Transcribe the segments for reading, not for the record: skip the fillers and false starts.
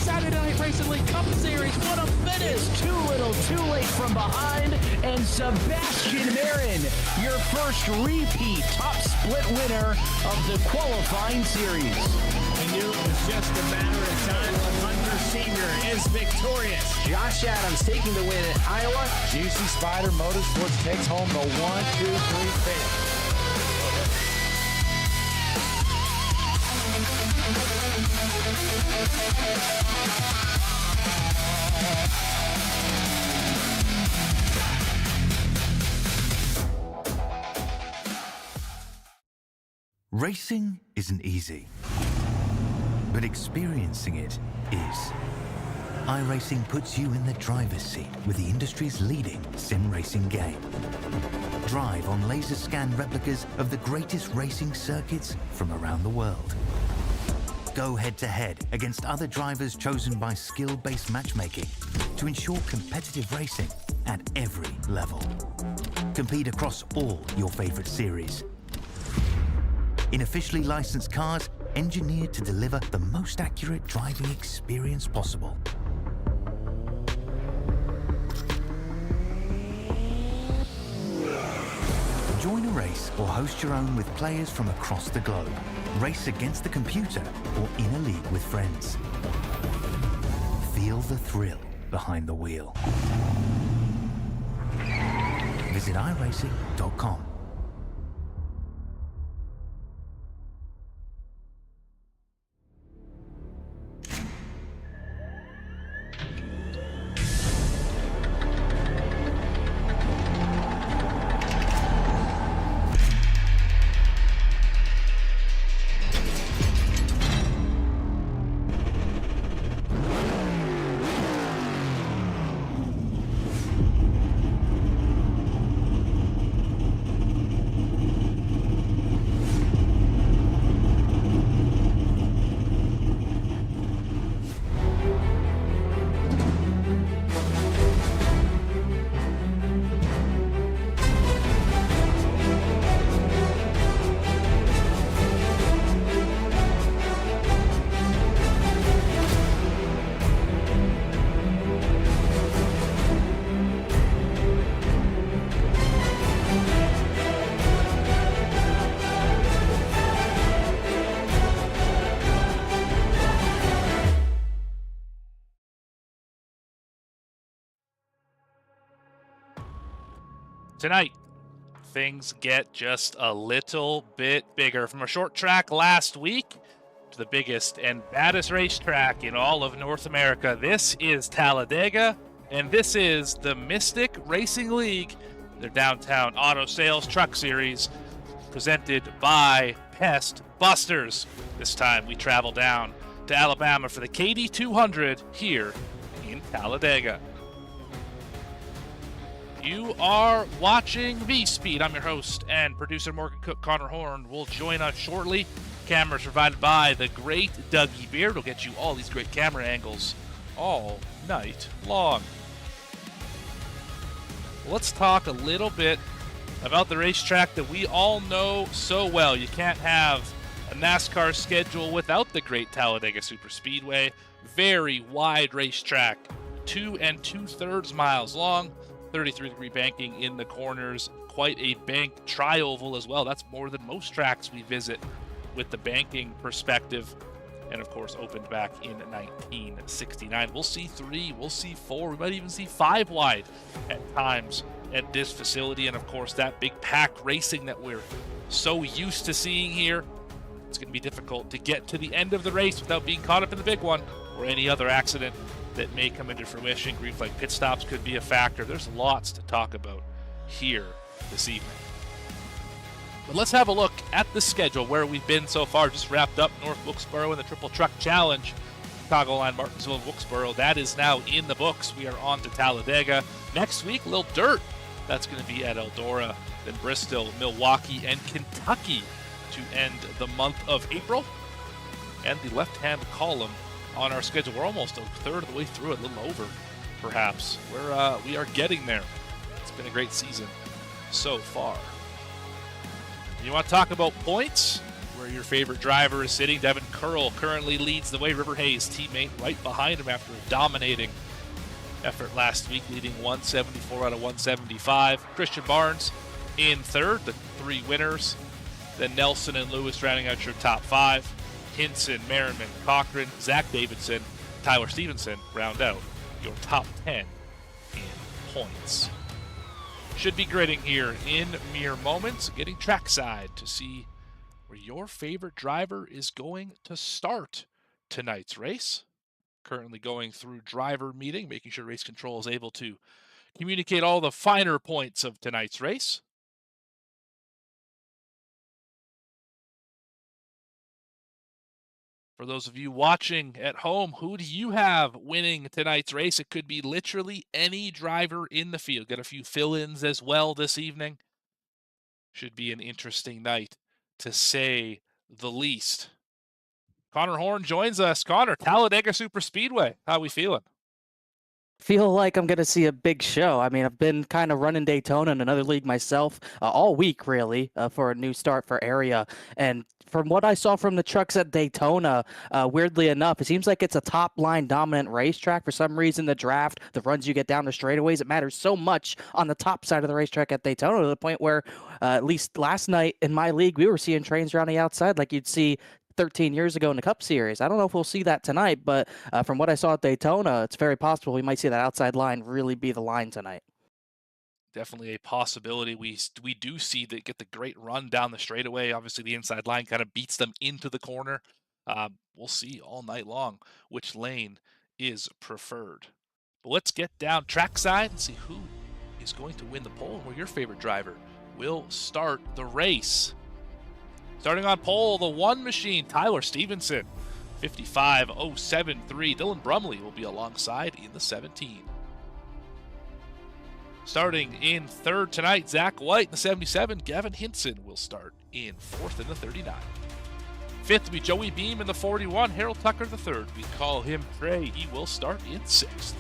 Saturday Night Racing League Cup Series. What a finish! Too little, too late from behind, and Sebastian Marin, your first repeat top split winner of the qualifying series. We knew it was just a matter of time when Hunter Sr. is victorious. Josh Adams taking the win at Iowa. Juicy Spider Motorsports takes home the 1-2-3 finish. Racing isn't easy, but experiencing it is. iRacing puts you in the driver's seat with the industry's leading sim racing game. Drive on laser scan replicas of the greatest racing circuits from around the world. Go head-to-head against other drivers chosen by skill-based matchmaking to ensure competitive racing at every level. Compete across all your favorite series. In officially licensed cars, engineered to deliver the most accurate driving experience possible. Join a race or host your own with players from across the globe. Race against the computer or in a league with friends. Feel the thrill behind the wheel. Visit iRacing.com. Tonight, things get just a little bit bigger. From a short track last week to the biggest and baddest racetrack in all of North America, this is Talladega, and this is the Mystic Racing League, their downtown auto sales truck series, presented by Pest Busters. This time we travel down to Alabama for the KD 200 here in Talladega. You are watching V-Speed. I'm your host and producer, Morgan Cook. Connor Horn will join us shortly. Cameras provided by the great Dougie Beard. Will get you all these great camera angles all night long. Let's talk a little bit about the racetrack that we all know so well. You can't have a NASCAR schedule without the great Talladega Superspeedway. Very wide racetrack, 2 2/3 miles long. 33-degree banking in the corners, quite a banked tri-oval as well. That's more than most tracks we visit with the banking perspective. And of course, opened back in 1969. We'll see 3, we'll see 4, we might even see 5 wide at times at this facility. And of course, that big pack racing that we're so used to seeing here. It's going to be difficult to get to the end of the race without being caught up in the big one or any other accident that may come into fruition. Grief like pit stops could be a factor. There's lots to talk about here this evening. But let's have a look at the schedule where we've been so far. Just wrapped up North Wilkesboro in the Triple Truck Challenge. Chicagoland, Martinsville, and Wilkesboro. That is now in the books. We are on to Talladega. Next week, Lil Dirt. That's going to be at Eldora, then Bristol, Milwaukee, and Kentucky to end the month of April. And the left-hand column on our schedule. We're almost a third of the way through it, a little over, perhaps. We are getting there. It's been a great season so far. You want to talk about points? where your favorite driver is sitting. Devin Curl currently leads the way. River Hayes, teammate, right behind him after a dominating effort last week, leading 174 out of 175. Christian Barnes in third, the three winners. Then Nelson and Lewis rounding out your top five. Hinson, Merriman, Cochran, Zach Davidson, Tyler Stevenson round out your top 10 in points. Should be gritting here in mere moments, getting trackside to see where your favorite driver is going to start tonight's race. Currently going through driver meeting, making sure race control is able to communicate all the finer points of tonight's race. For those of you watching at home, who do you have winning tonight's race? It could be literally any driver in the field. Got a few fill-ins as well this evening. Should be an interesting night, to say the least. Connor Horn joins us. Connor, Talladega Superspeedway. How are we feeling? Feel like I'm going to see a big show. I mean, I've been kind of running Daytona in another league myself all week, really, for a new start for area. And from what I saw from the trucks at Daytona, weirdly enough, it seems like it's a top-line dominant racetrack. For some reason, the draft, the runs you get down the straightaways, it matters so much on the top side of the racetrack at Daytona to the point where, at least last night in my league, we were seeing trains around the outside like you'd see 13 years ago in the Cup Series. I don't know if we'll see that tonight, but from what I saw at Daytona, it's very possible we might see that outside line really be the line tonight. Definitely a possibility. We do see that get the great run down the straightaway. Obviously, the inside line kind of beats them into the corner. We'll see all night long which lane is preferred. But let's get down trackside and see who is going to win the pole and where your favorite driver will start the race. Starting on pole, the one machine, Tyler Stevenson, 55.073. Dylan Brumley will be alongside in the 17. Starting in third tonight, Zach White in the 77. Gavin Hinson will start in fourth in the 39. Fifth will be Joey Beam in the 41. Harold Tucker the third. We call him Trey. He will start in sixth.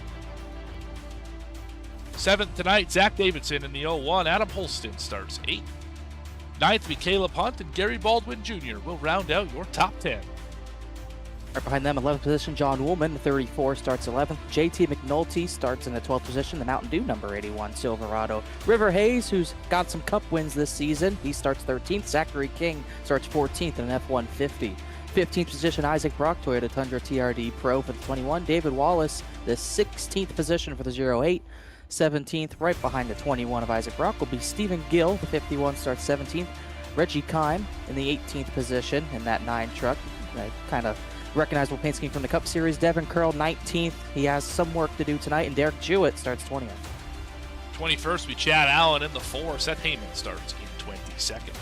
Seventh tonight, Zach Davidson in the 01. Adam Holston starts eighth. Ninth will be Caleb Hunt, and Gary Baldwin Jr. will round out your top 10. Right behind them, 11th position, John Woolman, 34, starts 11th. JT McNulty starts in the 12th position, the Mountain Dew number 81, Silverado. River Hayes, who's got some Cup wins this season, he starts 13th. Zachary King starts 14th in an F-150. 15th position, Isaac Brock, Toyota Tundra TRD Pro for the 21. David Wallace, the 16th position for the 08. 17th, right behind the 21 of Isaac Brock, will be Stephen Gill. The 51 starts 17th. Reggie Kime in the 18th position in that 9 truck. Kind of recognizable paint scheme from the Cup Series. Devin Curl, 19th. He has some work to do tonight. And Derek Jewett starts 20th. 21st, we Chad Allen in the 4. Seth Heyman starts in 22nd.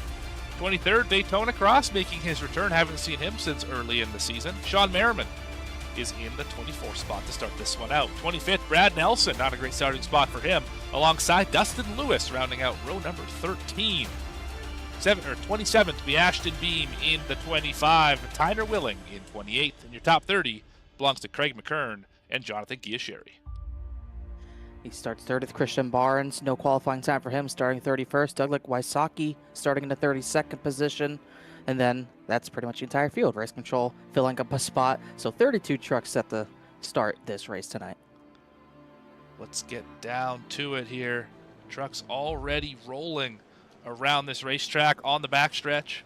23rd, Daytona Cross making his return. Haven't seen him since early in the season. Sean Merriman is in the 24th spot to start this one out. 25th, Brad Nelson, not a great starting spot for him, alongside Dustin Lewis, rounding out row number 13. 27th, be Ashton Beam in the 25, Tyner Willing in 28th, and your top 30 belongs to Craig McKern and Jonathan Giasheri. He starts 30th. Christian Barnes, no qualifying time for him, starting 31st. Douglas Wysocki starting in the 32nd position. And then that's pretty much the entire field. Race control filling up a spot. So 32 trucks set to start this race tonight. Let's get down to it here. Trucks already rolling around this racetrack on the backstretch.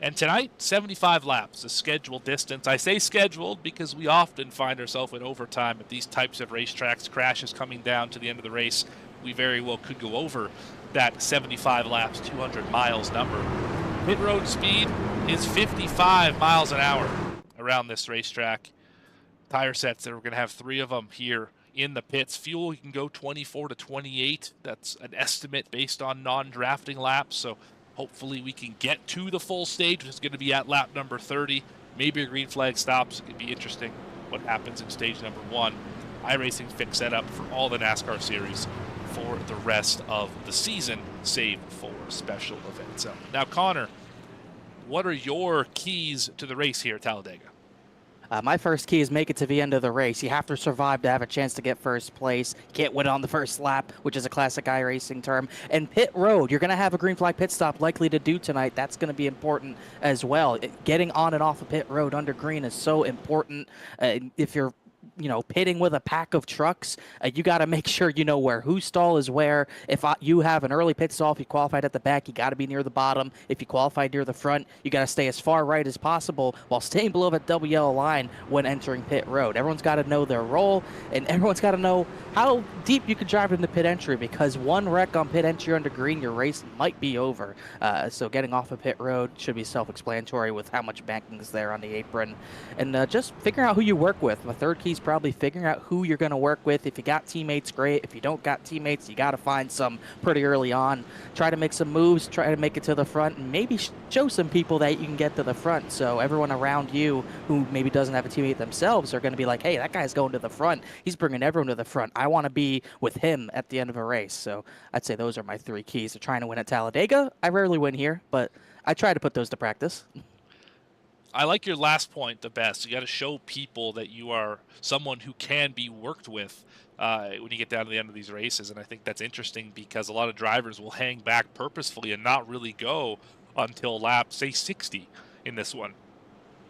And tonight, 75 laps, the scheduled distance. I say scheduled because we often find ourselves in overtime at these types of racetracks. Crashes coming down to the end of the race. We very well could go over that 75 laps, 200 miles number. Pit road speed is 55 miles an hour around this racetrack. Tire sets, that we're going to have 3 of them here in the pits. Fuel, you can go 24 to 28. That's an estimate based on non-drafting laps. So hopefully we can get to the full stage, which is going to be at lap number 30. Maybe a green flag stops. It could be interesting what happens in stage number 1. iRacing fixed set up for all the NASCAR series for the rest of the season, save for special events. So now, Connor, what are your keys to the race here at Talladega? My first key is make it to the end of the race. You have to survive to have a chance to get first place. You can't win on the first lap, which is a classic iRacing term. And pit road, you're going to have a green flag pit stop likely to do tonight. That's going to be important as well. Getting on and off of pit road under green is so important. If you're pitting with a pack of trucks, you got to make sure you know where whose stall is where. If you have an early pit stall, if you qualified at the back, you got to be near the bottom. If you qualified near the front, you got to stay as far right as possible while staying below that double yellow line when entering pit road. Everyone's got to know their role, and everyone's got to know how deep you can drive into pit entry, because one wreck on pit entry under green, your race might be over. So getting off of pit road should be self-explanatory with how much banking is there on the apron. And just figuring out who you work with. My third key is probably figuring out who you're going to work with. If you got teammates, great. If you don't got teammates, you got to find some pretty early on. Try to make some moves, try to make it to the front, and maybe show some people that you can get to the front. So everyone around you who maybe doesn't have a teammate themselves are going to be like, hey, that guy's going to the front. He's bringing everyone to the front. I want to be with him at the end of a race. So I'd say those are my 3 keys to trying to win at Talladega. I rarely win here, but I try to put those to practice. I like your last point the best. You got to show people that you are someone who can be worked with when you get down to the end of these races. And I think that's interesting because a lot of drivers will hang back purposefully and not really go until lap, say, 60 in this one.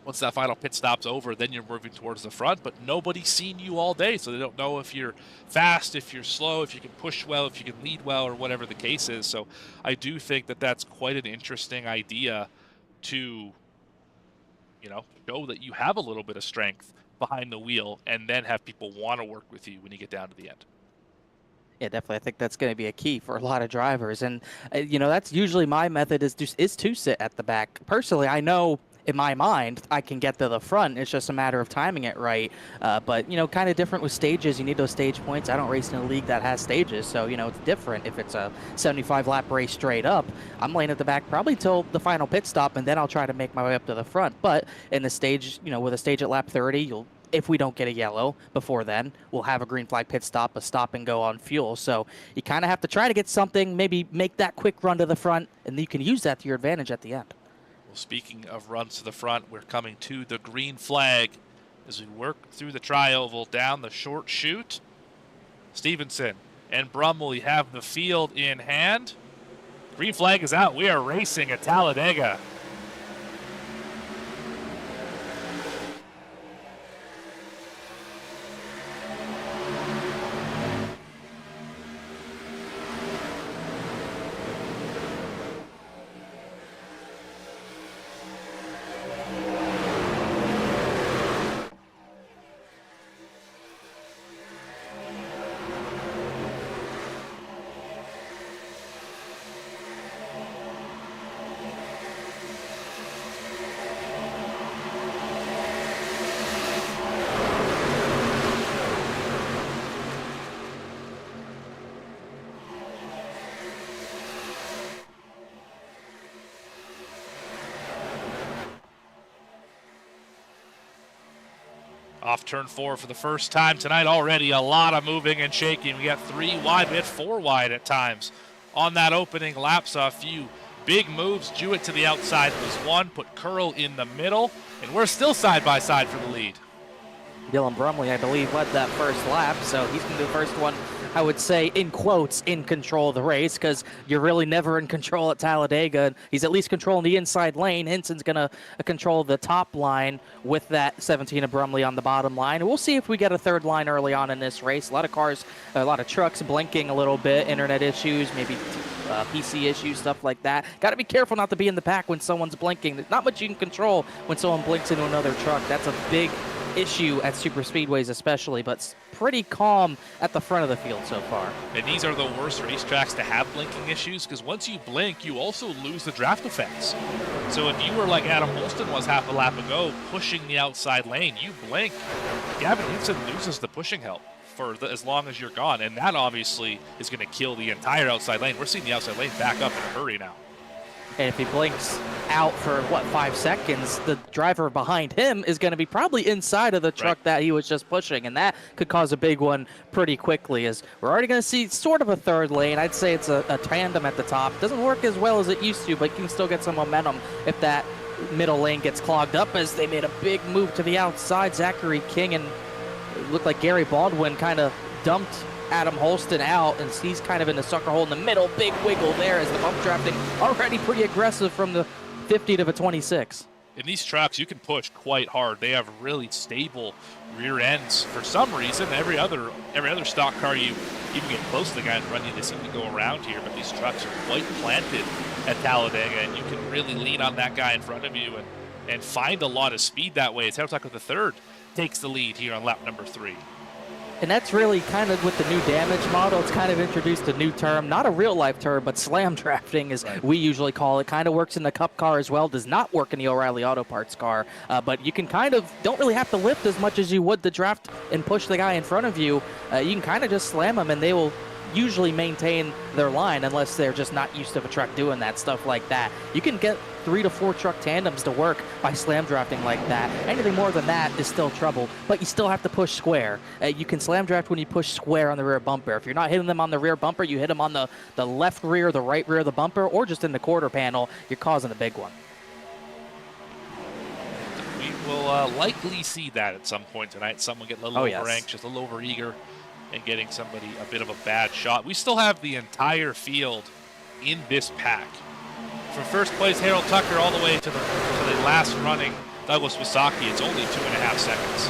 Once that final pit stop's over, then you're moving towards the front, but nobody's seen you all day, so they don't know if you're fast, if you're slow, if you can push well, if you can lead well, or whatever the case is. So I do think that that's quite an interesting idea to show that you have a little bit of strength behind the wheel and then have people want to work with you when you get down to the end. Yeah, definitely. I think that's going to be a key for a lot of drivers. And, that's usually my method is to sit at the back. Personally, I know in my mind I can get to the front. It's just a matter of timing it right. But, kind of different with stages. You need those stage points. I don't race in a league that has stages. So, it's different. If it's a 75-lap race straight up, I'm laying at the back probably till the final pit stop, and then I'll try to make my way up to the front. But in the stage, with a stage at lap 30, if we don't get a yellow before then, we'll have a green flag pit stop, a stop and go on fuel. So you kind of have to try to get something, maybe make that quick run to the front, and you can use that to your advantage at the end. Well, speaking of runs to the front, we're coming to the green flag as we work through the tri-oval down the short chute. Stevenson and Brumley have the field in hand. Green flag is out. We are racing at Talladega. Off turn 4 for the first time tonight already. A lot of moving and shaking. We got 3 wide, we had 4 wide at times on that opening lap. Saw a few big moves. Jewett to the outside was one, put Curl in the middle, and we're still side by side for the lead. Dylan Brumley, I believe, led that first lap, so he's going to be the first one, I would say, in quotes, in control of the race, because you're really never in control at Talladega. He's at least controlling the inside lane. Henson's going to control the top line with that 17 of Brumley on the bottom line. We'll see if we get a third line early on in this race. A lot of cars, a lot of trucks blinking a little bit, internet issues, maybe PC issues, stuff like that. Got to be careful not to be in the pack when someone's blinking. There's not much you can control when someone blinks into another truck. That's a big issue at super speedways especially, but pretty calm at the front of the field so far. And these are the worst racetracks to have blinking issues, because once you blink, you also lose the draft effects. So if you were like Adam Holston was half a lap ago, pushing the outside lane, you blink, Gavin Henson loses the pushing help for as long as you're gone, and that obviously is going to kill the entire outside lane. We're seeing the outside lane back up in a hurry now. And if he blinks out for, 5 seconds, the driver behind him is going to be probably inside of the truck that he was just pushing, and that could cause a big one pretty quickly, as we're already going to see sort of a third lane. I'd say it's a tandem at the top. Doesn't work as well as it used to, but you can still get some momentum if that middle lane gets clogged up as they made a big move to the outside. Zachary King and it looked like Gary Baldwin kind of dumped Adam Holston out, and he's kind of in the sucker hole in the middle. Big wiggle there as the bump drafting already pretty aggressive from the 50 to the 26. In these trucks, you can push quite hard. They have really stable rear ends. For some reason, every other stock car you even get close to the guy in front of you, they seem to go around here, but these trucks are quite planted at Talladega, and you can really lean on that guy in front of you and find a lot of speed that way. As Harold the third takes the lead here on lap number 3. And that's really kind of with the new damage model. It's kind of introduced a new term, not a real life term, but slam drafting as we usually call it. Kind of works in the Cup car as well. Does not work in the O'Reilly Auto Parts car. But you can kind of, don't really have to lift as much as you would to draft and push the guy in front of you. You can kind of just slam them and they will usually maintain their line unless they're just not used to a truck doing that stuff like that. You can get 3 to 4 truck tandems to work by slam drafting like that. Anything more than that is still trouble, but you still have to push square. You can slam draft when you push square on the rear bumper. If you're not hitting them on the rear bumper, you hit them on the left rear, the right rear of the bumper, or just in the quarter panel, you're causing a big one. We will likely see that at some point tonight. Someone get a little over anxious, a little over eager, and getting somebody a bit of a bad shot. We still have the entire field in this pack. From first place Harold Tucker all the way to the last running Douglas Wasaki, it's only 2.5 seconds.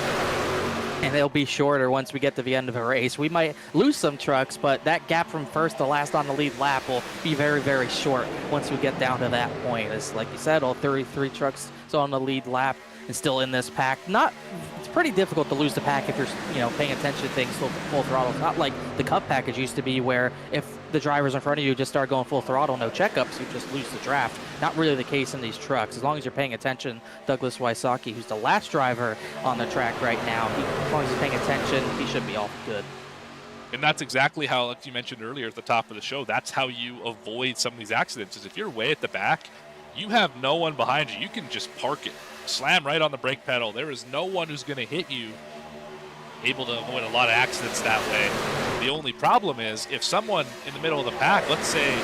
And they'll be shorter once we get to the end of a race. We might lose some trucks, but that gap from first to last on the lead lap will be very, very short once we get down to that point. As like you said, all 33 trucks on the lead lap and still in this pack. It's pretty difficult to lose the pack if you're paying attention to things full throttle. It's not like the Cup package used to be where if the drivers in front of you just start going full throttle, no checkups, you just lose the draft. Not really the case in these trucks. As long as you're paying attention, Douglas Wysocki, who's the last driver on the track right now, as long as he's paying attention, he should be all good. And that's exactly how, like you mentioned earlier at the top of the show, that's how you avoid some of these accidents. Is if you're way at the back, you have no one behind you. You can just park it, slam right on the brake pedal. There is no one who's going to hit you. Able to avoid a lot of accidents that way. The only problem is if someone in the middle of the pack, let's say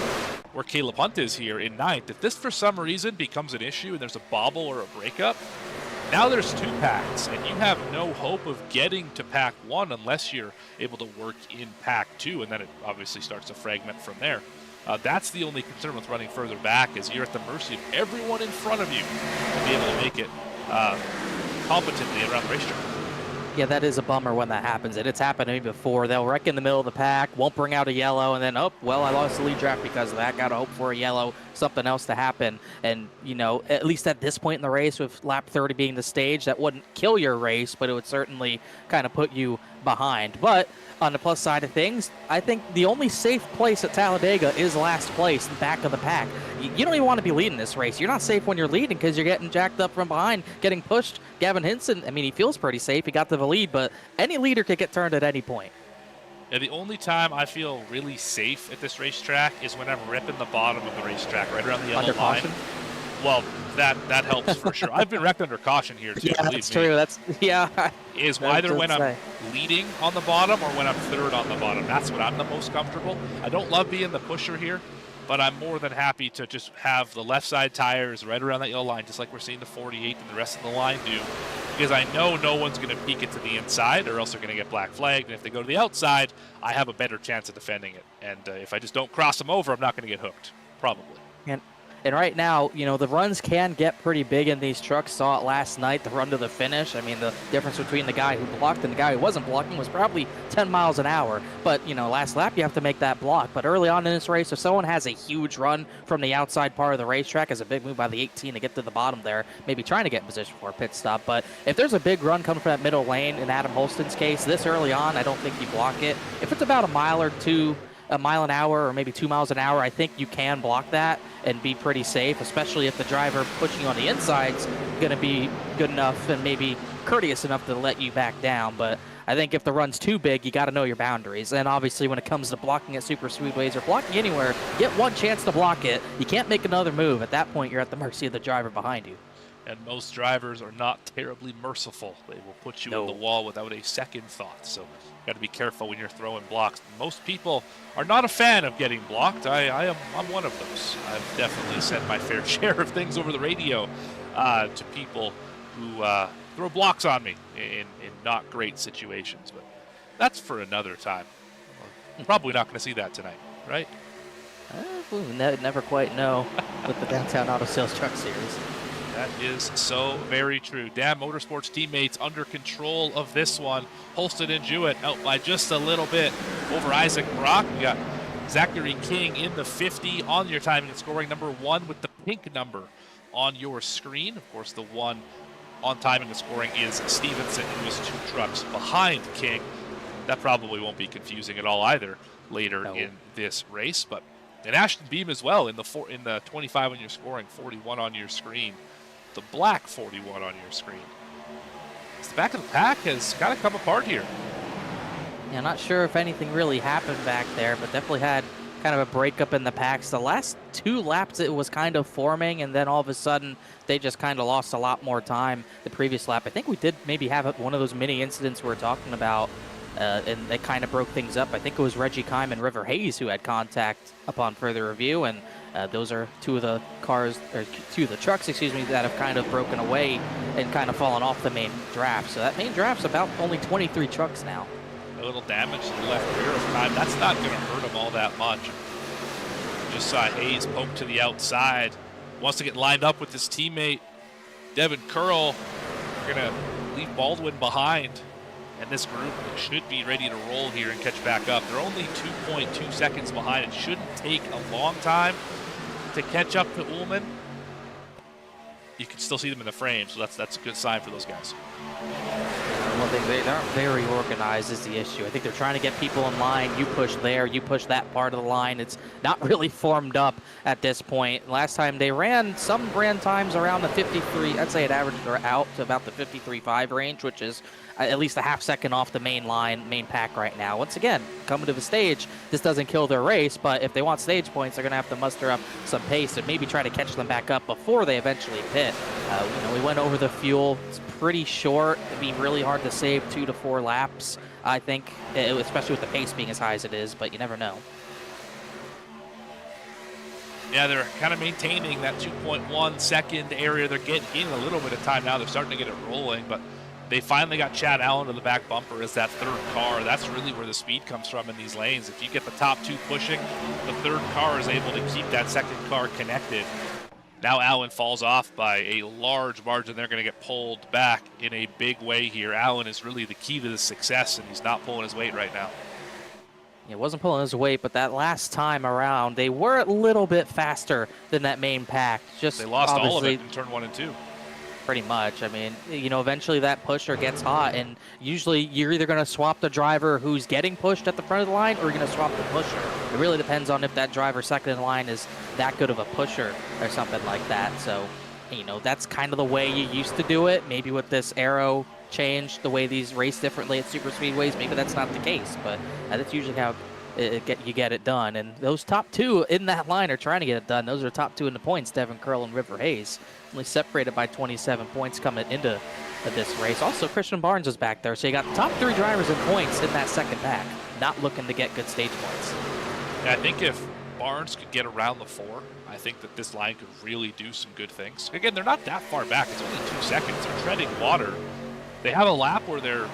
where Caleb Hunt is here in 9th, if this for some reason becomes an issue and there's a bobble or a breakup, now there's 2 packs and you have no hope of getting to pack 1 unless you're able to work in pack 2, and then it obviously starts to fragment from there. That's the only concern with running further back, is you're at the mercy of everyone in front of you to be able to make it competently around the racetrack. Yeah, that is a bummer when that happens. It's happened to me before. They'll wreck in the middle of the pack, won't bring out a yellow, and then, oh, well, I lost the lead draft because of that. Got to hope for a yellow, something else to happen. And, at least at this point in the race, with lap 30 being the stage, that wouldn't kill your race, but it would certainly kind of put you behind. But on the plus side of things, I think the only safe place at Talladega is last place, the back of the pack. You don't even want to be leading this race. You're not safe when you're leading because you're getting jacked up from behind, getting pushed. Gavin Hinson, he feels pretty safe. He got to the lead, but any leader could get turned at any point. Yeah, the only time I feel really safe at this racetrack is when I'm ripping the bottom of the racetrack, right around the yellow Under line. caution? Well, that helps for sure. I've been wrecked under caution here too. Yeah, that's true. Is either when I'm leading on the bottom or when I'm third on the bottom. That's when I'm the most comfortable. I don't love being the pusher here, but I'm more than happy to just have the left side tires right around that yellow line, just like we're seeing the 48 and the rest of the line do, because I know no one's going to peek it to the inside or else they're going to get black flagged. And if they go to the outside, I have a better chance of defending it. And if I just don't cross them over, I'm not going to get hooked, probably. And right now, the runs can get pretty big in these trucks. Saw it last night, the run to the finish. The difference between the guy who blocked and the guy who wasn't blocking was probably 10 miles an hour. But, last lap, you have to make that block. But early on in this race, if someone has a huge run from the outside part of the racetrack, is a big move by the 18 to get to the bottom there, maybe trying to get in position for a pit stop. But if there's a big run coming from that middle lane, in Adam Holston's case, this early on, I don't think you block it. If it's about a mile an hour or maybe 2 miles an hour, I think you can block that and be pretty safe, especially if the driver pushing you on the inside's going to be good enough and maybe courteous enough to let you back down. But I think if the run's too big, you got to know your boundaries. And obviously when it comes to blocking at super speedways or blocking anywhere, you get one chance to block it. You can't make another move. At that point, you're at the mercy of the driver behind you. And most drivers are not terribly merciful. They will put you in the wall without a second thought. So got to be careful when you're throwing blocks. Most people are not a fan of getting blocked. I'm one of those. I've definitely said my fair share of things over the radio to people who throw blocks on me in not great situations. But that's for another time. Probably not going to see that tonight, right? We never quite know with the Downtown Auto Sales Truck Series. That is so very true. Dam Motorsports teammates under control of this one. Holston and Jewett out by just a little bit over Isaac Brock. We got Zachary King in the 50 on your timing and scoring. Number 1 with the pink number on your screen. Of course, the one on timing and scoring is Stevenson, who is 2 trucks behind King. That probably won't be confusing at all either later in this race. But and Ashton Beam as well in the 25 on your scoring, 41 on your screen. The black 41 on your screen. The back of the pack has got to come apart here. Yeah, not sure if anything really happened back there, but definitely had kind of a breakup in the packs. The last 2 laps it was kind of forming, and then all of a sudden they just kind of lost a lot more time the previous lap. I think we did maybe have one of those mini incidents we were talking about, and they kind of broke things up. I think it was Reggie Kime and River Hayes who had contact upon further review, and those are 2 of the cars, or 2 of the trucks, excuse me, that have kind of broken away and kind of fallen off the main draft. So that main draft's about only 23 trucks now. A little damage to the left rear of Kime. That's not going to hurt him all that much. Just saw Hayes poke to the outside. Wants to get lined up with his teammate, Devin Curl. We're going to leave Baldwin behind. And this group should be ready to roll here and catch back up. They're only 2.2 seconds behind. It shouldn't take a long time to catch up to Ullman. You can still see them in the frame, so that's a good sign for those guys. One thing, they aren't very organized is the issue. I think they're trying to get people in line. You push there, you push that part of the line. It's not really formed up at this point. Last time they ran times around the 53. I'd say it averaged out to about the 53.5 range, which is at least a half second off the main pack right now. Once again, coming to the stage, this doesn't kill their race, but if they want stage points, they're going to have to muster up some pace and maybe try to catch them back up before they eventually pit. We went over the fuel. It's pretty short. It'd be really hard to save 2 to 4 laps, I think, especially with the pace being as high as it is, but you never know. Yeah, they're kind of maintaining that 2.1 second area. They're getting in a little bit of time now. They're starting to get it rolling, but they finally got Chad Allen to the back bumper as that 3rd car. That's really where the speed comes from in these lanes. If you get the top 2 pushing, the 3rd car is able to keep that 2nd car connected. Now Allen falls off by a large margin. They're going to get pulled back in a big way here. Allen is really the key to the success, and he's not pulling his weight right now. It wasn't pulling his weight, but that last time around, they were a little bit faster than that main pack. They lost all of it in turn 1 and 2. Pretty much. I mean, eventually that pusher gets hot, and usually you're either going to swap the driver who's getting pushed at the front of the line, or you're going to swap the pusher. It really depends on if that driver second in line is that good of a pusher or something like that. So, that's kind of the way you used to do it. Maybe with this aero change, the way these race differently at super speedways, maybe that's not the case, but that's usually how you get it done. And those top 2 in that line are trying to get it done. Those are top 2 in the points, Devin Curl and River Hayes. Only separated by 27 points coming into this race. Also, Christian Barnes is back there, so you got the top 3 drivers in points in that 2nd pack, not looking to get good stage points. Yeah, I think if Barnes could get around the 4, I think that this line could really do some good things. Again, they're not that far back. It's only 2 seconds. They're treading water. They have a lap where they're,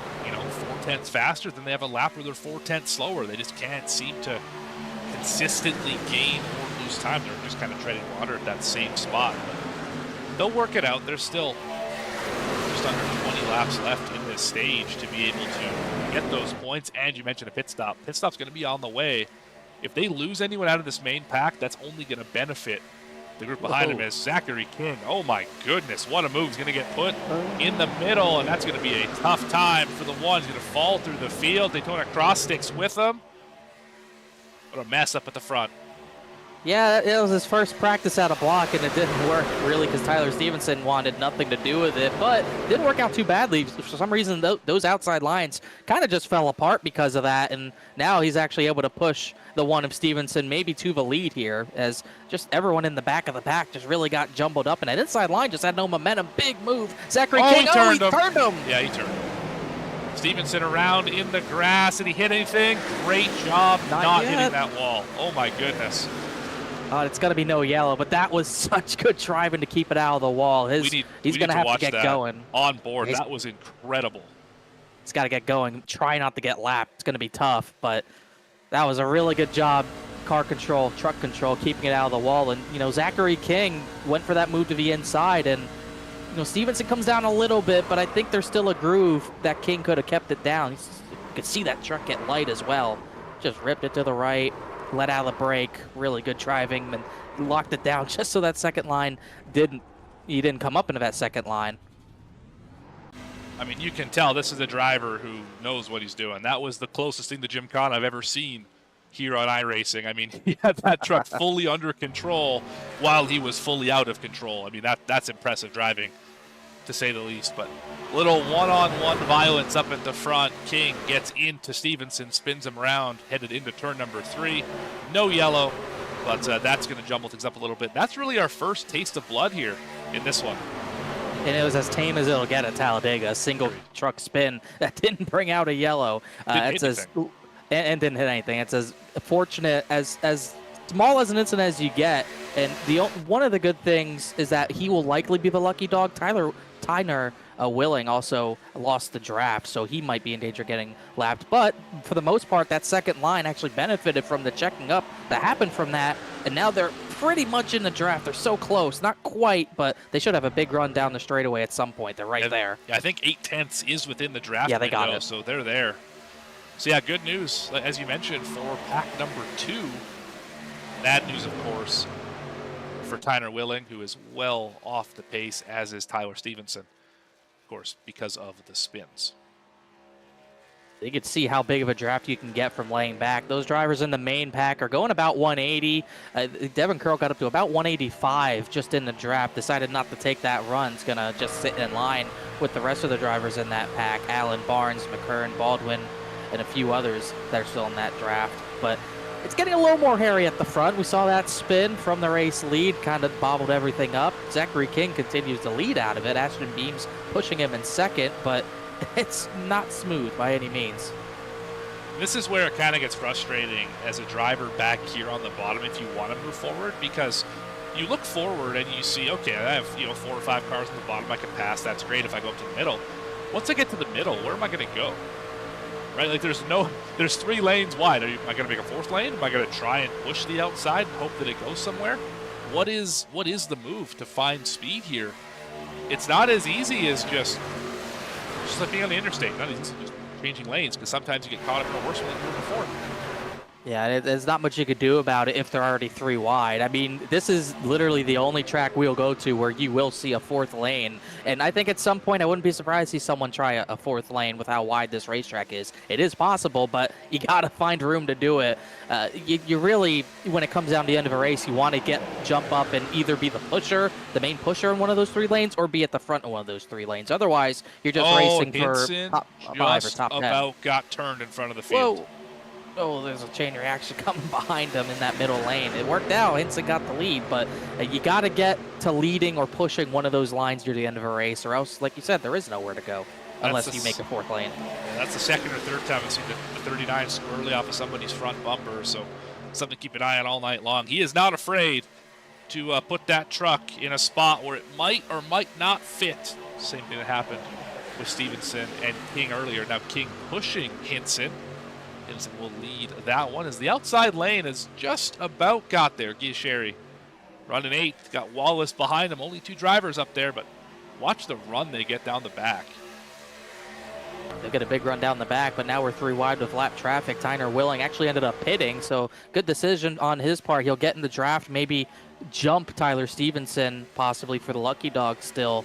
4/10 faster, then they have a lap where they're 4/10 slower. They just can't seem to consistently gain or lose time. They're just kind of treading water at that same spot. They'll work it out. There's still just under 20 laps left in this stage to be able to get those points. And you mentioned a pit stop. Pit stop's going to be on the way. If they lose anyone out of this main pack, that's only going to benefit the group behind him is Zachary King. Oh my goodness, what a move. He's going to get put in the middle, and that's going to be a tough time for the one. He's going to fall through the field. Daytona Cross sticks with him. What a mess up at the front. Yeah, it was his first practice out of block, and it didn't work really because Tyler Stevenson wanted nothing to do with it, but it didn't work out too badly. For some reason, those outside lines kind of just fell apart because of that, and now he's actually able to push the one of Stevenson maybe to the lead here, as just everyone in the back of the pack just really got jumbled up, and that inside line just had no momentum. Big move. Zachary King, he turned him. Yeah, he turned him. Stevenson around in the grass. Did he hit anything? Great job not hitting that wall. Oh, my goodness. It's going to be no yellow, but that was such good driving to keep it out of the wall. He's going to have to get going. On board, that was incredible. He's got to get going. Try not to get lapped. It's going to be tough, but that was a really good job. Car control, truck control, keeping it out of the wall. And, Zachary King went for that move to the inside. And, Stevenson comes down a little bit, but I think there's still a groove that King could have kept it down. You could see that truck get light as well. Just ripped it to the right, let out of the brake. Really good driving, and locked it down just so that second line didn't come up into that second line. I mean, you can tell this is a driver who knows what he's doing. That was the closest thing to Jim Conn I've ever seen here on iRacing. I mean, he had that truck fully under control while he was fully out of control. I mean, that's impressive driving, to say the least. But little one-on-one violence up at the front. King gets into Stevenson, spins him around, headed into turn number 3. No yellow, but that's going to jumble things up a little bit. That's really our first taste of blood here in this one. And it was as tame as it'll get at Talladega. A single truck spin that didn't bring out a yellow. It's as and didn't hit anything. It's as fortunate as small as an incident as you get. And one of the good things is that he will likely be the lucky dog. Tyner Willing also lost the draft, so he might be in danger of getting lapped. But for the most part, that second line actually benefited from the checking up that happened from that. And now they're pretty much in the draft. They're so close. Not quite, but they should have a big run down the straightaway at some point. They're right there. Yeah, I think 8/10 is within the draft. Yeah, they got it. So they're there. So yeah, good news, as you mentioned, for pack number 2. Bad news, of course, for Tyner Willing, who is well off the pace, as is Tyler Stevenson, of course, because of the spins. You can see how big of a draft you can get from laying back. Those drivers in the main pack are going about 180. Devin Curl got up to about 185 just in the draft, decided not to take that run. It's going to just sit in line with the rest of the drivers in that pack. Allen, Barnes, McKern, Baldwin, and a few others that are still in that draft. But it's getting a little more hairy at the front. We saw that spin from the race lead, kind of bobbled everything up. Zachary King continues to lead out of it. Ashton Beams pushing him in second, but it's not smooth by any means. This is where it kind of gets frustrating as a driver back here on the bottom if you want to move forward, because you look forward and you see, okay, I have 4 or 5 cars on the bottom I can pass. That's great if I go up to the middle. Once I get to the middle, where am I going to go? Right, like there's 3 lanes wide. Am I going to make a 4th lane? Am I going to try and push the outside and hope that it goes somewhere? What is the move to find speed here? It's not as easy as just like being on the interstate. Not as easy as just changing lanes, because sometimes you get caught up in a worse lane than before. Yeah, there's not much you could do about it if they're already 3 wide. I mean, this is literally the only track we'll go to where you will see a 4th lane. And I think at some point I wouldn't be surprised to see someone try a 4th lane with how wide this racetrack is. It is possible, but you got to find room to do it. You really, when it comes down to the end of a race, you want to jump up and either be the main pusher in one of those 3 lanes, or be at the front of one of those 3 lanes. Otherwise, you're just racing for top 5 or top 10. About got turned in front of the field. Whoa. Oh, there's a chain reaction coming behind him in that middle lane. It worked out. Hinson got the lead, but you got to get to leading or pushing one of those lines near the end of a race, or else, like you said, there is nowhere to go unless you make a 4th lane. Yeah, that's the second or third time I've seen the 39 squirrely off of somebody's front bumper, so something to keep an eye on all night long. He is not afraid to put that truck in a spot where it might or might not fit. Same thing that happened with Stevenson and King earlier. Now King pushing Hinson. Hinson will lead that one as the outside lane has just about got there. Giasheri running 8th. Got Wallace behind him. Only 2 drivers up there, but watch the run they get down the back. They get a big run down the back, but now we're 3 wide with lap traffic. Tyner Willing actually ended up pitting, so good decision on his part. He'll get in the draft, maybe jump Tyler Stevenson possibly for the lucky dog still.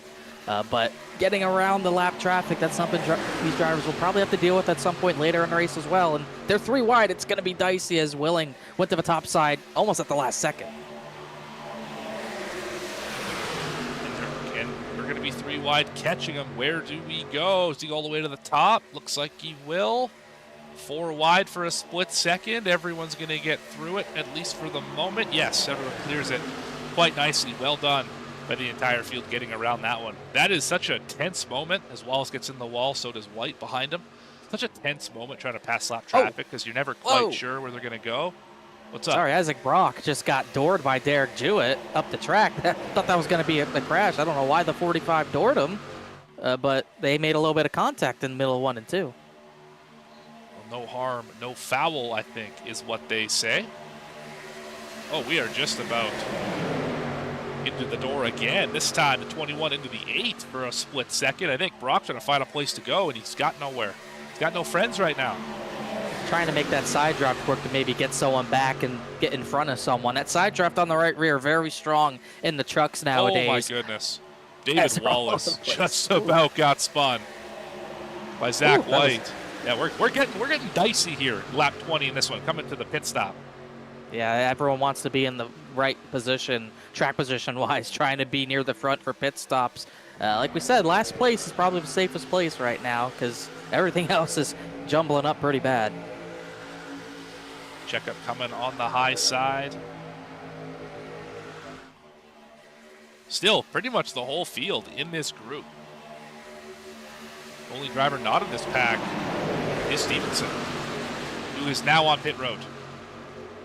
But getting around the lap traffic, that's something these drivers will probably have to deal with at some point later in the race as well. And they're 3 wide. It's going to be dicey as Willing went to the top side almost at the last second. And we're going to be 3 wide catching him. Where do we go? Is he all the way to the top? Looks like he will. 4 wide for a split second. Everyone's going to get through it, at least for the moment. Yes, everyone clears it quite nicely. Well done by the entire field getting around that one. That is such a tense moment. As Wallace gets in the wall, so does White behind him. Such a tense moment trying to pass lap traffic because you're never quite sure where they're going to go. What's up? Sorry, Isaac Brock just got doored by Derek Jewett up the track. Thought that was going to be a crash. I don't know why the 45 doored him, but they made a little bit of contact in the middle of 1 and 2. Well, no harm, no foul, I think, is what they say. Oh, we are just about into the door again. This time, the 21 into the 8 for a split second. I think Brock's trying to find a place to go, and he's got nowhere. He's got no friends right now. Trying to make that side draft work to maybe get someone back and get in front of someone. That side draft on the right rear, very strong in the trucks nowadays. Oh, my goodness. David Wallace just about got spun by Zach White. Yeah, we're getting dicey here. Lap 20 in this one, coming to the pit stop. Yeah, everyone wants to be in the right position, track position-wise, trying to be near the front for pit stops. Like we said, last place is probably the safest place right now because everything else is jumbling up pretty bad. Checkup coming on the high side. Still, pretty much the whole field in this group. Only driver not in this pack is Stevenson, who is now on pit road.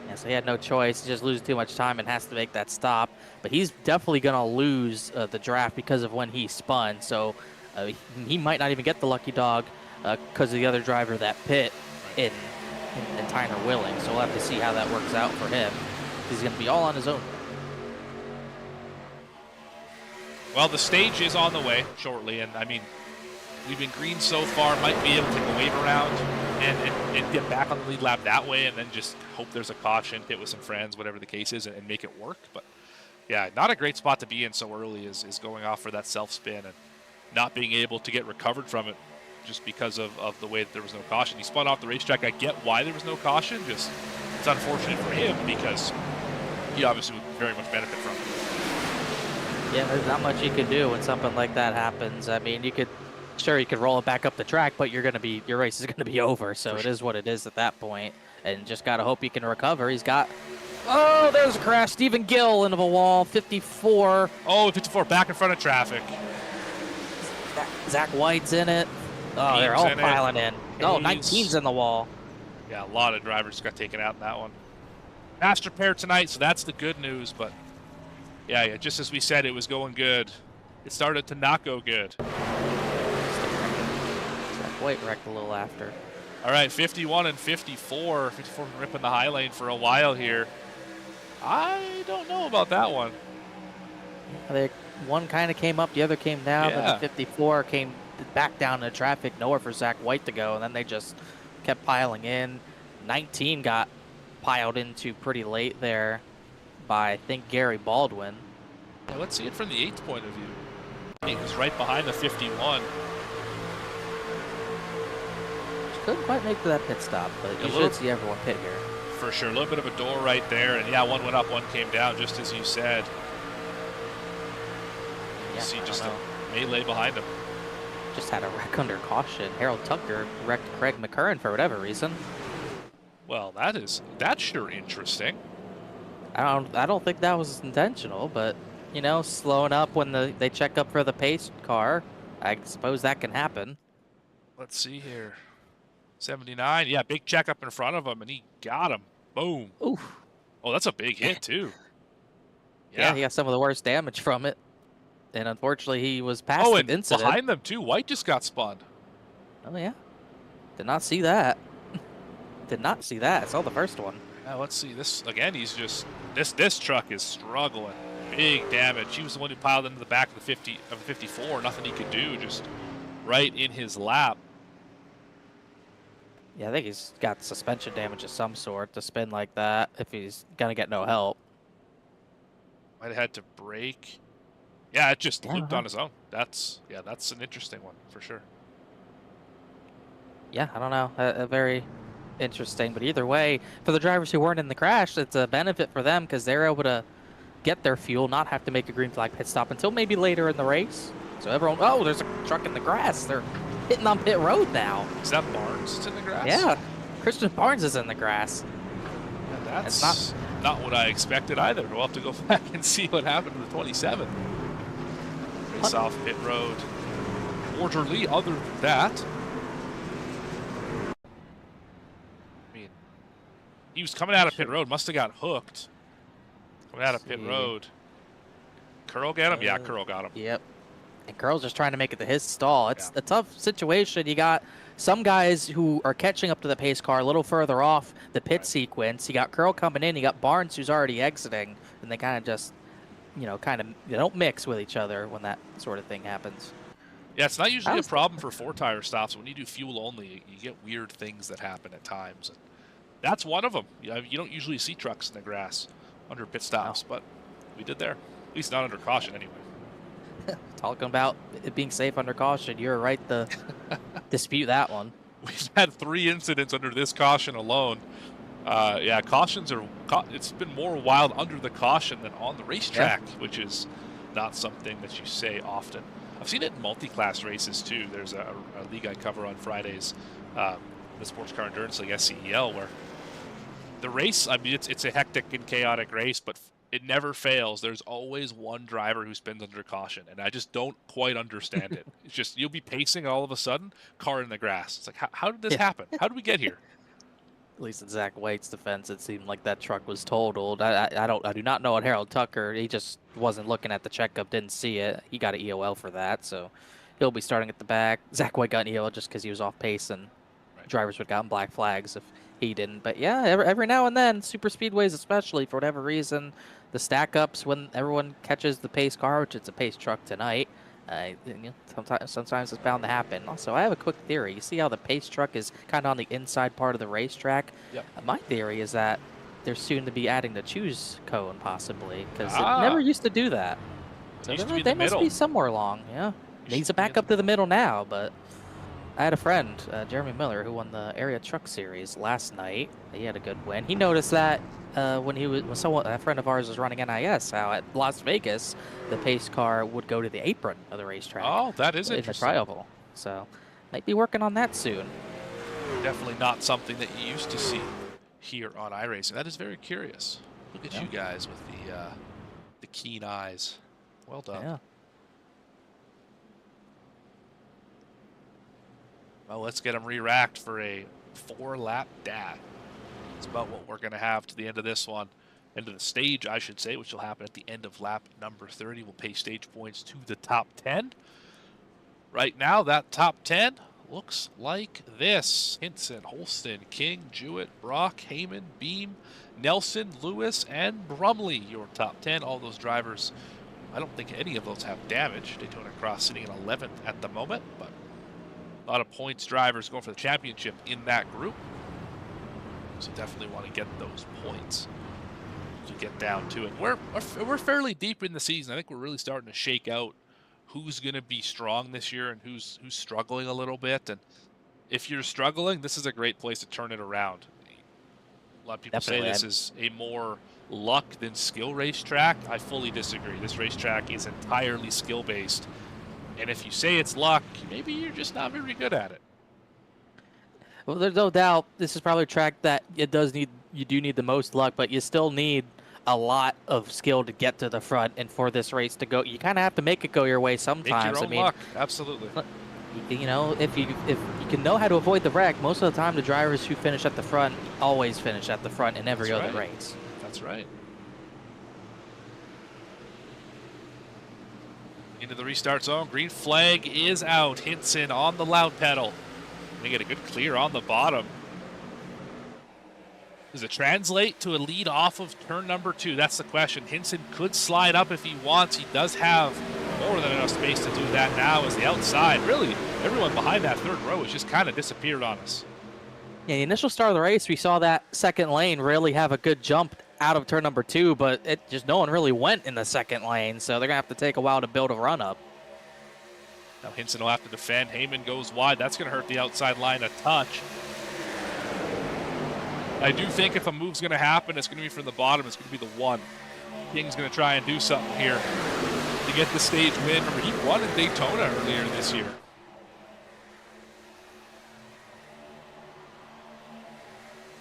Yeah, so he had no choice. He just loses too much time and has to make that stop. But he's definitely going to lose the draft because of when he spun. So he might not even get the lucky dog because of the other driver that pit in Tyner Willing. So we'll have to see how that works out for him. He's going to be all on his own. Well, the stage is on the way shortly, and I mean, we've been green so far. Might be able to take a wave around and get back on the lead lap that way, and then just hope there's a caution, pit with some friends, whatever the case is, and make it work. But yeah, not a great spot to be in so early is going off for that self spin and not being able to get recovered from it just because of the way that there was no caution. He spun off the racetrack. I get why there was no caution. Just it's unfortunate for him because he obviously would very much benefit from it. Yeah, there's not much you can do when something like that happens. I mean, you could roll it back up the track, but your race is gonna be over. So it is what it is at that point, and just gotta hope you can recover. He's got. Oh, there's a crash. Stephen Gill into the wall. 54. Oh, 54 back in front of traffic. Zach White's in it. Oh, they're all piling in. No, 19's in the wall. Yeah, a lot of drivers got taken out in that one. Master pair tonight, so that's the good news. But yeah, just as we said, it was going good. It started to not go good. Zach White wrecked a little after. All right, 51 and 54. 54 ripping the high lane for a while here. I don't know about that one. One kind of came up, the other came down, Yeah. and the 54 came back down to traffic, nowhere for Zach White to go, and then they just kept piling in. 19 got piled into pretty late there by, I think, Gary Baldwin. Yeah, let's see it from the 8th point of view. 8 was right behind the 51. Couldn't quite make that pit stop, but you should see everyone pit here. For sure, a little bit of a door right there, and yeah, one went up, one came down, just as you said. Yeah, see just a melee behind him. Just had a wreck under caution. Harold Tucker wrecked Craig McCurran for whatever reason. Well, that's sure interesting. I don't think that was intentional, but you know, slowing up when they check up for the pace car, I suppose that can happen. Let's see here. 79, yeah, big check up in front of him, and he got him. Boom. Oof. Oh, that's a big hit too. Yeah, he got some of the worst damage from it. And unfortunately, he was past the the incident. Behind them, too. White just got spun. Oh, yeah. Did not see that. Did not see that. I saw the first one. Now, let's see. This, again, he's just... This truck is struggling. Big damage. He was the one who piled into the back of the 54. Nothing he could do. Just right in his lap. Yeah, I think he's got suspension damage of some sort to spin like that if he's going to get no help. Might have had to brake. Yeah, it just looped on his own. That's an interesting one for sure. Yeah, I don't know. Very interesting. But either way, for the drivers who weren't in the crash, it's a benefit for them because they're able to get their fuel, not have to make a green flag pit stop until maybe later in the race. So everyone, oh, there's a truck in the grass. They're hitting on pit road now. Is that Barnes that's in the grass? Yeah, Christian Barnes is in the grass. Yeah, that's not what I expected either. We'll have to go back and see what happened to the 27. Race off pit road. Orderly, other than that. I mean, He was coming out of pit road. Must have got hooked. Coming out of pit road. Curl get him? Yeah, Curl got him. Yep. And Curl's just trying to make it to his stall. It's a tough situation. You got some guys who are catching up to the pace car a little further off the pit sequence. You got Curl coming in. You got Barnes who's already exiting. And they kind of just, you know, they don't mix with each other when that sort of thing happens. Yeah, it's not usually a problem for 4-tire stops. When you do fuel only, you get weird things that happen at times. And that's one of them. You don't usually see trucks in the grass under pit stops, but we did there. At least not under caution anyway. Talking about it being safe under caution, you're right to dispute that one. We've had 3 incidents under this caution alone. Yeah, cautions are. It's been more wild under the caution than on the racetrack, which is not something that you say often. I've seen it in multi-class races too. There's a league I cover on Fridays, the Sports Car Endurance League (SCEL), where the race. I mean, it's a hectic and chaotic race, but it never fails. There's always one driver who spins under caution, and I just don't quite understand it. It's just you'll be pacing, and all of a sudden, car in the grass. It's like, how did this happen? How did we get here? At least in Zach White's defense, it seemed like that truck was totaled. I do not know what Harold Tucker. He just wasn't looking at the checkup, didn't see it. He got an EOL for that, so he'll be starting at the back. Zach White got an EOL just because he was off pace, and drivers would have gotten black flags if he didn't. But yeah, every now and then, super speedways especially, for whatever reason, the stack ups when everyone catches the pace car, which it's a pace truck tonight. Sometimes it's bound to happen. Also, I have a quick theory. You see how the pace truck is kind of on the inside part of the racetrack? Yep. My theory is that they're soon to be adding the choose cone, possibly, because it never used to do that. So they must be somewhere along, yeah. Needs to back up to the middle now, but I had a friend, Jeremy Miller, who won the Area Truck Series last night. He had a good win. He noticed that when a friend of ours was running NIS, how at Las Vegas, the pace car would go to the apron of the racetrack. Oh, that is interesting. In the trioval. So, might be working on that soon. Definitely not something that you used to see here on iRacing. That is very curious. Look at you guys with the keen eyes. Well done. Yeah. Well, let's get them re-racked for a 4-lap dash. It's about what we're going to have to the end of this one. End of the stage, I should say, which will happen at the end of lap number 30. We'll pay stage points to the top 10. Right now, that top 10 looks like this. Hinson, Holston, King, Jewett, Brock, Heyman, Beam, Nelson, Lewis, and Brumley, your top 10. All those drivers, I don't think any of those have damage. Daytona Cross sitting in 11th at the moment, but a lot of points drivers going for the championship in that group. So definitely want to get those points to get down to it. We're fairly deep in the season. I think we're really starting to shake out who's going to be strong this year and who's struggling a little bit. And if you're struggling, this is a great place to turn it around. A lot of people say this is a more luck than skill racetrack. I fully disagree. This racetrack is entirely skill-based. And if you say it's luck, maybe you're just not very good at it. Well, there's no doubt this is probably a track that you do need the most luck, but you still need a lot of skill to get to the front, and for this race to go, you kind of have to make it go your way sometimes. Make your own luck, absolutely. You know, if you can know how to avoid the wreck, most of the time the drivers who finish at the front always finish at the front in every other race. That's right. Into the restart zone. Green flag is out. Hinson on the loud pedal. They get a good clear on the bottom. Does it translate to a lead off of turn number 2? That's the question. Hinson could slide up if he wants. He does have more than enough space to do that now as the outside. Really, everyone behind that third row has just kind of disappeared on us. Yeah, the initial start of the race, we saw that second lane really have a good jump out of turn number 2, but no one really went in the second lane, so they're going to have to take a while to build a run up. Now Hinson will have to defend. Heyman goes wide. That's going to hurt the outside line a touch. I do think if a move's going to happen, it's going to be from the bottom. It's going to be the 1. King's going to try and do something here to get the stage win. Remember, he won in Daytona earlier this year.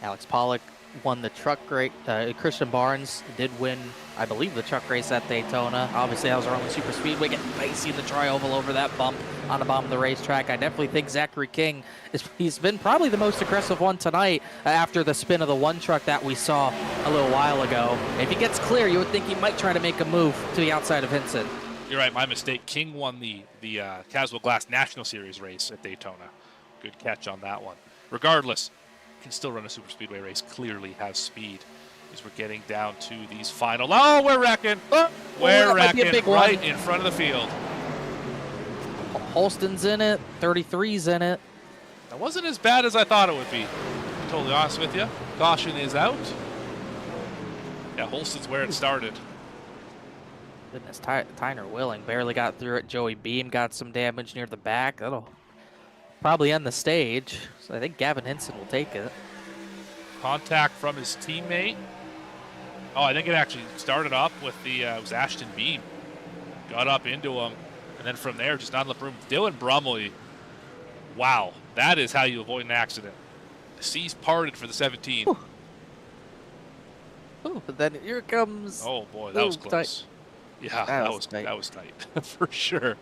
Alex Pollock won the truck race. Christian Barnes did win, I believe, the truck race at Daytona. Obviously, that was our only super speedway. Getting dicey in the tri-oval over that bump on the bottom of the racetrack. I definitely think Zachary King, he's been probably the most aggressive one tonight after the spin of the one truck that we saw a little while ago. If he gets clear, you would think he might try to make a move to the outside of Hinson. You're right, my mistake. King won the Caswell Glass National Series race at Daytona. Good catch on that one. Regardless, can still run a super speedway race, clearly has speed. As we're getting down to these final. Oh, we're wrecking. We're wrecking right in front of the field. Holston's in it. 33's in it. That wasn't as bad as I thought it would be. To be totally honest with you. Caution is out. Yeah, Holston's where it started. Goodness, Tyner Willing barely got through it. Joey Beam got some damage near the back. That'll probably end the stage. So I think Gavin Hinson will take it. Contact from his teammate. Oh, I think it actually started off with it was Ashton Beam. Got up into him, and then from there, just not enough room. Dylan Brumley. Wow, that is how you avoid an accident. The seas parted for the 17. Ooh. Ooh, but then here comes. Oh boy, that was close. Tight. Yeah, that was tight for sure.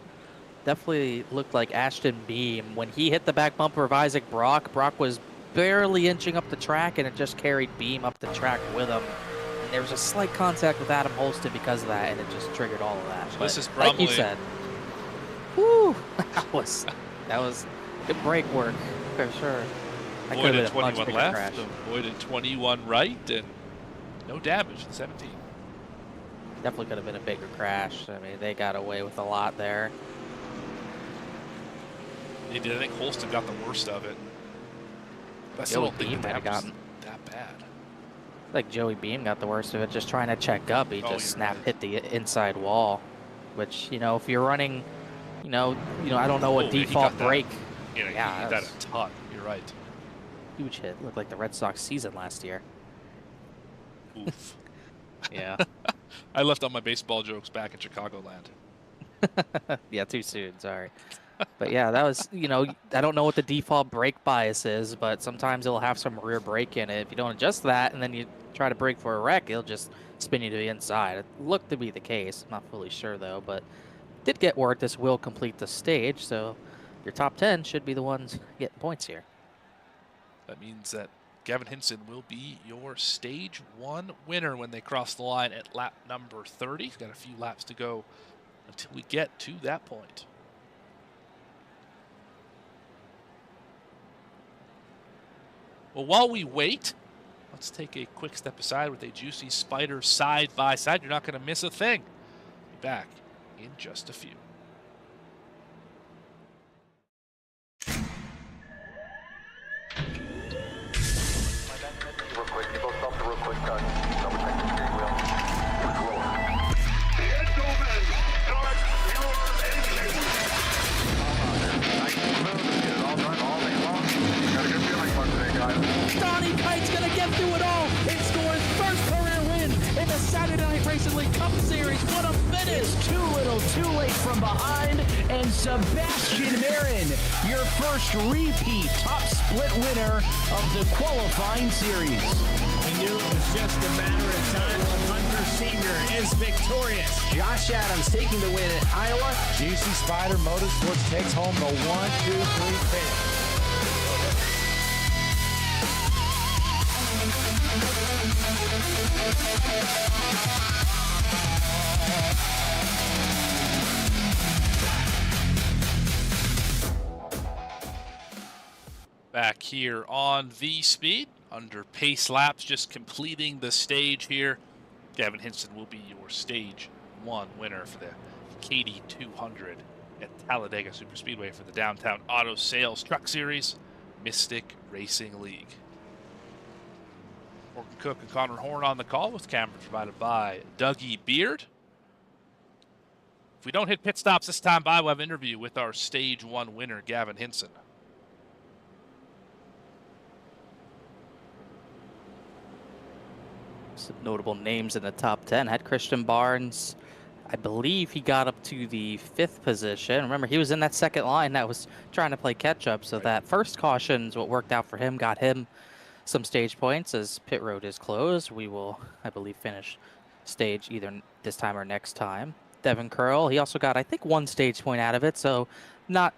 Definitely looked like Ashton Beam. When he hit the back bumper of Isaac Brock, Brock was barely inching up the track, and it just carried Beam up the track with him. And there was a slight contact with Adam Holston because of that, and it just triggered all of that. So but this is Brumley. Like you said, whew, that was good brake work for sure. That could have been a much 21 bigger left, crash. avoided 21 right, and no damage in 17. Definitely could have been a bigger crash. I mean, they got away with a lot there. They did. I think Holston got the worst of it. But I still don't think might have that was gotten that bad. Like Joey Beam got the worst of it, just trying to check up. He just snapped, hit the inside wall, which, you know, if you're running, I don't know what default brake. Yeah, he hit that a ton. You're right. Huge hit. Looked like the Red Sox season last year. Oof. Yeah. I left all my baseball jokes back in Chicagoland. Yeah, too soon. Sorry. But yeah, that was, I don't know what the default brake bias is, but sometimes it'll have some rear brake in it. If you don't adjust that and then you try to brake for a wreck, it'll just spin you to the inside. It looked to be the case. I'm not fully sure though, but did get word this will complete the stage, so your top 10 should be the ones getting points here. That means that Gavin Hinson will be your stage 1 winner when they cross the line at lap number 30. He's got a few laps to go until we get to that point. Well, while we wait, let's take a quick step aside with a juicy Spider side by side. You're not going to miss a thing. Be back in just a few. Donnie Kite's gonna get through it all and score his first career win in the Saturday Night Racing League Cup Series. What a finish! Too little, too late from behind, and Sebastian Marin, your first repeat top split winner of the qualifying series. We knew it was just a matter of time. Hunter Sr. is victorious. Josh Adams taking the win at Iowa. GC Spider Motorsports takes home the 1-2-3 finish. Back here on V Speed, under pace laps, just completing the stage here. Gavin Hinson will be your stage 1 winner for the KD 200 at Talladega Superspeedway for the Downtown Auto Sales Truck Series Mystic Racing League. Morgan Cook and Connor Horn on the call, with cameras provided by Dougie Beard. If we don't hit pit stops this time by, we'll have an interview with our stage 1 winner, Gavin Hinson. Some notable names in the top 10 had Christian Barnes. I believe he got up to the 5th position. Remember, he was in that second line that was trying to play catch up, so that first caution is what worked out for him, got him some stage points as pit road is closed. We will, I believe, finish stage either this time or next time. Devin Curl, he also got, I think, 1 stage point out of it, so not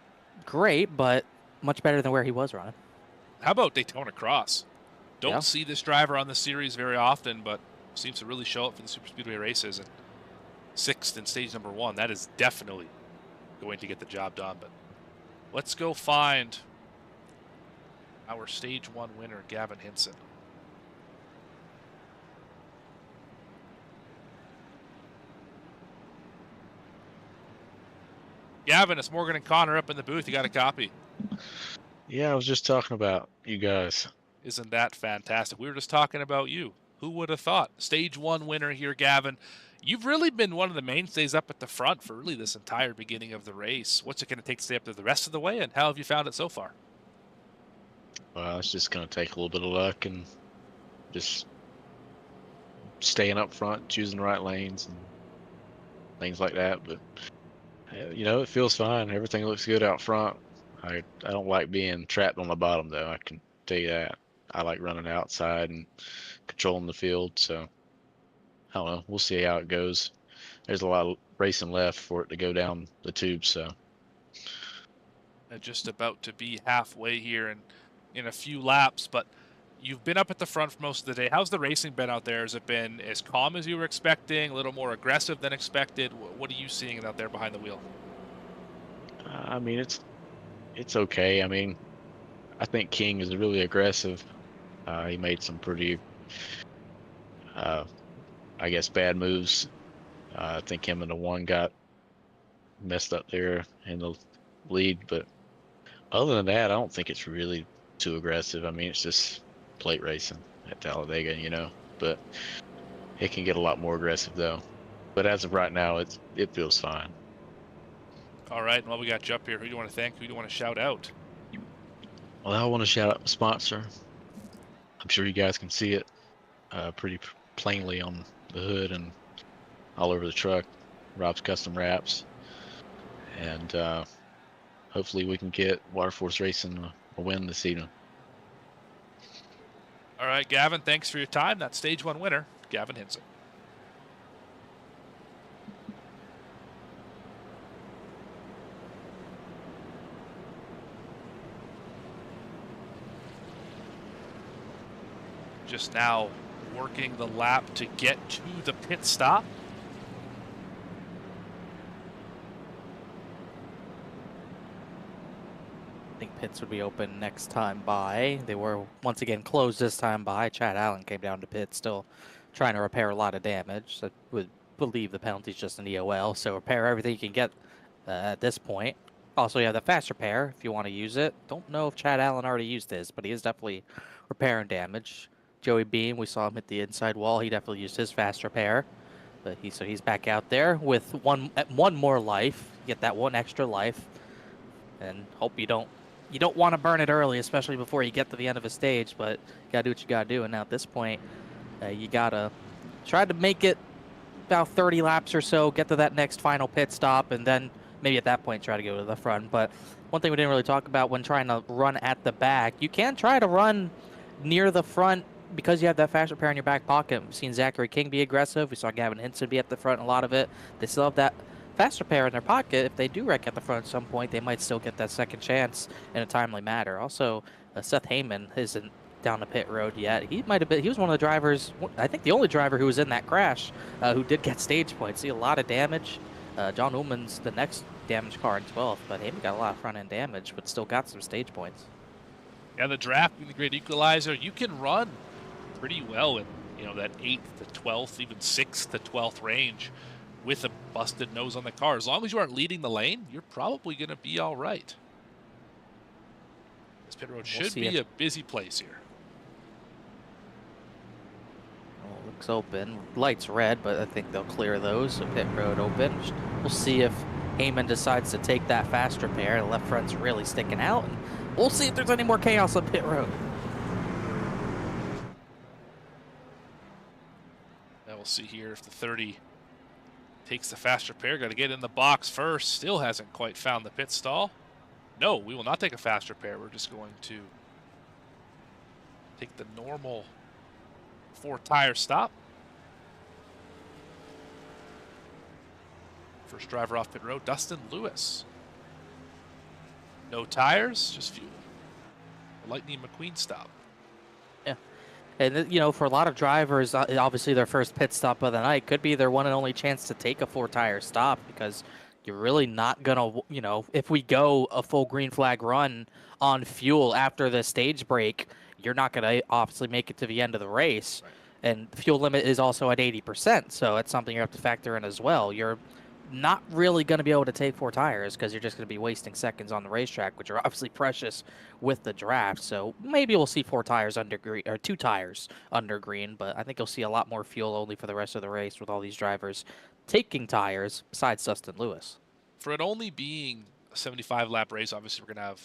great, but much better than where he was running. How about Daytona Cross? Don't Yeah. see this driver on the series very often, but seems to really show up for the Super Speedway races. And 6th in stage number 1, that is definitely going to get the job done. But let's go find our stage 1 winner, Gavin Hinson. Gavin, it's Morgan and Connor up in the booth. You got a copy? Yeah, I was just talking about you guys. Isn't that fantastic? We were just talking about you. Who would have thought? Stage 1 winner here, Gavin. You've really been one of the mainstays up at the front for really this entire beginning of the race. What's it going to take to stay up there the rest of the way, and how have you found it so far? Well, it's just going to take a little bit of luck and just staying up front, choosing the right lanes and things like that. But, you know, it feels fine. Everything looks good out front. I don't like being trapped on the bottom, though. I can tell you that. I like running outside and controlling the field. So, I don't know. We'll see how it goes. There's a lot of racing left for it to go down the tube, so. Just about to be halfway here in a few laps, but you've been up at the front for most of the day. How's the racing been out there? Has it been as calm as you were expecting, a little more aggressive than expected? What are you seeing out there behind the wheel? I mean, it's okay. I mean, I think King is really aggressive. He made some pretty, I guess, bad moves. I think him and the one got messed up there in the lead. But other than that, I don't think it's really too aggressive. I mean, it's just plate racing at Talladega, you know. But it can get a lot more aggressive, though. But as of right now, it feels fine. All right, well, we got you up here. Who do you want to thank? Who do you want to shout out? Well, I want to shout out my sponsor. I'm sure you guys can see it pretty plainly on the hood and all over the truck. Rob's Custom Wraps. And hopefully we can get Waterforce Racing a win this evening. All right, Gavin, thanks for your time. That's stage 1 winner, Gavin Hinson. Just now working the lap to get to the pit stop. I think pits would be open next time by. They were once again closed this time by. Chad Allen came down to pit, still trying to repair a lot of damage. I would believe the penalty's just an EOL, so repair everything you can get at this point. Also, you have the fast repair if you want to use it. Don't know if Chad Allen already used his, but he is definitely repairing damage. Joey Beam, we saw him hit the inside wall. He definitely used his fast repair. But he's back out there with one more life. Get that one extra life. And hope you don't want to burn it early, especially before you get to the end of a stage, but you gotta do what you gotta do. And now at this point, you gotta try to make it about 30 laps or so, get to that next final pit stop, and then maybe at that point try to go to the front. But one thing we didn't really talk about when trying to run at the back, you can try to run near the front because you have that fast repair in your back pocket. We've seen Zachary King be aggressive. We saw Gavin Hinson be at the front in a lot of it. They still have that fast repair in their pocket. If they do wreck at the front at some point, they might still get that second chance in a timely manner. Also, Seth Heyman isn't down the pit road yet. He might have been. He was one of the drivers. I think the only driver who was in that crash who did get stage points. See a lot of damage. John Ullman's the next damaged car in 12th, but Heyman got a lot of front end damage, but still got some stage points. Yeah, the draft being the great equalizer, you can run pretty well in that 8th to 12th, even 6th to 12th range with a busted nose on the car. As long as you aren't leading the lane, you're probably going to be all right. This pit road should be a busy place here. Well, looks open. Lights red, but I think they'll clear those. So pit road open. We'll see if Heyman decides to take that fast repair. The left front's really sticking out. And we'll see if there's any more chaos on pit road. Now we'll see here if the 30 takes the fast repair. Got to get in the box first. Still hasn't quite found the pit stall. No, we will not take a fast repair. We're just going to take the normal 4-tire stop. First driver off pit road, Dustin Lewis. No tires, just fuel. Lightning McQueen stop. Yeah. And, you know, for a lot of drivers, obviously their first pit stop of the night could be their one and only chance to take a 4-tire stop, because you're really not going to, you know, if we go a full green flag run on fuel after the stage break, you're not going to obviously make it to the end of the race. Right. And the fuel limit is also at 80%, so it's something you have to factor in as well. You're not really going to be able to take 4 tires because you're just going to be wasting seconds on the racetrack, which are obviously precious with the draft. So maybe we'll see 4 tires under green, or 2 tires under green, but I think you'll see a lot more fuel only for the rest of the race with all these drivers taking tires besides Dustin Lewis. For it only being a 75-lap race, obviously we're going to have,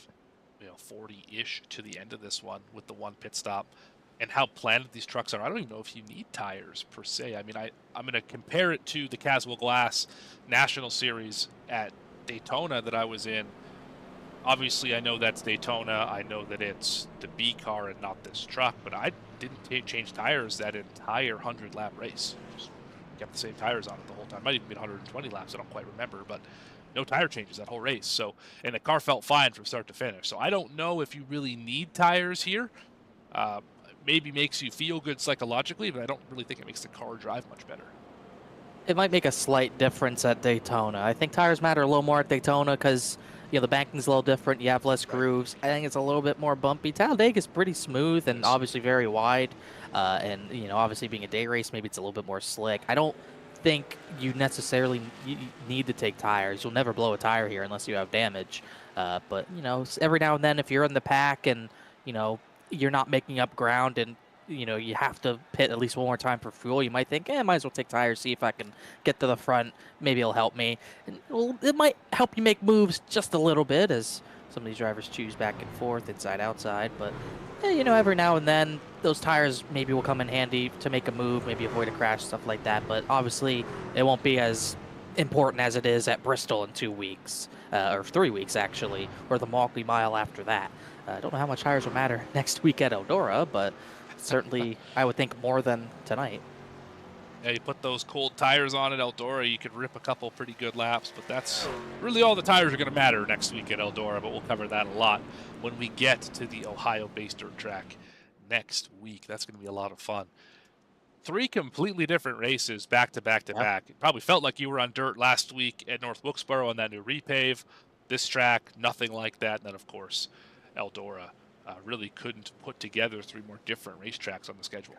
you know, 40-ish to the end of this one with the 1 pit stop. And how planted these trucks are, I don't even know if you need tires per se. I mean, I'm going to compare it to the Caswell Glass National Series at Daytona that I was in. Obviously, I know that's Daytona. I know that it's the B car and not this truck, but I didn't change tires that entire 100-lap race. Just kept the same tires on it the whole time. Might even be 120 laps. I don't quite remember, but no tire changes that whole race. So, and the car felt fine from start to finish. So I don't know if you really need tires here. Maybe makes you feel good psychologically, but I don't really think it makes the car drive much better. It might make a slight difference at Daytona. I think tires matter a little more at Daytona because, you know, the banking's a little different. You have less grooves. I think it's a little bit more bumpy. Talladega is pretty smooth and obviously very wide. And, you know, obviously being a day race, maybe it's a little bit more slick. I don't think you necessarily need to take tires. You'll never blow a tire here unless you have damage. But, you know, every now and then if you're in the pack and, you know, you're not making up ground and, you know, you have to pit at least one more time for fuel, you might think, might as well take tires, see if I can get to the front. Maybe it'll help me. And, well, it might help you make moves just a little bit as some of these drivers choose back and forth, inside, outside. But, you know, every now and then those tires maybe will come in handy to make a move, maybe avoid a crash, stuff like that. But obviously it won't be as important as it is at Bristol in 2 weeks, or 3 weeks actually, or the Malkley Mile after that. I don't know how much tires will matter next week at Eldora, but certainly I would think more than tonight. Yeah, you put those cold tires on at Eldora, you could rip a couple pretty good laps, but that's really all the tires are going to matter next week at Eldora, but we'll cover that a lot when we get to the Ohio-based dirt track next week. That's going to be a lot of fun. 3 completely different races back to back to back. It probably felt like you were on dirt last week at North Wilkesboro on that new repave. This track, nothing like that. And then, of course, Eldora really couldn't put together 3 more different racetracks on the schedule.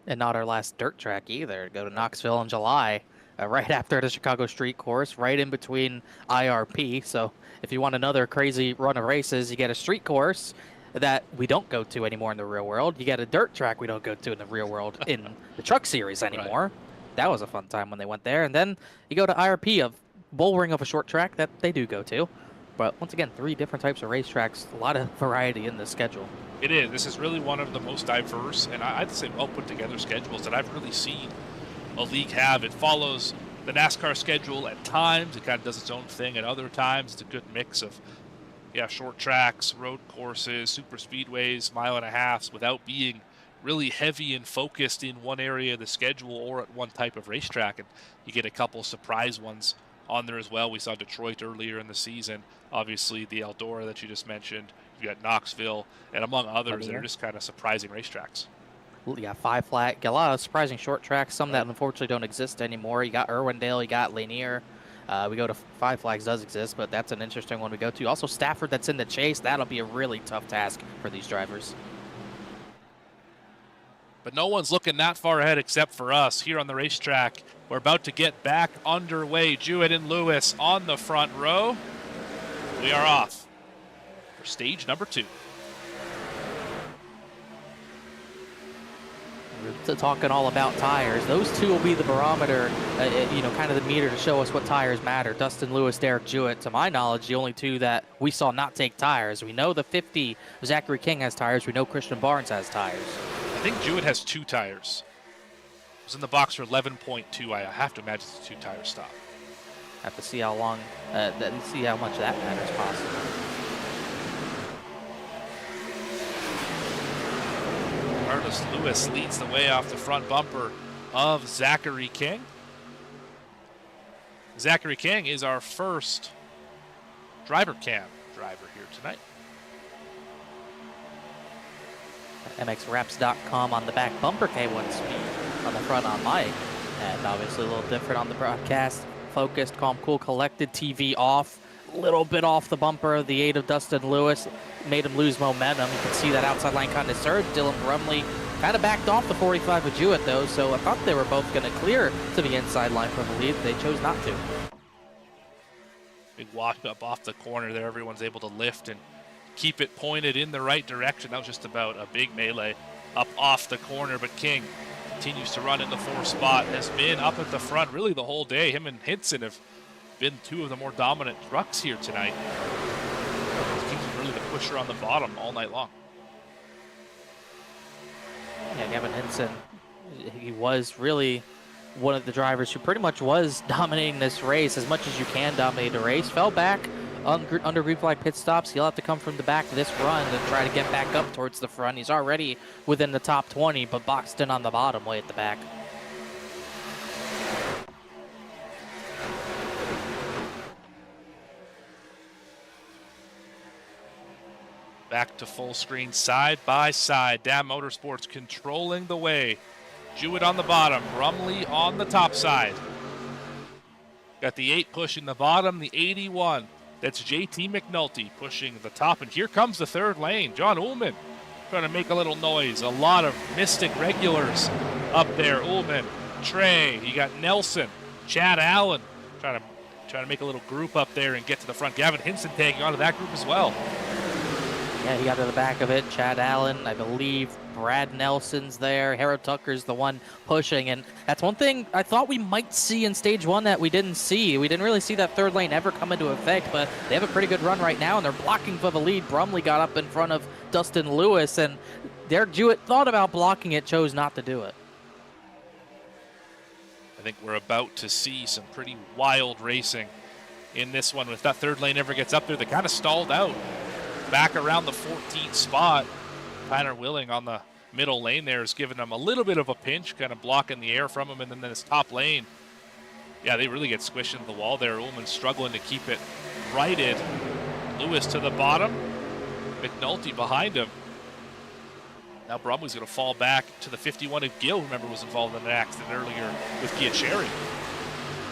And not our last dirt track either. Go to Knoxville in July, right after the Chicago Street Course, right in between IRP. So if you want another crazy run of races, you get a street course that we don't go to anymore in the real world. You get a dirt track we don't go to in the real world in the Truck Series anymore. Right. That was a fun time when they went there. And then you go to IRP, a bullring of a short track that they do go to. But once again, 3 different types of racetracks, a lot of variety in the schedule. It is. This is really one of the most diverse and I'd say well put together schedules that I've really seen a league have. It follows the NASCAR schedule at times. It kind of does its own thing at other times. It's a good mix of short tracks, road courses, super speedways, 1.5 miles without being really heavy and focused in one area of the schedule or at one type of racetrack. And you get a couple surprise ones on there as well. We saw Detroit earlier in the season. Obviously, the Eldora that you just mentioned. You got Knoxville, and among others, they're just kind of surprising racetracks. You got 5 Flat, got a lot of surprising short tracks, some that unfortunately don't exist anymore. You got Irwindale, you got Lanier. We go to 5 Flags does exist, but that's an interesting one we go to. Also, Stafford that's in the chase. That'll be a really tough task for these drivers. But no one's looking that far ahead except for us here on the racetrack. We're about to get back underway. Jewett and Lewis on the front row. We are off for stage number 2. We're talking all about tires. Those 2 will be the barometer, kind of the meter to show us what tires matter. Dustin Lewis, Derek Jewett, to my knowledge, the only 2 that we saw not take tires. We know the 50, Zachary King has tires. We know Christian Barnes has tires. I think Jewett has 2 tires. It was in the box for 11.2. I have to imagine it's a 2-tire stop. Have to see how long, see how much that matters possibly. Carlos Lewis leads the way off the front bumper of Zachary King. Zachary King is our first driver cam driver here tonight. MXWraps.com on the back bumper, K1 speed on the front on mic. And obviously a little different on the broadcast. Focused, calm, cool, collected, TV off. A little bit off the bumper of the 8 of Dustin Lewis. Made him lose momentum. You can see that outside line kind of surged. Dylan Brumley kind of backed off the 45 of Jewett though, so I thought they were both going to clear to the inside line for the lead. They chose not to. Big walk up off the corner there. Everyone's able to lift and keep it pointed in the right direction. That was just about a big melee up off the corner, but King continues to run in the 4 spot. Has been up at the front really the whole day. Him and Hinson have been 2 of the more dominant trucks here tonight. King's really the pusher on the bottom all night long. Yeah, Gavin Hinson, he was really one of the drivers who pretty much was dominating this race as much as you can dominate a race. Fell back under green flag pit stops. He'll have to come from the back this run and try to get back up towards the front. He's already within the top 20, but boxed in on the bottom way at the back. Back to full screen, side by side. Dam Motorsports controlling the way. Jewett on the bottom, Brumley on the top side. Got the 8 pushing the bottom, the 81. That's JT McNulty pushing the top, and here comes the 3rd lane. John Ullman trying to make a little noise. A lot of Mystic regulars up there. Ullman, Trey, you got Nelson, Chad Allen trying to make a little group up there and get to the front. Gavin Hinson tagging onto that group as well. Yeah, he got to the back of it. Chad Allen, I believe Brad Nelson's there. Harrow Tucker's the one pushing, and that's one thing I thought we might see in stage 1 that we didn't see. We didn't really see that 3rd lane ever come into effect, but they have a pretty good run right now, and they're blocking for the lead. Brumley got up in front of Dustin Lewis, and Derek Jewett thought about blocking it, chose not to do it. I think we're about to see some pretty wild racing in this one. If that 3rd lane ever gets up there, they kind of stalled out. Back around the 14th spot, Tyler Willing on the middle lane there is giving them a little bit of a pinch, kind of blocking the air from him, and then his top lane. Yeah, they really get squished into the wall there. Ullman struggling to keep it righted. Lewis to the bottom, McNulty behind him. Now Brumley's going to fall back to the 51 of Gill, remember was involved in an accident earlier with Giacherri.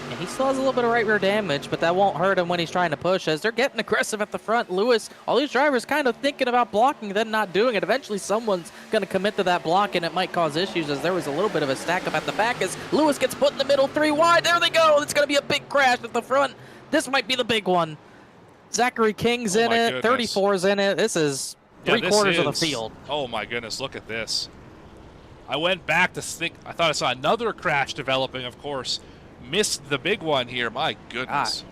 And he still has a little bit of right rear damage, but that won't hurt him when he's trying to push. As they're getting aggressive at the front, Lewis, all these drivers kind of thinking about blocking, then not doing it. Eventually someone's going to commit to that block, and it might cause issues as there was a little bit of a stack up at the back as Lewis gets put in the middle, 3 wide. There they go. It's going to be a big crash at the front. This might be the big one. Zachary King's in it. 34's in it. This is 3/4 of the field. Oh my goodness, look at this. I went back to think, I thought I saw another crash developing, of course. Missed the big one here. My goodness.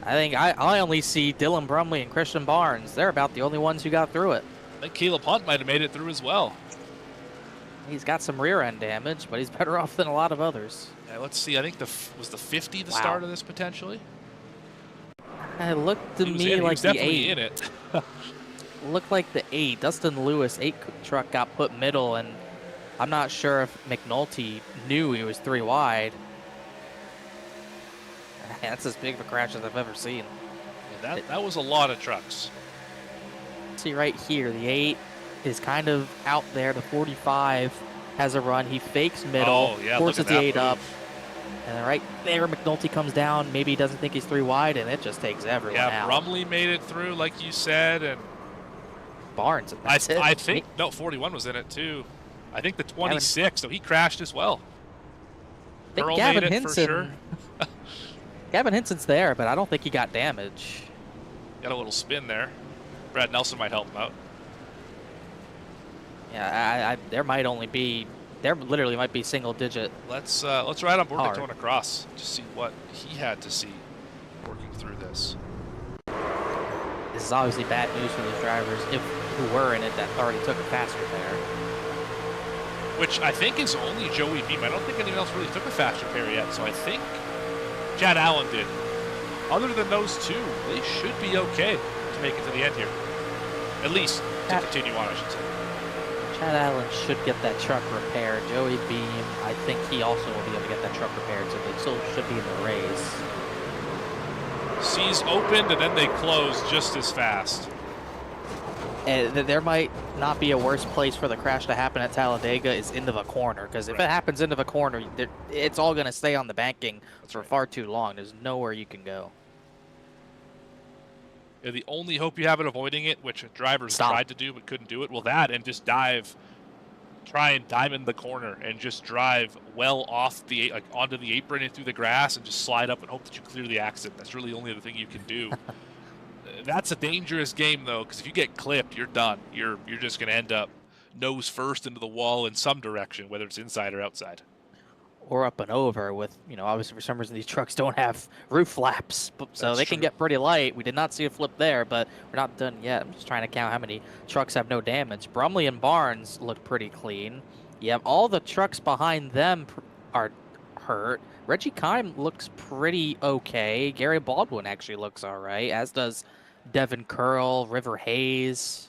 I think I only see Dylan Brumley and Christian Barnes. They're about the only ones who got through it. I think Caleb Hunt might have made it through as well. He's got some rear end damage, but he's better off than a lot of others. Yeah, let's see. I think was the 50 the start of this potentially? It looked to me like the 8. In it. Looked like the 8. Dustin Lewis 8 truck got put middle, and I'm not sure if McNulty knew he was 3 wide. That's as big of a crash as I've ever seen. Yeah, that was a lot of trucks. See right here, the 8 is kind of out there. The 45 has a run. He fakes middle, forces the 8 up. And then right there, McNulty comes down. Maybe he doesn't think he's 3 wide, and it just takes everyone out. Yeah, Brumley made it through, like you said, and Barnes. I think, no, 41 was in it too. I think the 26, so he crashed as well. I think Earl Gavin made it Hinson. for sure. Gavin Hinson's there, but I don't think he got damage. Got a little spin there. Brad Nelson might help him out. Yeah, there might only be, there literally might be single digit. Let's ride on board Daytona Cross to see what he had to see working through this. This is obviously bad news for those drivers who were in it that already took a fast repair. Which I think is only Joey Beam. I don't think anyone else really took a fast repair yet, so I think Chad Allen did. Other than those 2, they should be okay to make it to the end here. At least to continue on, I should say. Chad Allen should get that truck repaired. Joey Beam, I think he also will be able to get that truck repaired, so they still should be in the race. C's opened and then they closed just as fast. And there might not be a worse place for the crash to happen at Talladega is into the corner, because if it happens into the corner, it's all going to stay on the banking for far too long. There's nowhere you can go. Yeah, the only hope you have in avoiding it, which drivers tried to do but couldn't do it, well, that and just try and diamond the corner and just drive well off onto the apron and through the grass and just slide up and hope that you clear the accident. That's really the only other thing you can do. That's a dangerous game, though, because if you get clipped, you're done. You're just going to end up nose first into the wall in some direction, whether it's inside or outside. Or up and over with, obviously for some reason these trucks don't have roof flaps, so they can get pretty light. We did not see a flip there, but we're not done yet. I'm just trying to count how many trucks have no damage. Brumley and Barnes look pretty clean. Yeah, all the trucks behind them are hurt. Reggie Kime looks pretty okay. Gary Baldwin actually looks all right, as does Devin Curl, River Hayes.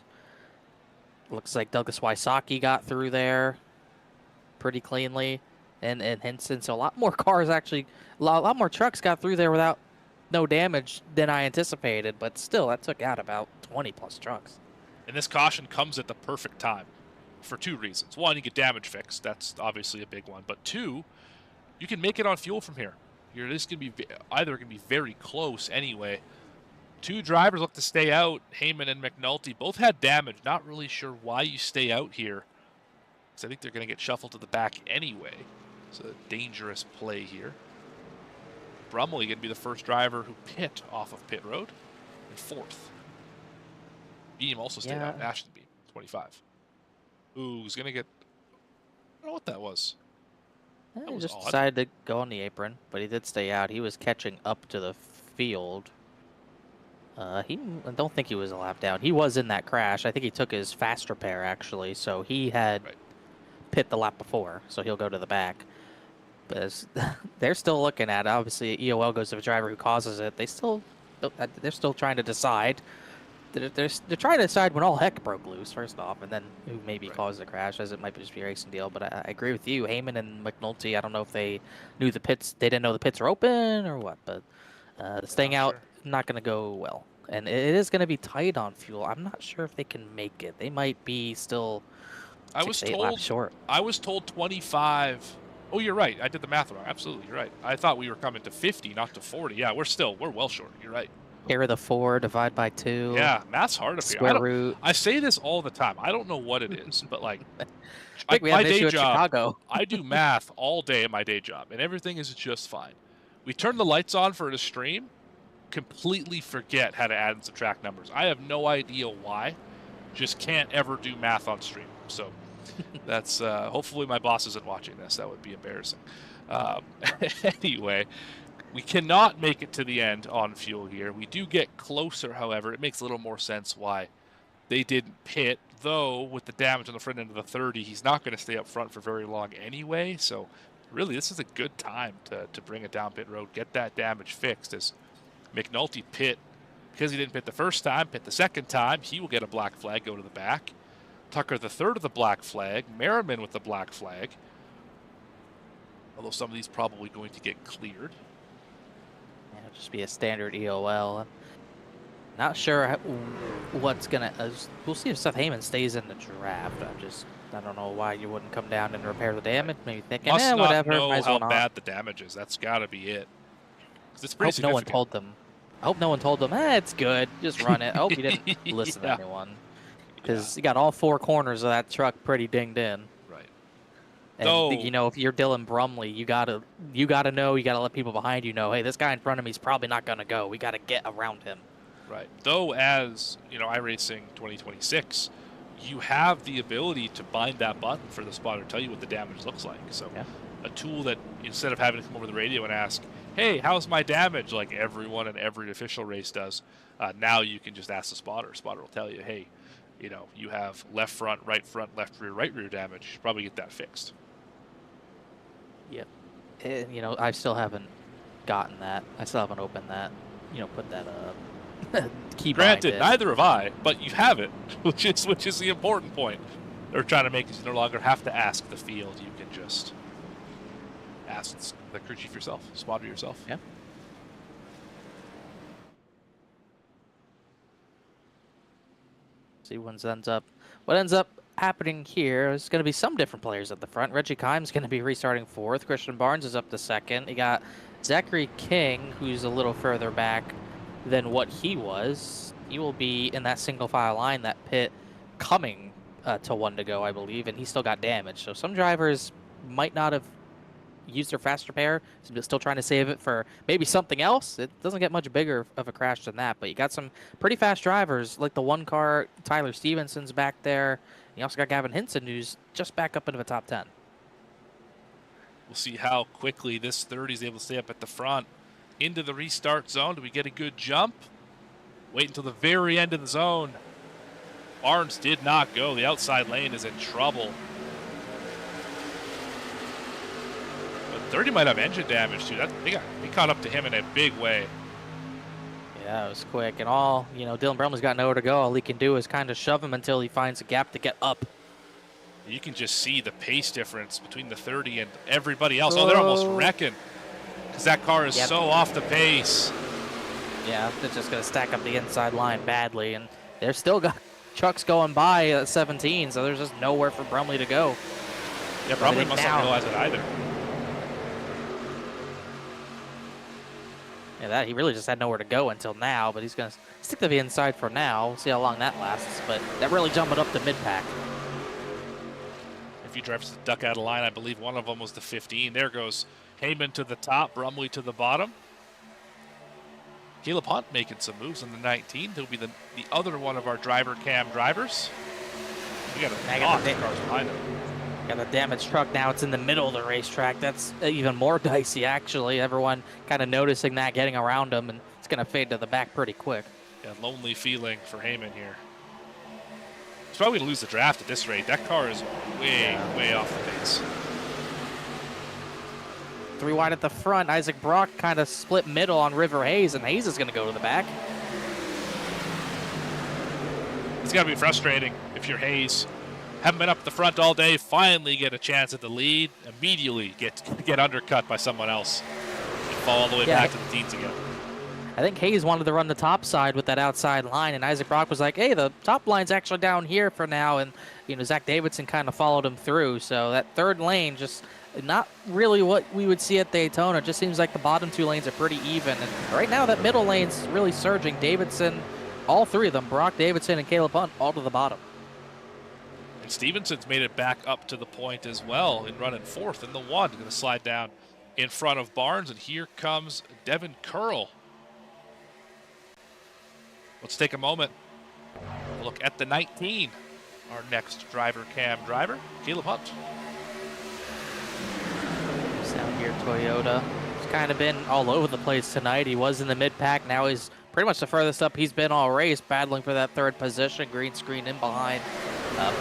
Looks like Douglas Wysocki got through there pretty cleanly. And Henson, so a lot more cars actually, a lot more trucks got through there without no damage than I anticipated, but still, that took out about 20 plus trucks. And this caution comes at the perfect time for two reasons. One, you get damage fixed. That's obviously a big one. But two, you can make it on fuel from here. You're just going to be either going to be very close anyway. Two drivers look to stay out. Heyman and McNulty both had damage. Not really sure why you stay out here, because I think they're going to get shuffled to the back anyway. It's a dangerous play here. Brumley going to be the first driver who pit off of pit road in fourth. Beam also stayed out. Ashton Beam, 25. Ooh, he's going to get... I don't know what that was. He just decided to go on the apron, but he did stay out. He was catching up to the field. I don't think he was a lap down. He was in that crash. I think he took his fast repair, actually, so he had pit the lap before, so he'll go to the back. But they're still looking at it. Obviously, EOL goes to the driver who causes it. They're still trying to decide. They're trying to decide when all heck broke loose, first off, and then who maybe caused the crash, as it might just be a racing deal. But I agree with you. Heyman and McNulty, I don't know if they knew the pits. They didn't know the pits were open or what, but staying out, not going to go well. And it is going to be tight on fuel. I'm not sure if they can make it. They might be still 6-8 laps short. I was told 25. Oh, you're right. I did the math wrong. Absolutely, you're right. I thought we were coming to 50, not to 40. Yeah, we're well short. You're right. Carry the 4, divide by 2. Yeah, math's hard up here. Square root. I say this all the time. I don't know what it is, but like, my day job, I do math all day at my day job, and everything is just fine. We turn the lights on for the stream, completely forget how to add and subtract numbers. I have no idea why. Just can't ever do math on stream. So that's hopefully my boss isn't watching this. That would be embarrassing. Anyway, we cannot make it to the end on fuel here. We do get closer, however. It makes a little more sense why they didn't pit, though with the damage on the front end of the 30, he's not going to stay up front for very long anyway. So really, this is a good time to bring it down pit road, get that damage fixed, as McNulty pit. Because he didn't pit the first time, pit the second time, he will get a black flag, go to the back. Tucker the third of the black flag. Merriman with the black flag. Although some of these probably going to get cleared. Yeah, it'll just be a standard EOL. Not sure what's going to... we'll see if Seth Heyman stays in the draft. I don't know why you wouldn't come down and repair the damage. Maybe thinking, whatever. Must know how bad the damage is. That's got to be it. It's pretty no one told them. I hope no one told them, it's good, just run it. I hope you didn't listen to anyone. Because you got all 4 corners of that truck pretty dinged in. Right. And, if you're Dylan Brumley, you gotta know, you gotta let people behind you know, hey, this guy in front of me is probably not going to go. We got to get around him. Right. Though, as, iRacing 2026, you have the ability to bind that button for the spotter, tell you what the damage looks like. So a tool that, instead of having to come over the radio and ask, hey, how's my damage, like everyone in every official race does, now you can just ask the spotter. Spotter will tell you, hey, you have left front, left rear, right rear damage. You should probably get that fixed. Yep. And, I still haven't gotten that. I still haven't opened that. Put that key. Granted, neither have I, but you have it, which is the important point. they're trying to make it so you no longer have to ask the field. You can just ask the crew chief yourself, spotter yourself. Yeah. See what ends up happening here is going to be some different players at the front. Reggie Kime's going to be restarting 4th. Christian Barnes is up to 2nd. You got Zachary King, who's a little further back than what he was. He will be in that single file line, that pit coming to 1 to go, I believe, and he still got damaged. So some drivers might not have used their fast repair, so still trying to save it for maybe something else. It doesn't get much bigger of a crash than that, but you got some pretty fast drivers, like the 1 car, Tyler Stevenson's back there. You also got Gavin Hinson, who's just back up into the top 10. We'll see how quickly this 30 is able to stay up at the front. Into the restart zone. Do we get a good jump? Wait until the very end of the zone. Barnes did not go. The outside lane is in trouble. But 30 might have engine damage too. They caught up to him in a big way. Yeah, it was quick. And Dylan Brumley's got nowhere to go. All he can do is kind of shove him until he finds a gap to get up. You can just see the pace difference between the 30 and everybody else. Oh, they're almost wrecking because that car is so off the pace. Yeah, they're just going to stack up the inside line badly. And they're still got trucks going by at 17, so there's just nowhere for Brumley to go. Yeah, Brumley must not realize it either. Yeah, he really just had nowhere to go until now, but he's going to stick to the inside for now. We'll see how long that lasts, but that really jumping up to mid-pack. A few drivers to duck out of line. I believe one of them was the 15. There goes Heyman to the top, Brumley to the bottom. Caleb Hunt making some moves on the 19. He'll be the other one of our driver cam drivers. We got a lot of cars behind him. Got a damaged truck now. It's in the middle of the racetrack. That's even more dicey, actually. Everyone kind of noticing that, getting around him, and it's going to fade to the back pretty quick. Yeah, lonely feeling for Heyman here. He's probably going to lose the draft at this rate. That car is way off the pace. 3 wide at the front. Isaac Brock kind of split middle on River Hayes, and Hayes is going to go to the back. It's got to be frustrating if you're Hayes. Haven't been up at the front all day, finally get a chance at the lead, immediately get undercut by someone else and fall all the way back to the teens again. I think Hayes wanted to run the top side with that outside line, and Isaac Brock was like, hey, the top line's actually down here for now, and Zach Davidson kind of followed him through, so that third lane just not really what we would see at Daytona. It just seems like the bottom 2 lanes are pretty even, and right now that middle lane's really surging. Davidson, all 3 of them, Brock, Davidson, and Caleb Hunt, all to the bottom. And Stevenson's made it back up to the point as well in running 4th in the 1. Going to slide down in front of Barnes, and here comes Devin Curl. Let's take a moment. Look at the 19. Our next driver cam driver, Caleb Hunt. Sound here, Toyota. He's kind of been all over the place tonight. He was in the mid-pack. Now he's pretty much the furthest up he's been all race, battling for that 3rd position. Green screen in behind.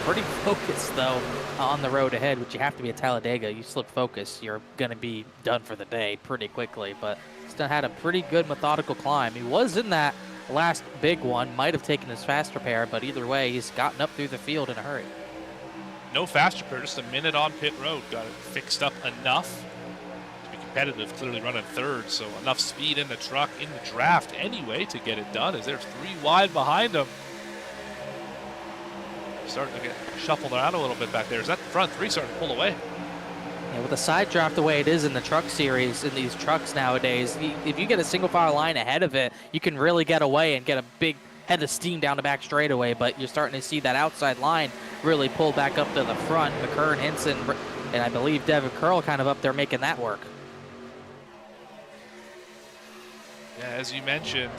Pretty focused, though, on the road ahead, which you have to be at Talladega. You slip focus, you're going to be done for the day pretty quickly. But still had a pretty good methodical climb. He was in that last big one, might have taken his fast repair, but either way, he's gotten up through the field in a hurry. No fast repair, just a minute on pit road. Got it fixed up enough to be competitive, clearly running 3rd, so enough speed in the truck, in the draft anyway, to get it done, as there's 3 wide behind him. Starting to get shuffled around a little bit back there. Is that the front 3 starting to pull away? Yeah, with the side draft the way it is in the truck series, in these trucks nowadays, if you get a single file line ahead of it, you can really get away and get a big head of steam down the back straightaway, but you're starting to see that outside line really pull back up to the front. McCurran, Hinson, and I believe Devin Curl kind of up there making that work. Yeah, as you mentioned,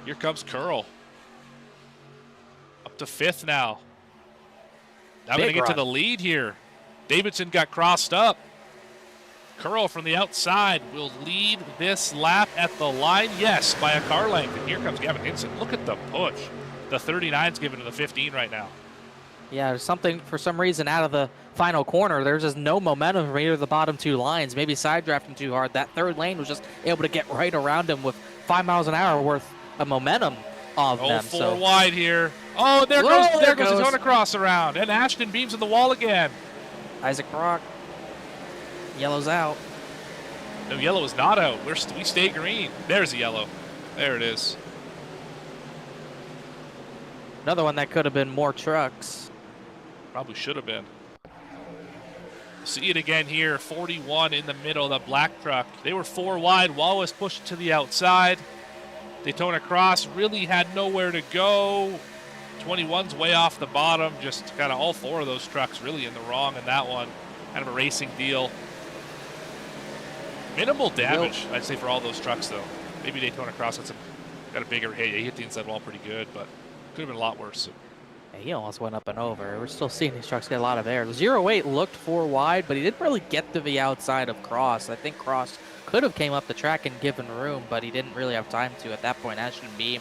here comes Curl. Up to 5th now. Now we're going to get to the lead here. Davidson got crossed up. Curl from the outside will lead this lap at the line. Yes, by a car length. And here comes Gavin Hinson. Look at the push. The 39's given to the 15 right now. Yeah, there's something, for some reason, out of the final corner. There's just no momentum from either of the bottom 2 lines. Maybe side drafting too hard. That 3rd lane was just able to get right around him with 5 miles an hour worth of momentum. of Oh, them. four So wide here. Oh, there Whoa, goes there the goes. Daytona cross around. And Ashton beams in the wall again. Isaac Brock, yellow's out. No, yellow is not out. We stay green. There's a yellow. There it is. Another one that could have been more trucks. Probably should have been. See it again here. 41 in the middle, the black truck. They were 4 wide. Wallace pushed it to the outside. Daytona Cross really had nowhere to go. 21's way off the bottom. Just kind of all 4 of those trucks really in the wrong in that one. Kind of a racing deal. Minimal damage, I'd say, for all those trucks, though. Maybe Daytona Cross got a bigger hit. He hit the inside wall pretty good, but could have been a lot worse. Yeah, he almost went up and over. We're still seeing these trucks get a lot of air. 08 looked 4 wide, but he didn't really get to the outside of Cross. I think Cross could have came up the track and given room, but he didn't really have time to. At that point, Ashton Beam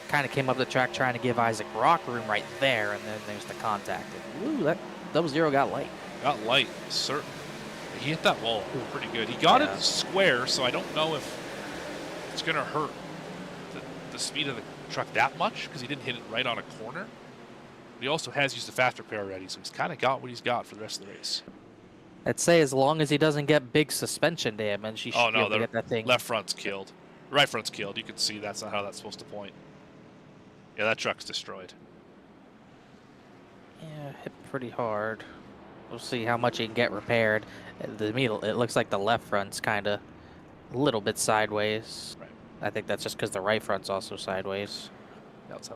kind of came up the track trying to give Isaac Brock room right there, and then there's the contact. And, ooh, that 00 got light. Got light, certainly. He hit that wall pretty good. He got it square, so I don't know if it's going to hurt the speed of the truck that much because he didn't hit it right on a corner. But he also has used the fast repair already, so he's kind of got what he's got for the rest of the race. I'd say as long as he doesn't get big suspension damage, he should be able to get that thing. Left front's killed. Right front's killed. You can see that's not how that's supposed to point. Yeah, that truck's destroyed. Yeah, hit pretty hard. We'll see how much he can get repaired. To me, it looks like the left front's kind of a little bit sideways. Right. I think that's just because the right front's also sideways.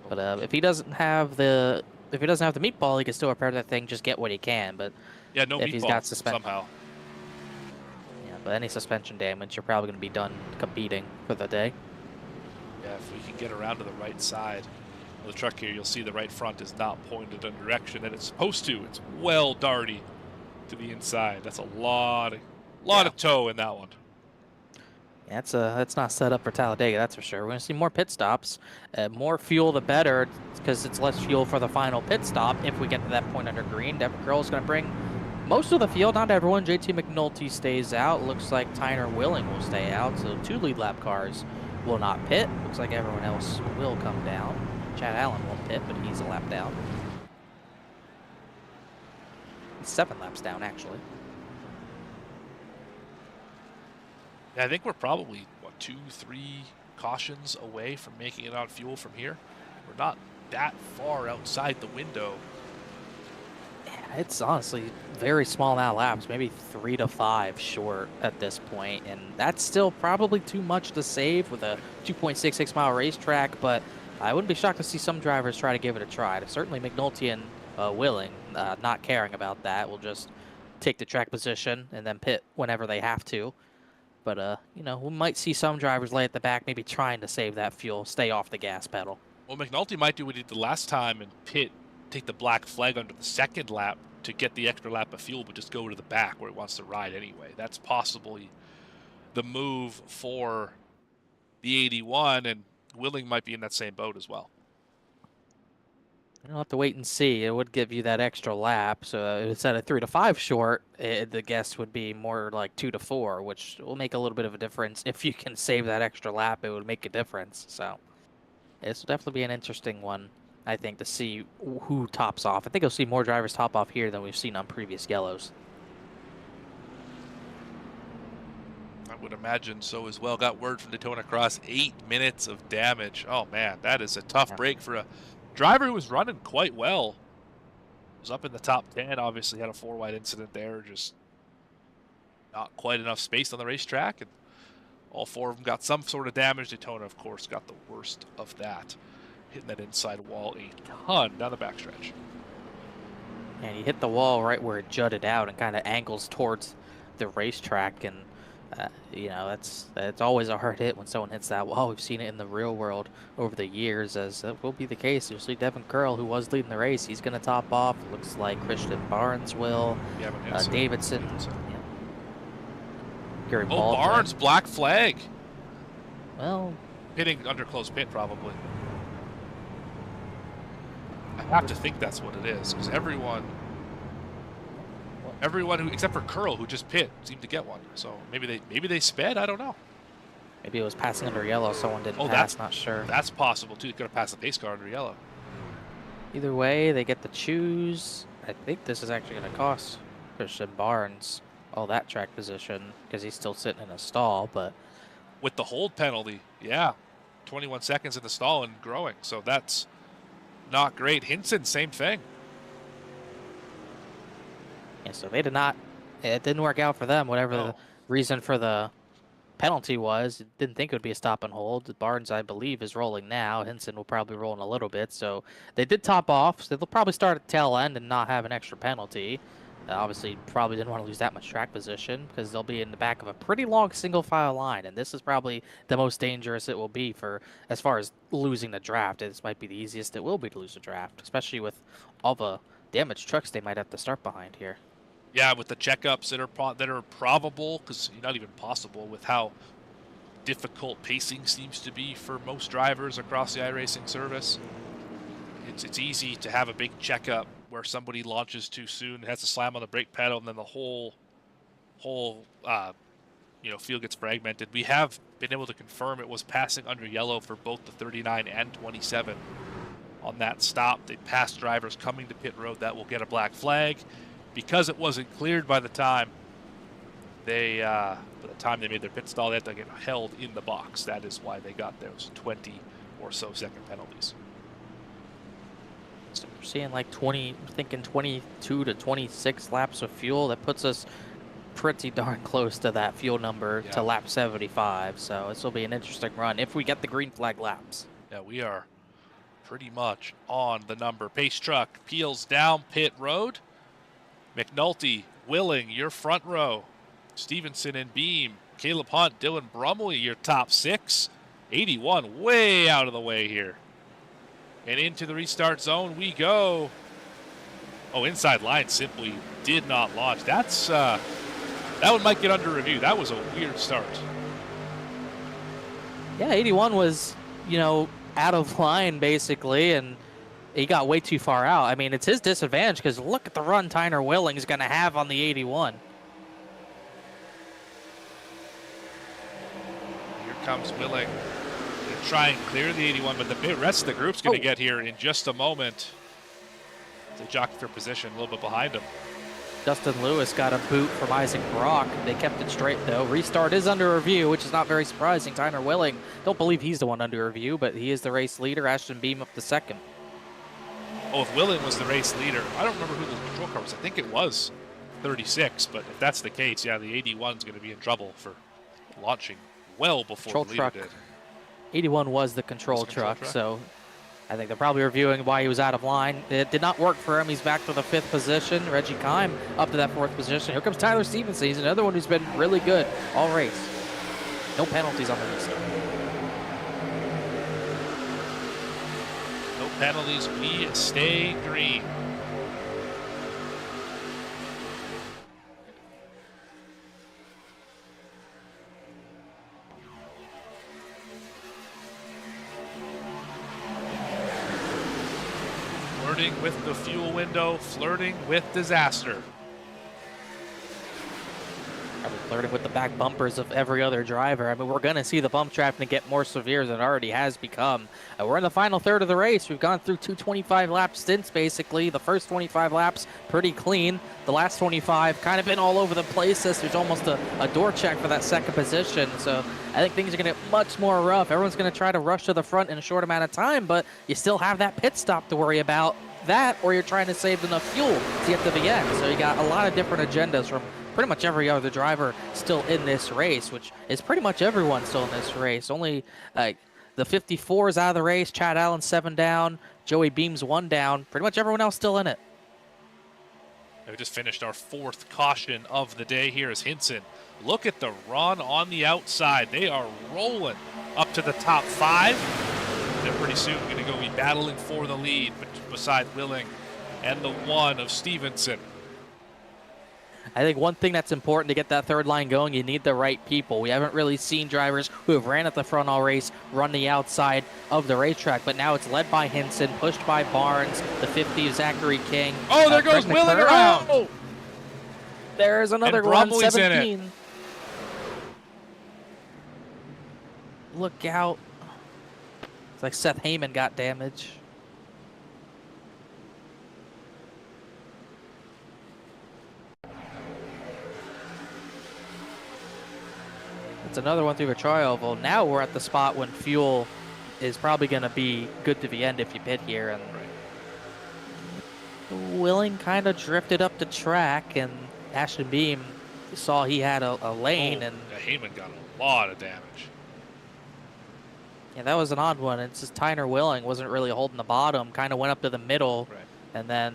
But if he doesn't have the meatball, he can still repair that thing. Just get what he can. But yeah, no if meatball he's got suspension somehow. Yeah, but any suspension damage, you're probably going to be done competing for the day. Yeah, if we can get around to the right side of the truck here, you'll see the right front is not pointed in the direction that it's supposed to. It's well darty to the inside. That's a lot of toe in that one. Yeah, that's not set up for Talladega, that's for sure. We're going to see more pit stops. More fuel, the better, because it's less fuel for the final pit stop. If we get to that point under green, Devin Curl is going to bring most of the field. Not everyone. JT McNulty stays out. Looks like Tyner Willing will stay out, so 2 lead lap cars will not pit. Looks like everyone else will come down. Chad Allen won't pit, but he's a lap down. He's 7 laps down, actually. Yeah, I think we're probably, 2-3 cautions away from making it on fuel from here. We're not that far outside the window. Yeah, it's honestly very small amount of laps, maybe 3 to 5 short at this point, and that's still probably too much to save with a 2.66 mile racetrack, but I wouldn't be shocked to see some drivers try to give it a try. Certainly McNulty and Willing, not caring about that, will just take the track position and then pit whenever they have to. But, you know, we might see some drivers lay at the back, maybe trying to save that fuel, stay off the gas pedal. Well, McNulty might do what he did the last time and take the black flag under the second lap to get the extra lap of fuel, but just go to the back where he wants to ride anyway. That's possibly the move for the 81, and Willing might be in that same boat as well. You'll have to wait and see. It would give you that extra lap. So instead of 3 to 5 short, the guess would be more like 2 to 4, which will make a little bit of a difference. If you can save that extra lap, it would make a difference. So this will definitely be an interesting one, I think, to see who tops off. I think you'll see more drivers top off here than we've seen on previous yellows. I would imagine so as well. Got word from Daytona Cross, 8 minutes of damage. Oh, man, that is a tough break for a driver who was running quite well. Was up in the top 10, obviously had a 4-wide incident there, just not quite enough space on the racetrack, and all 4 of them got some sort of damage. Daytona, of course, got the worst of that, hitting that inside wall a ton down the backstretch. And he hit the wall right where it jutted out and kind of angles towards the racetrack, and you know, that's always a hard hit when someone hits that wall. We've seen it in the real world over the years, as it will be the case. You'll see Devin Curl, who was leading the race, he's going to top off. Looks like Christian Barnes will. Davidson. Yeah. Gary Baldwin. Barnes, black flag. Well, hitting under close pit, probably. I have to think that's what it is, because everyone who, except for Curl, who just pit, seemed to get one. So maybe they sped. I don't know. Maybe it was passing under yellow. Someone didn't pass. Not sure. That's possible too. Could have passed the pace car under yellow. Either way, they get to choose. I think this is actually going to cost Christian Barnes all that track position because he's still sitting in a stall. But with the hold penalty, yeah, 21 seconds in the stall and growing. So that's not great. Hinson, same thing. yeah, so they did not. It didn't work out for them. Whatever the reason for the penalty was, didn't think it would be a stop and hold. Barnes, I believe, is rolling now. Hinson will probably roll in a little bit. So they did top off. So they'll probably start at tail end and not have an extra penalty. Obviously, probably didn't want to lose that much track position because they'll be in the back of a pretty long single file line. And this is probably the most dangerous it will be for as far as losing the draft. This might be the easiest it will be to lose the draft, especially with all the damaged trucks they might have to start behind here. Yeah, with the checkups that are probable, because not even possible, with how difficult pacing seems to be for most drivers across the iRacing service. It's easy to have a big checkup where somebody launches too soon, has to slam on the brake pedal, and then the whole field gets fragmented. We have been able to confirm it was passing under yellow for both the 39 and 27 on that stop. They passed drivers coming to pit road that will get a black flag. Because it wasn't cleared by the time they made their pit stall, they had to get held in the box. That is why they got those 20 or so second penalties. So we're seeing like 22 to 26 laps of fuel. That puts us pretty darn close to that fuel number to lap 75. So this will be an interesting run if we get the green flag laps. Yeah, we are pretty much on the number. Pace truck peels down pit road. McNulty, Willing, your front row. Stevenson and Beam. Caleb Hunt, Dylan Brumley, your top 6. 81 way out of the way here. And into the restart zone we go. Oh, inside line simply did not launch. That one might get under review. That was a weird start. Yeah, 81 was, out of line basically, and he got way too far out. I mean, it's his disadvantage because look at the run Tyner Willing is going to have on the 81. Here comes Willing. Going to try and clear the 81, but the rest of the group's going to get here in just a moment. They jockey for position a little bit behind him. Justin Lewis got a boot from Isaac Brock. They kept it straight, though. Restart is under review, which is not very surprising. Tyner Willing, don't believe he's the one under review, but he is the race leader. Ashton Beam up to second. Oh, if Willing was the race leader, I don't remember who the control car was. I think it was 36, but if that's the case, yeah, the 81 is going to be in trouble for launching well before the leader did. 81 was the control truck, so I think they're probably reviewing why he was out of line. It did not work for him. He's back to the 5th position. Reggie Kime up to that 4th position. Here comes Tyler Stevenson. He's another one who's been really good all race. No penalties on the restart. No penalties. We stay green. Flirting with the fuel window, flirting with disaster. Probably flirting with the back bumpers of every other driver. I mean, we're going to see the bump traffic get more severe than it already has become. We're in the final third of the race. We've gone through 2 25-lap stints, basically. The first 25 laps, pretty clean. The last 25, kind of been all over the place. There's almost a door check for that second position. So I think things are going to get much more rough. Everyone's going to try to rush to the front in a short amount of time, but you still have that pit stop to worry about. That, or you're trying to save enough fuel to get to the end. So you got a lot of different agendas from pretty much every other driver still in this race, which is pretty much everyone still in this race. Only the 54 is out of the race. Chad Allen 7 down. Joey Beams 1 down. Pretty much everyone else still in it. We just finished our 4th caution of the day here as Hinson. Look at the run on the outside. They are rolling up to the top 5. They're pretty soon going to go be battling for the lead beside Willing and the 1 of Stevenson. I think one thing that's important to get that third line going, you need the right people. We haven't really seen drivers who have ran at the front all race run the outside of the racetrack, but now it's led by Hinson, pushed by Barnes, the 50 of Zachary King. Oh, there goes Willing around. Oh! There's another and run, Brumley's 17. look out. It's like Seth Heyman got damage. It's another one through the tri-oval. Now we're at the spot when fuel is probably going to be good to the end if you pit here. And Willing kind of drifted up the track, and Ashton Beam saw he had a lane. And Heyman got a lot of damage. Yeah, that was an odd one. It's just Tyner Willing wasn't really holding the bottom, kind of went up to the middle, and then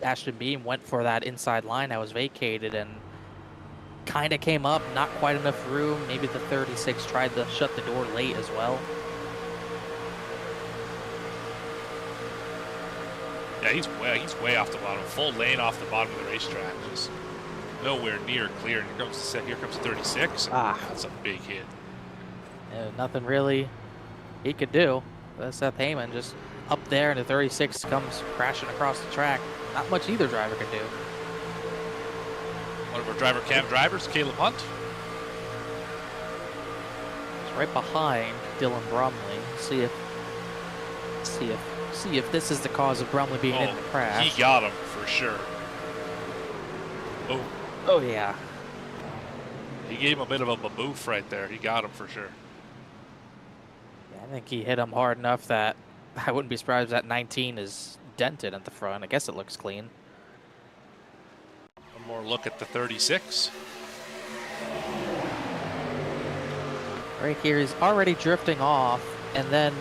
Ashton Beam went for that inside line that was vacated and kind of came up, not quite enough room. Maybe the 36 tried to shut the door late as well. Yeah, he's way off the bottom. Full lane off the bottom of the racetrack, just nowhere near clear. And here comes 36. That's a big hit. Yeah, nothing really he could do. Seth Heyman just up there, and the 36 comes crashing across the track. Not much either driver can do. One of our driver cam drivers, Caleb Hunt. He's right behind Dylan Brumley. See if this is the cause of Brumley being in the crash. He got him for sure. Oh yeah. He gave him a bit of a boof right there. He got him for sure. Yeah, I think he hit him hard enough that I wouldn't be surprised if that 19 is dented at the front. I guess it looks clean. One more look at the 36. Right here, he's already drifting off, and then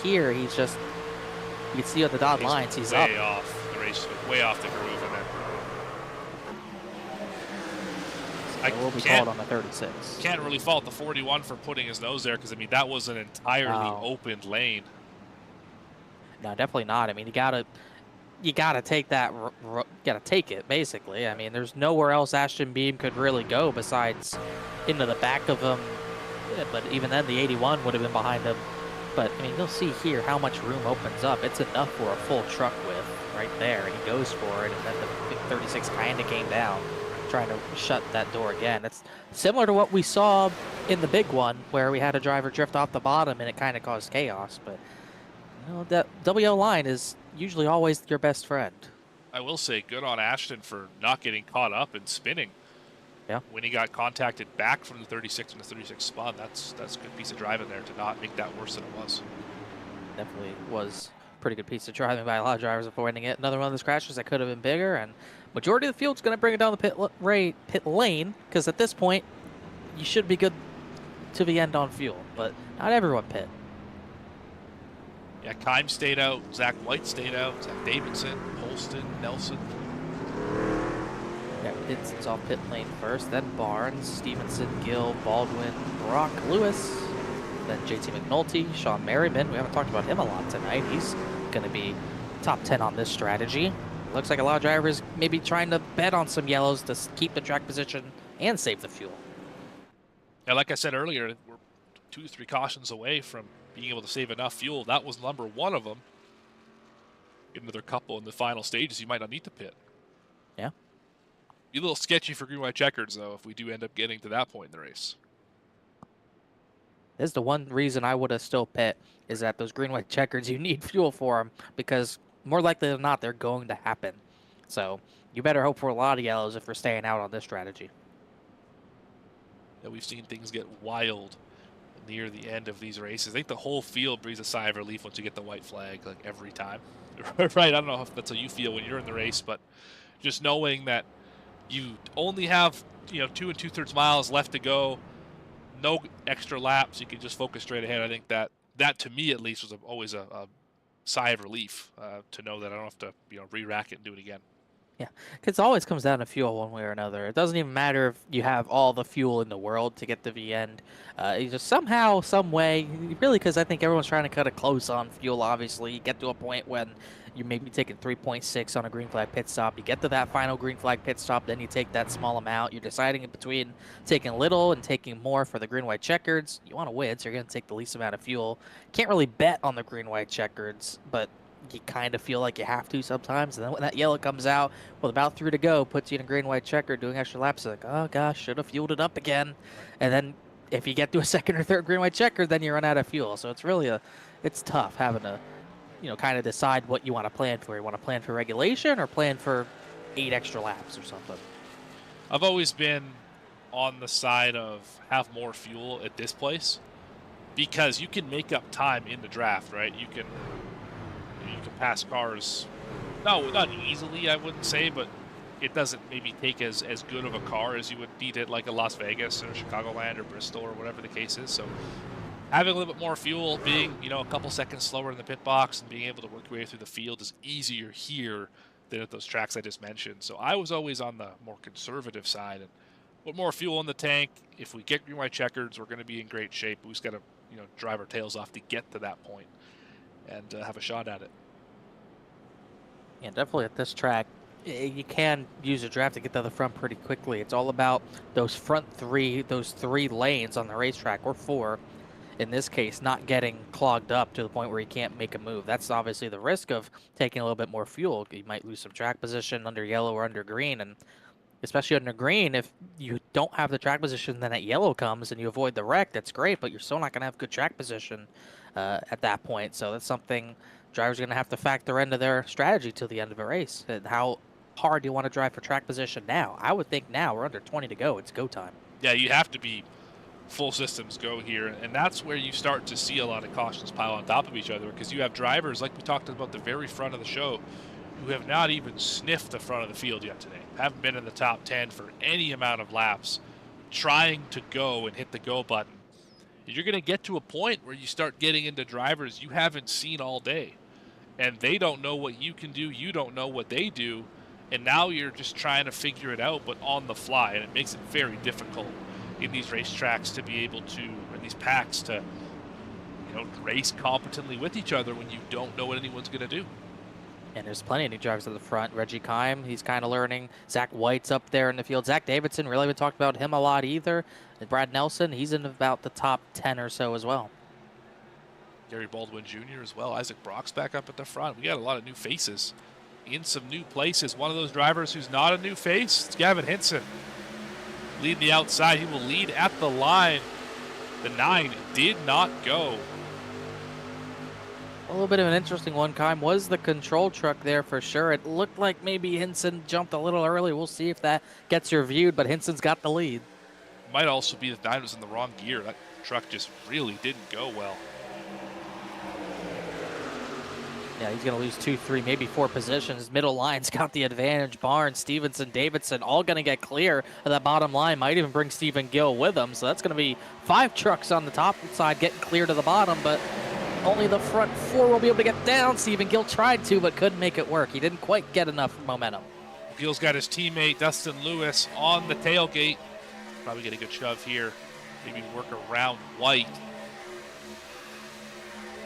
here he's just, you can see on the dotted lines, he's up. Way off the race, way off the groove, and then I will be called on the 36. Can't really fault the 41 for putting his nose there, because I mean that was an entirely opened lane. No, definitely not. I mean, you gotta take that. Gotta take it basically. I mean, there's nowhere else Ashton Beam could really go besides into the back of him. Yeah, but even then, the 81 would have been behind him. But I mean, you'll see here how much room opens up. It's enough for a full truck width right there, and he goes for it. And then the 36 kind of came down, trying to shut that door again. It's similar to what we saw in the big one, where we had a driver drift off the bottom, and it kind of caused chaos. But you know, that WL line is usually always your best friend. I will say, good on Ashton for not getting caught up and spinning. Yeah. When he got contacted back from the 36 and the 36 spun, that's a good piece of driving there to not make that worse than it was. Definitely was a pretty good piece of driving by a lot of drivers avoiding it. Another one of those crashes that could have been bigger, and majority of the field's going to bring it down the pit lane, because at this point, you should be good to the end on fuel, but not everyone pit. Yeah, Kime stayed out, Zach White stayed out, Zach Davidson, Holston, Nelson. Yeah, it's off pit lane first, then Barnes, Stevenson, Gill, Baldwin, Brock Lewis, then JT McNulty, Sean Merriman. We haven't talked about him a lot tonight. He's going to be top 10 on this strategy. Looks like a lot of drivers maybe trying to bet on some yellows to keep the track position and save the fuel. Yeah, like I said earlier, we're 2 to 3 cautions away from being able to save enough fuel. That was number one of them. Get another couple in the final stages, you might not need to pit. Yeah. Be a little sketchy for green, white checkers, though, if we do end up getting to that point in the race. This is the one reason I would have still pit, is that those green, white checkers, you need fuel for them, because more likely than not, they're going to happen. So you better hope for a lot of yellows if we're staying out on this strategy. Yeah, we've seen things get wild near the end of these races. I think the whole field breathes a sigh of relief once you get the white flag, like every time. Right? I don't know if that's how you feel when you're in the race, but just knowing that you only have 2 2/3 miles left to go, no extra laps, you can just focus straight ahead. I think that to me at least was always a sigh of relief to know that I don't have to re-rack it and do it again. Yeah, because it always comes down to fuel one way or another. It doesn't even matter if you have all the fuel in the world to get to the end. You just somehow, some way, really, because I think everyone's trying to cut it close on fuel, obviously. You get to a point when you may be taking 3.6 on a green flag pit stop. You get to that final green flag pit stop, then you take that small amount. You're deciding in between taking little and taking more for the green-white checkers. You want to win, so you're going to take the least amount of fuel. Can't really bet on the green-white checkers, but you kind of feel like you have to sometimes. And then when that yellow comes out with about 3 to go, puts you in a green-white checker doing extra laps, you're like, oh gosh, should have fueled it up again. And then if you get to a second or third green white checker, then you run out of fuel. So it's really it's tough having to, kind of decide what you want to plan for. You want to plan for regulation or plan for 8 extra laps or something. I've always been on the side of have more fuel at this place because you can make up time in the draft, right? You can pass cars, no, not easily, I wouldn't say, but it doesn't maybe take as good of a car as you would need it like a Las Vegas or Chicagoland or Bristol or whatever the case is. So having a little bit more fuel, being a couple seconds slower in the pit box and being able to work your way through the field is easier here than at those tracks I just mentioned. So I was always on the more conservative side and put more fuel in the tank. If we get green white checkers, we're going to be in great shape. We just got to drive our tails off to get to that point and have a shot at it. Yeah, definitely at this track, you can use a draft to get to the front pretty quickly. It's all about those those three lanes on the racetrack, or 4 in this case, not getting clogged up to the point where you can't make a move. That's obviously the risk of taking a little bit more fuel. You might lose some track position under yellow or under green, and especially under green, if you don't have the track position, then at yellow comes and you avoid the wreck, that's great, but you're still not going to have good track position at that point. So that's something drivers are going to have to factor into their strategy till the end of a race. And how hard do you want to drive for track position now? I would think now, we're under 20 to go, it's go time. Yeah, you have to be full systems go here, and that's where you start to see a lot of cautions pile on top of each other, because you have drivers, like we talked about the very front of the show, who have not even sniffed the front of the field yet today, haven't been in the top 10 for any amount of laps, trying to go and hit the go button. You're going to get to a point where you start getting into drivers you haven't seen all day, and they don't know what you can do, you don't know what they do, and now you're just trying to figure it out, but on the fly, and it makes it very difficult in these racetracks to be able to, or these packs to, race competently with each other when you don't know what anyone's going to do. And there's plenty of new drivers at the front. Reggie Kime, he's kind of learning. Zach White's up there in the field. Zach Davidson, really haven't talked about him a lot either. And Brad Nelson, he's in about the top 10 or so as well. Gary Baldwin Jr. as well. Isaac Brock's back up at the front. We got a lot of new faces in some new places. One of those drivers who's not a new face, it's Gavin Hinson. Leading the outside. He will lead at the line. The 9 did not go. A little bit of an interesting one, Kime, was the control truck there for sure. It looked like maybe Hinson jumped a little early. We'll see if that gets reviewed, but Hinson's got the lead. Might also be the 9 was in the wrong gear. That truck just really didn't go well. Yeah, he's going to lose 2, 3, maybe 4 positions. Middle line's got the advantage. Barnes, Stevenson, Davidson, all going to get clear of that bottom line. Might even bring Stephen Gill with them. So that's going to be 5 trucks on the top side getting clear to the bottom, but only the front 4 will be able to get down. Stephen Gill tried to, but couldn't make it work. He didn't quite get enough momentum. Gill's got his teammate, Dustin Lewis, on the tailgate. Probably get a good shove here. Maybe work around White.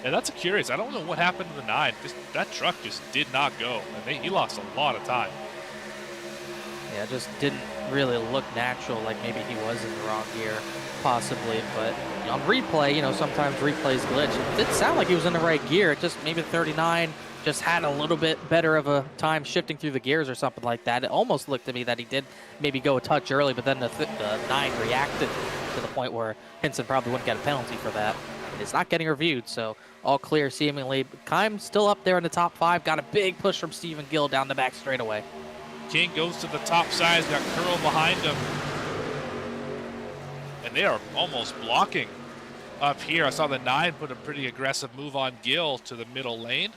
And that's a curious. I don't know what happened to the 9. That truck just did not go. And he lost a lot of time. Yeah, just didn't really look natural, like maybe he was in the wrong gear, possibly. But on replay, sometimes replays glitch. It didn't sound like he was in the right gear. It just maybe 39 just had a little bit better of a time shifting through the gears or something like that. It almost looked to me that he did maybe go a touch early, but then the 9 reacted to the point where Hinson probably wouldn't get a penalty for that. It's not getting reviewed, so all clear seemingly. Kime's still up there in the top 5. Got a big push from Stephen Gill down the back straightaway. King goes to the top side. He's got Curl behind him. And they are almost blocking up here. I saw the 9 put a pretty aggressive move on Gill to the middle lane.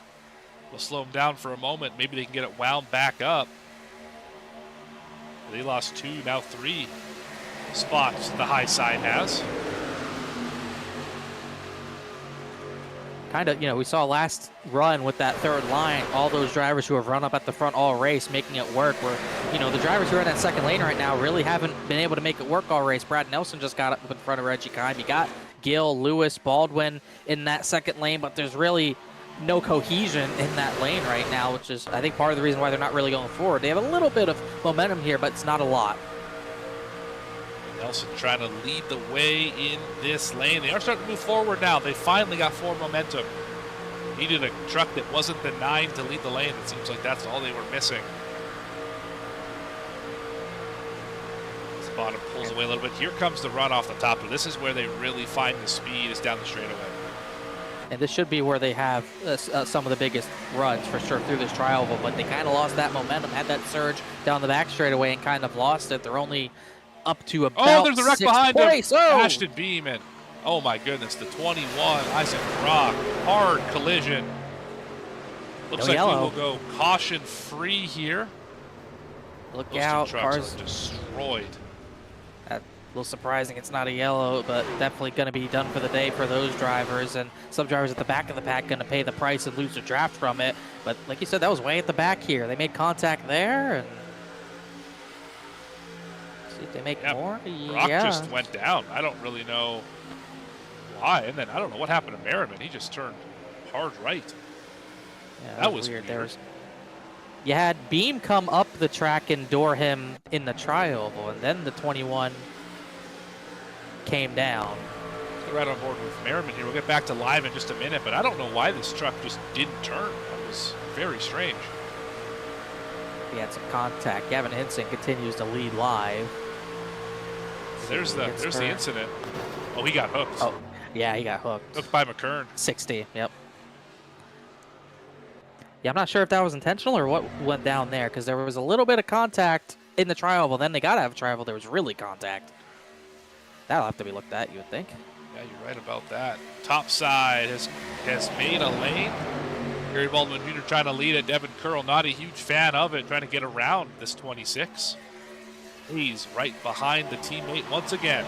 We'll slow him down for a moment. Maybe they can get it wound back up. They lost 2, now 3 spots the high side has. Kind of, we saw last run with that third line, all those drivers who have run up at the front all race, making it work, where, the drivers who are in that second lane right now really haven't been able to make it work all race. Brad Nelson just got up in front of Reggie Kime. You got Gill, Lewis, Baldwin in that second lane, but there's really no cohesion in that lane right now, which is, I think, part of the reason why they're not really going forward. They have a little bit of momentum here, but it's not a lot. Nelson trying to lead the way in this lane. They are starting to move forward now. They finally got forward momentum. Needed a truck that wasn't the 9 to lead the lane. It seems like that's all they were missing. bottom, pulls away a little bit. Here comes the run off the top. This is where they really find the speed, is down the straightaway. And this should be where they have some of the biggest runs for sure through this trial, but they kind of lost that momentum, had that surge down the back straightaway and kind of lost it. They're only up to about there's a wreck 6 behind points. him. Oh! Ashton Beeman. Oh my goodness, the 21, Isaac Brock, hard collision. Looks like yellow. we will go caution free here. Look Those out, two trucks cars. are destroyed. A little surprising it's not a yellow, but definitely going to be done for the day for those drivers. And some drivers at the back of the pack going to pay the price and lose a draft from it. But like you said, that was way at the back here. They made contact there. And see if they make more. Brock Yeah. just went down. I don't really know why. And then I don't know what happened to Merriman. He just turned hard right. Yeah, that was weird. weird. You had Beam come up the track and door him in the tri-oval, and then the 21 came down. Let's get right on board with Merriman here. We'll get back to live in just a minute, but I don't know why this truck just didn't turn. That was very strange. He had some contact. Gavin Hinson continues to lead live. There's the incident. Oh, he got hooked. Oh, yeah, he got hooked. Hooked by McKern. 60, yep. Yeah, I'm not sure if that was intentional or what went down there, because there was a little bit of contact in the tri-oval. Then they got to have a tri-oval. There was really contact. That'll have to be looked at, you would think. Yeah, you're right about that. Top side has made a lane. Gary Baldwin Jr. trying to lead it. Devin Curl, not a huge fan of it, trying to get around this 26. He's right behind the teammate once again.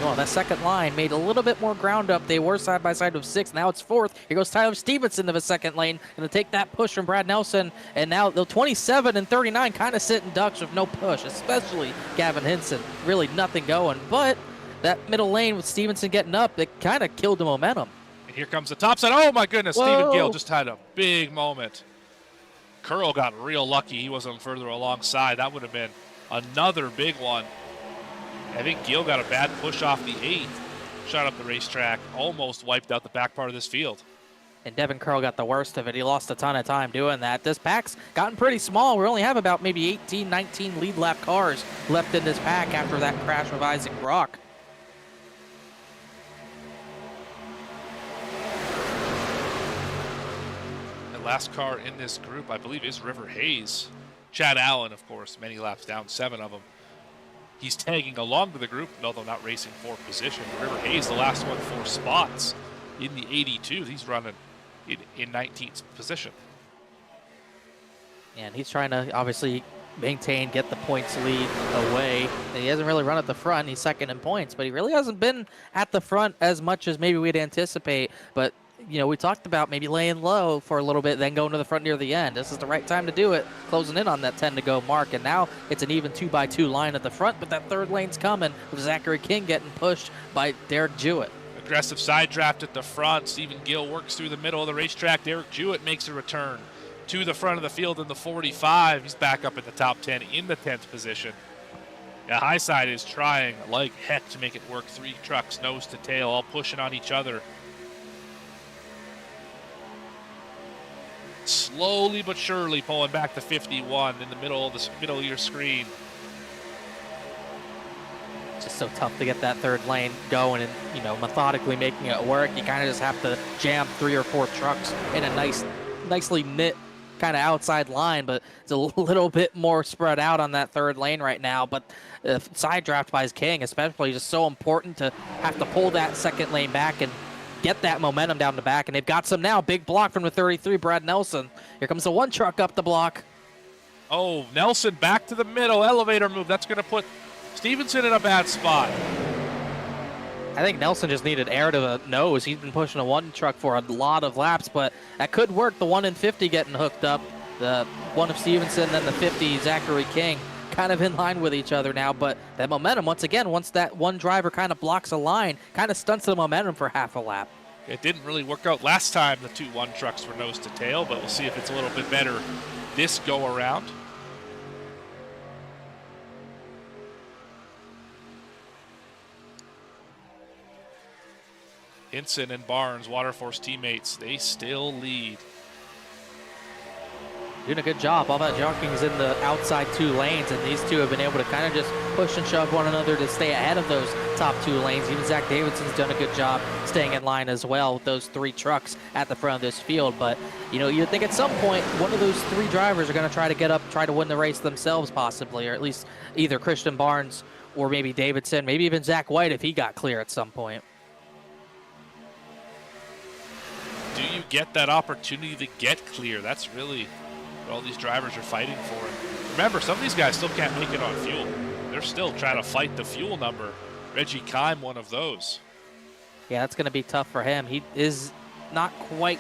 Oh, that second line made a little bit more ground up. They were side by side with 6. Now it's 4th. Here goes Tyler Stevenson to the second lane. Going to take that push from Brad Nelson. And now the 27 and 39 kind of sitting ducks with no push, especially Gavin Hinson. Really nothing going. But that middle lane with Stevenson getting up, it kind of killed the momentum. And here comes the top side. Oh, my goodness. Whoa. Stephen Gill just had a big moment. Curl got real lucky. He wasn't further alongside. That would have been another big one. I think Gill got a bad push off the 8th. Shot up the racetrack. Almost wiped out the back part of this field. And Devin Curl got the worst of it. He lost a ton of time doing that. This pack's gotten pretty small. We only have about maybe 18, 19 lead lap cars left in this pack after that crash with Isaac Brock. The last car in this group, I believe, is River Hayes. Chad Allen, of course, many laps down, 7 of them. He's tagging along to the group, although not racing for position. River Hayes, the last one, 4 spots in the 82. He's running in 19th position. And he's trying to obviously maintain, get the points lead away. He hasn't really run at the front. He's second in points, but he really hasn't been at the front as much as maybe we'd anticipate. But you know, we talked about maybe laying low for a little bit, then going to the front near the end. This is the right time to do it, closing in on that 10 to go mark. And now it's an even 2x2 line at the front, but that third lane's coming with Zachary King getting pushed by Derek Jewett. Aggressive side draft at the front. Stephen Gill works through the middle of the racetrack. Derek Jewett makes a return to the front of the field in the 45. He's back up in the top 10 in the 10th position. Yeah, high side is trying like heck to make it work. 3 trucks nose to tail, all pushing on each other. Slowly but surely pulling back to 51 in the middle of your screen. It's just so tough to get that third lane going and, you know, methodically making it work. You kind of just have to jam 3 or 4 trucks in a nicely knit kind of outside line, but it's a little bit more spread out on that third lane right now. But side draft by King especially just so important to have to pull that second lane back and get that momentum down the back, and they've got some now. Big block from the 33, Brad Nelson. Here comes the 1 truck up the block. Oh, Nelson back to the middle, elevator move. That's going to put Stevenson in a bad spot. I think Nelson just needed air to the nose. He's been pushing a 1 truck for a lot of laps, but that could work. The 1 in 50 getting hooked up. The 1 of Stevenson, then the 50, Zachary King, kind of in line with each other now. But that momentum, once again, once that 1 driver kind of blocks a line, kind of stunts the momentum for half a lap. It didn't really work out last time the 2 1 trucks were nose to tail, but we'll see if it's a little bit better this go around. Hinson and Barnes, Waterforce teammates, they still lead. doing a good job. All that jockeying is in the outside 2 lanes, and these two have been able to kind of just push and shove one another to stay ahead of those top 2 lanes. Even Zach Davidson's done a good job staying in line as well with those 3 trucks at the front of this field. But, you know, you'd think at some point one of those 3 drivers are going to try to get up, try to win the race themselves possibly, or at least either Christian Barnes or maybe Davidson, maybe even Zach White if he got clear at some point. Do you get that opportunity to get clear? That's really what all these drivers are fighting for. And remember, some of these guys still can't make it on fuel. They're still trying to fight the fuel number. Reggie Kime, one of those. Yeah, that's going to be tough for him. He is not quite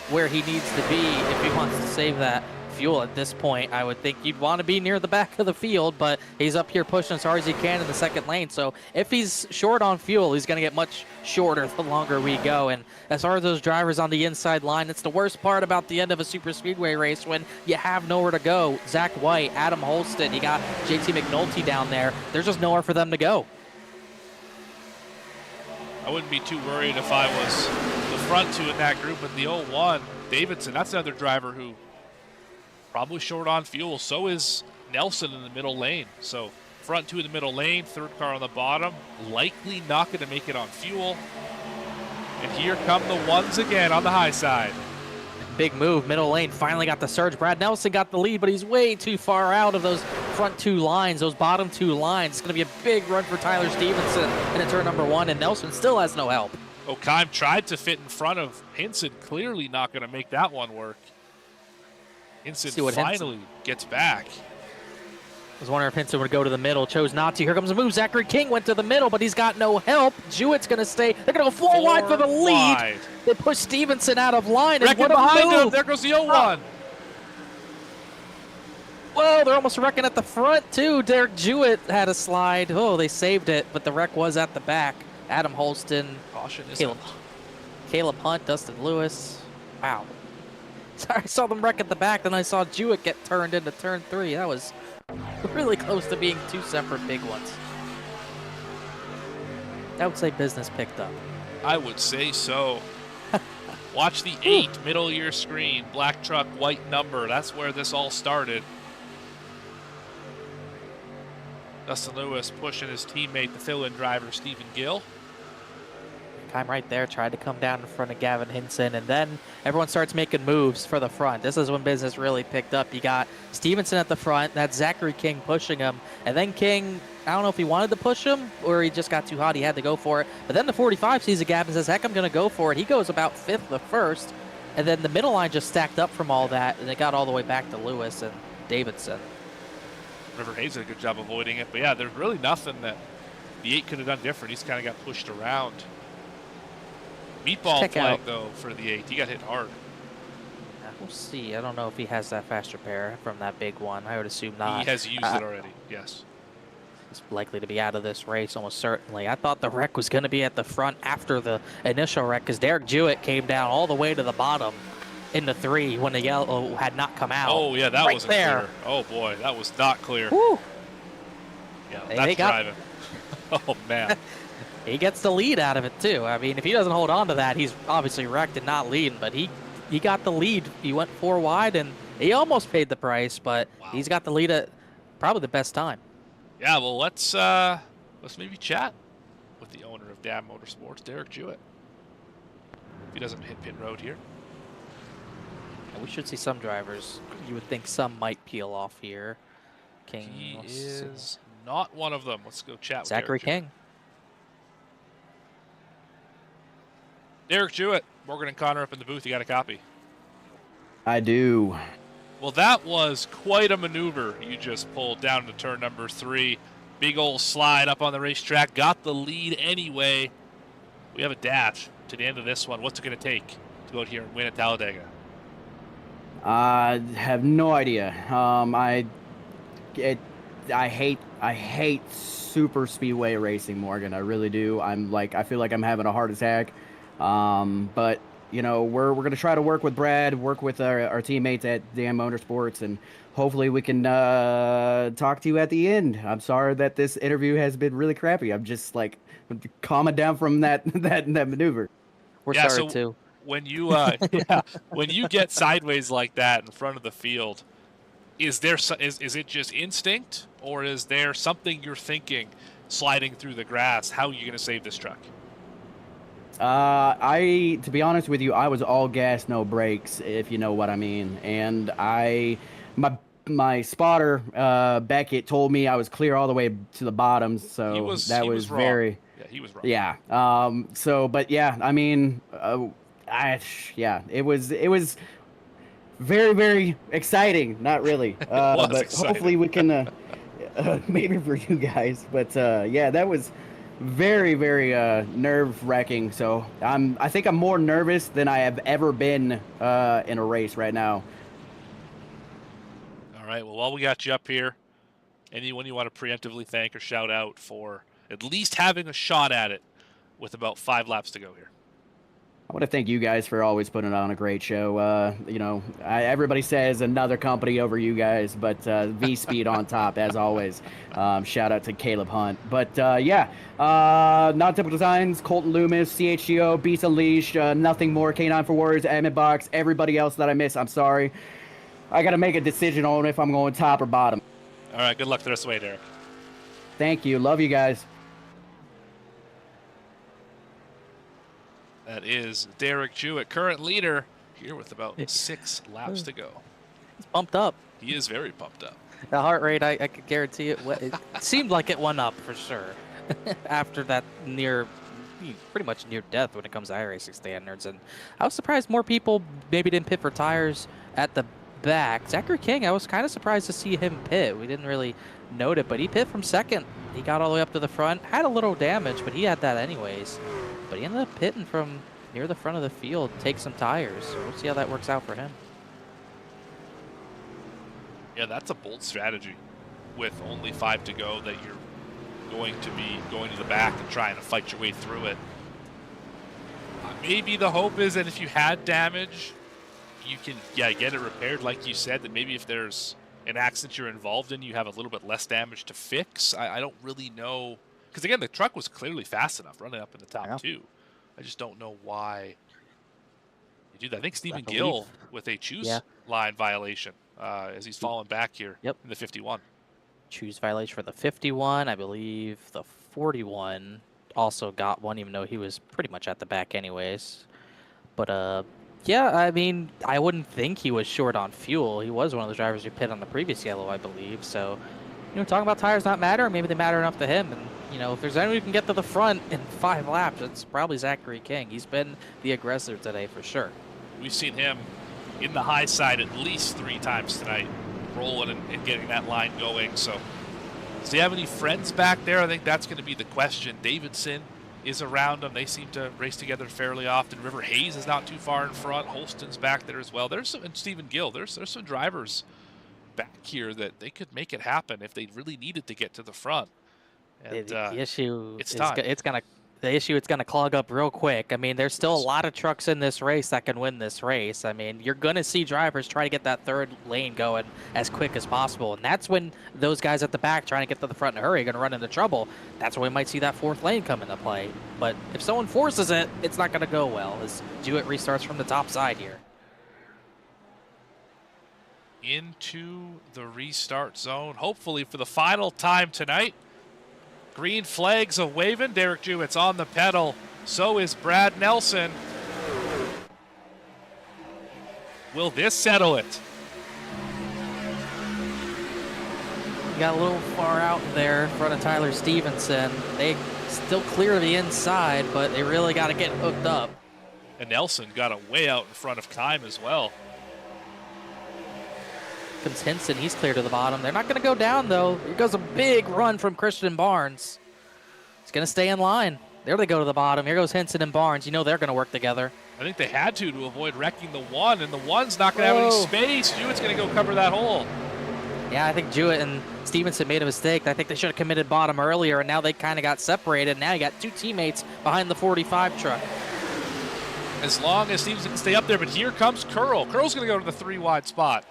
where he needs to be if he wants to save that fuel at this point. I would think you'd want to be near the back of the field, but he's up here pushing as hard as he can in the second lane. So if he's short on fuel, he's going to get much shorter the longer we go. And as far as those drivers on the inside line, it's the worst part about the end of a super speedway race when you have nowhere to go. Zach White, Adam Holston, you got JT McNulty down there. There's just nowhere for them to go. I wouldn't be too worried if I was the front 2 in that group. But the 01, Davidson, that's another driver who probably short on fuel. So is Nelson in the middle lane. So front 2 in the middle lane, 3rd car on the bottom, likely not going to make it on fuel. And here come the ones again on the high side. Big move, middle lane, finally got the surge. Brad Nelson got the lead, but he's way too far out of those front 2 lines, those bottom 2 lines. It's going to be a big run for Tyler Stevenson into turn number 1, and Nelson still has no help. Kime tried to fit in front of Hinson, clearly not going to make that one work. Hinson finally gets back. I was wondering if Hinson would go to the middle, chose not to. Here comes the move. Zachary King went to the middle, but he's got no help. Jewett's going to stay. They're going to go 4 wide for the lead. They push Stevenson out of line. Wrecking behind him. There goes the 01. Whoa, they're almost wrecking at the front, too. Derek Jewett had a slide. Oh, they saved it, but the wreck was at the back. Adam Holston, Caleb Hunt, Dustin Lewis. Wow. Sorry, I saw them wreck at the back, then I saw Jewett get turned into turn 3. That was really close to being 2 separate big ones. I would say business picked up. I would say so. Watch the 8 middle of your screen. Black truck, white number. That's where this all started. Dustin Lewis pushing his teammate, the fill-in driver, Stephen Gill. Time right there, tried to come down in front of Gavin Hinson, and then everyone starts making moves for the front. This is when business really picked up. You got Stevenson at the front, that's Zachary King pushing him, and then King, I don't know if he wanted to push him or he just got too hot, he had to go for it. But then the 45 sees a gap and says, heck, I'm going to go for it. He goes about 5th the first, and then the middle line just stacked up from all that, and it got all the way back to Lewis and Davidson. River Hayes did a good job avoiding it, but yeah, there's really nothing that the 8 could have done different. He's kind of got pushed around. Meatball flag, though, for the 8. He got hit hard. We'll see. I don't know if he has that fast repair from that big one. I would assume not. He has used it already, yes. He's likely to be out of this race, almost certainly. I thought the wreck was going to be at the front after the initial wreck, because Derek Jewett came down all the way to the bottom in the 3 when the yellow had not come out. Oh, yeah, that right wasn't there. clear. Oh, boy, that was not clear. Woo. Yeah, that's driving. Oh, man. He gets the lead out of it, too. I mean, if he doesn't hold on to that, he's obviously wrecked and not leading, but he got the lead. He went 4 wide, and he almost paid the price, but he's got the lead at probably the best time. Yeah, well, let's maybe chat with the owner of Dam Motorsports, Derek Jewett. If he doesn't hit pit road here. Yeah, we should see some drivers. You would think some might peel off here. King He is not one of them. Let's go chat with Zachary Derek Jewett. King. Derek Jewett, Morgan and Connor up in the booth. You got a copy? I do. Well, that was quite a maneuver you just pulled down to turn number 3. Big old slide up on the racetrack. Got the lead anyway. We have a dash to the end of this one. What's it going to take to go out here and win at Talladega? I have no idea. I hate super speedway racing, Morgan. I really do. I feel like I'm having a heart attack. But you know, we're gonna try to work with Brad, work with our teammates at Dam Motorsports, and hopefully we can talk to you at the end. I'm sorry that this interview has been really crappy. I'm just like calming down from that maneuver. We're sorry too. when you when you get sideways like that in front of the field, is it just instinct, or is there something you're thinking sliding through the grass? How are you going to save this truck? To be honest with you, I was all gas, no brakes, if you know what I mean. And my spotter, Beckett, told me I was clear all the way to the bottom. So he was wrong. Yeah, he was wrong. Yeah. But yeah, I mean, it was very, very exciting. Not really. But exciting. hopefully we can, maybe for you guys. But yeah, that was very, very nerve-wracking. So I think I'm more nervous than I have ever been in a race right now. All right. Well, while we got you up here, anyone you want to preemptively thank or shout out for at least having a shot at it with about 5 laps to go here? I want to thank you guys for always putting on a great show. Everybody says another company over you guys, but V-Speed on top, as always. Shout out to Caleb Hunt. But, Non-Typical Designs, Colton Loomis, CHGO, Beast Unleashed, Nothing More, K9 for Warriors, Emmett Box, everybody else that I miss, I'm sorry. I got to make a decision on if I'm going top or bottom. All right, good luck the rest of the way, Derek. Thank you. Love you guys. That is Derek Jewett, current leader here with about 6 laps to go. He's pumped up. He is very pumped up. The heart rate, I could guarantee it seemed like it went up for sure after that pretty much near death when it comes to iRacing standards. And I was surprised more people maybe didn't pit for tires at the back. Zachary King, I was kind of surprised to see him pit. We didn't really note it, but he pit from second. He got all the way up to the front, had a little damage, but he had that anyways. But he ended up pitting from near the front of the field, take some tires. So we'll see how that works out for him. Yeah, that's a bold strategy with only 5 to go, that you're going to be going to the back and trying to fight your way through it. Maybe the hope is that if you had damage, you can get it repaired, like you said, that maybe if there's an accident you're involved in, you have a little bit less damage to fix. I don't really know. Because, again, the truck was clearly fast enough running up in the top 2. I just don't know why you do that. I think Stephen Gill with a choose line violation as he's fallen back here in the 51. Choose violation for the 51. I believe the 41 also got one, even though he was pretty much at the back anyways. But, yeah, I mean, I wouldn't think he was short on fuel. He was one of the drivers who pit on the previous yellow, I believe. So, talking about tires not matter, maybe they matter enough to him. And, if there's anyone who can get to the front in 5 laps, it's probably Zachary King. He's been the aggressor today for sure. We've seen him in the high side at least 3 times tonight, rolling and getting that line going. So, does he have any friends back there? I think that's going to be the question. Davidson is around him. They seem to race together fairly often. River Hayes is not too far in front. Holston's back there as well. And Stephen Gill. There's some drivers back here that they could make it happen if they really needed to get to the front. And, the issue it's gonna clog up real quick. I mean, there's still a lot of trucks in this race that can win this race. I mean, you're gonna see drivers try to get that 3rd lane going as quick as possible, and that's when those guys at the back trying to get to the front in a hurry are gonna run into trouble. That's when we might see that 4th lane come into play. But if someone forces it, it's not gonna go well as Jewett restarts from the top side here. Into the restart zone, hopefully for the final time tonight. Green flags are waving. Derek Jewett's on the pedal. So is Brad Nelson. Will this settle it? You got a little far out there in front of Tyler Stevenson. They still clear the inside, but they really got to get hooked up. And Nelson got a way out in front of time as well. Hinson, he's clear to the bottom. They're not going to go down, though. Here goes a big run from Christian Barnes. He's going to stay in line. There they go to the bottom. Here goes Hinson and Barnes. You know they're going to work together. I think they had to avoid wrecking the 1, and the 1's not going to have any space. Jewett's going to go cover that hole. Yeah, I think Jewett and Stevenson made a mistake. I think they should have committed bottom earlier, and now they kind of got separated. Now you got 2 teammates behind the 45 truck. As long as Stevenson can stay up there, but here comes Curl. Curl's going to go to the 3 wide spot.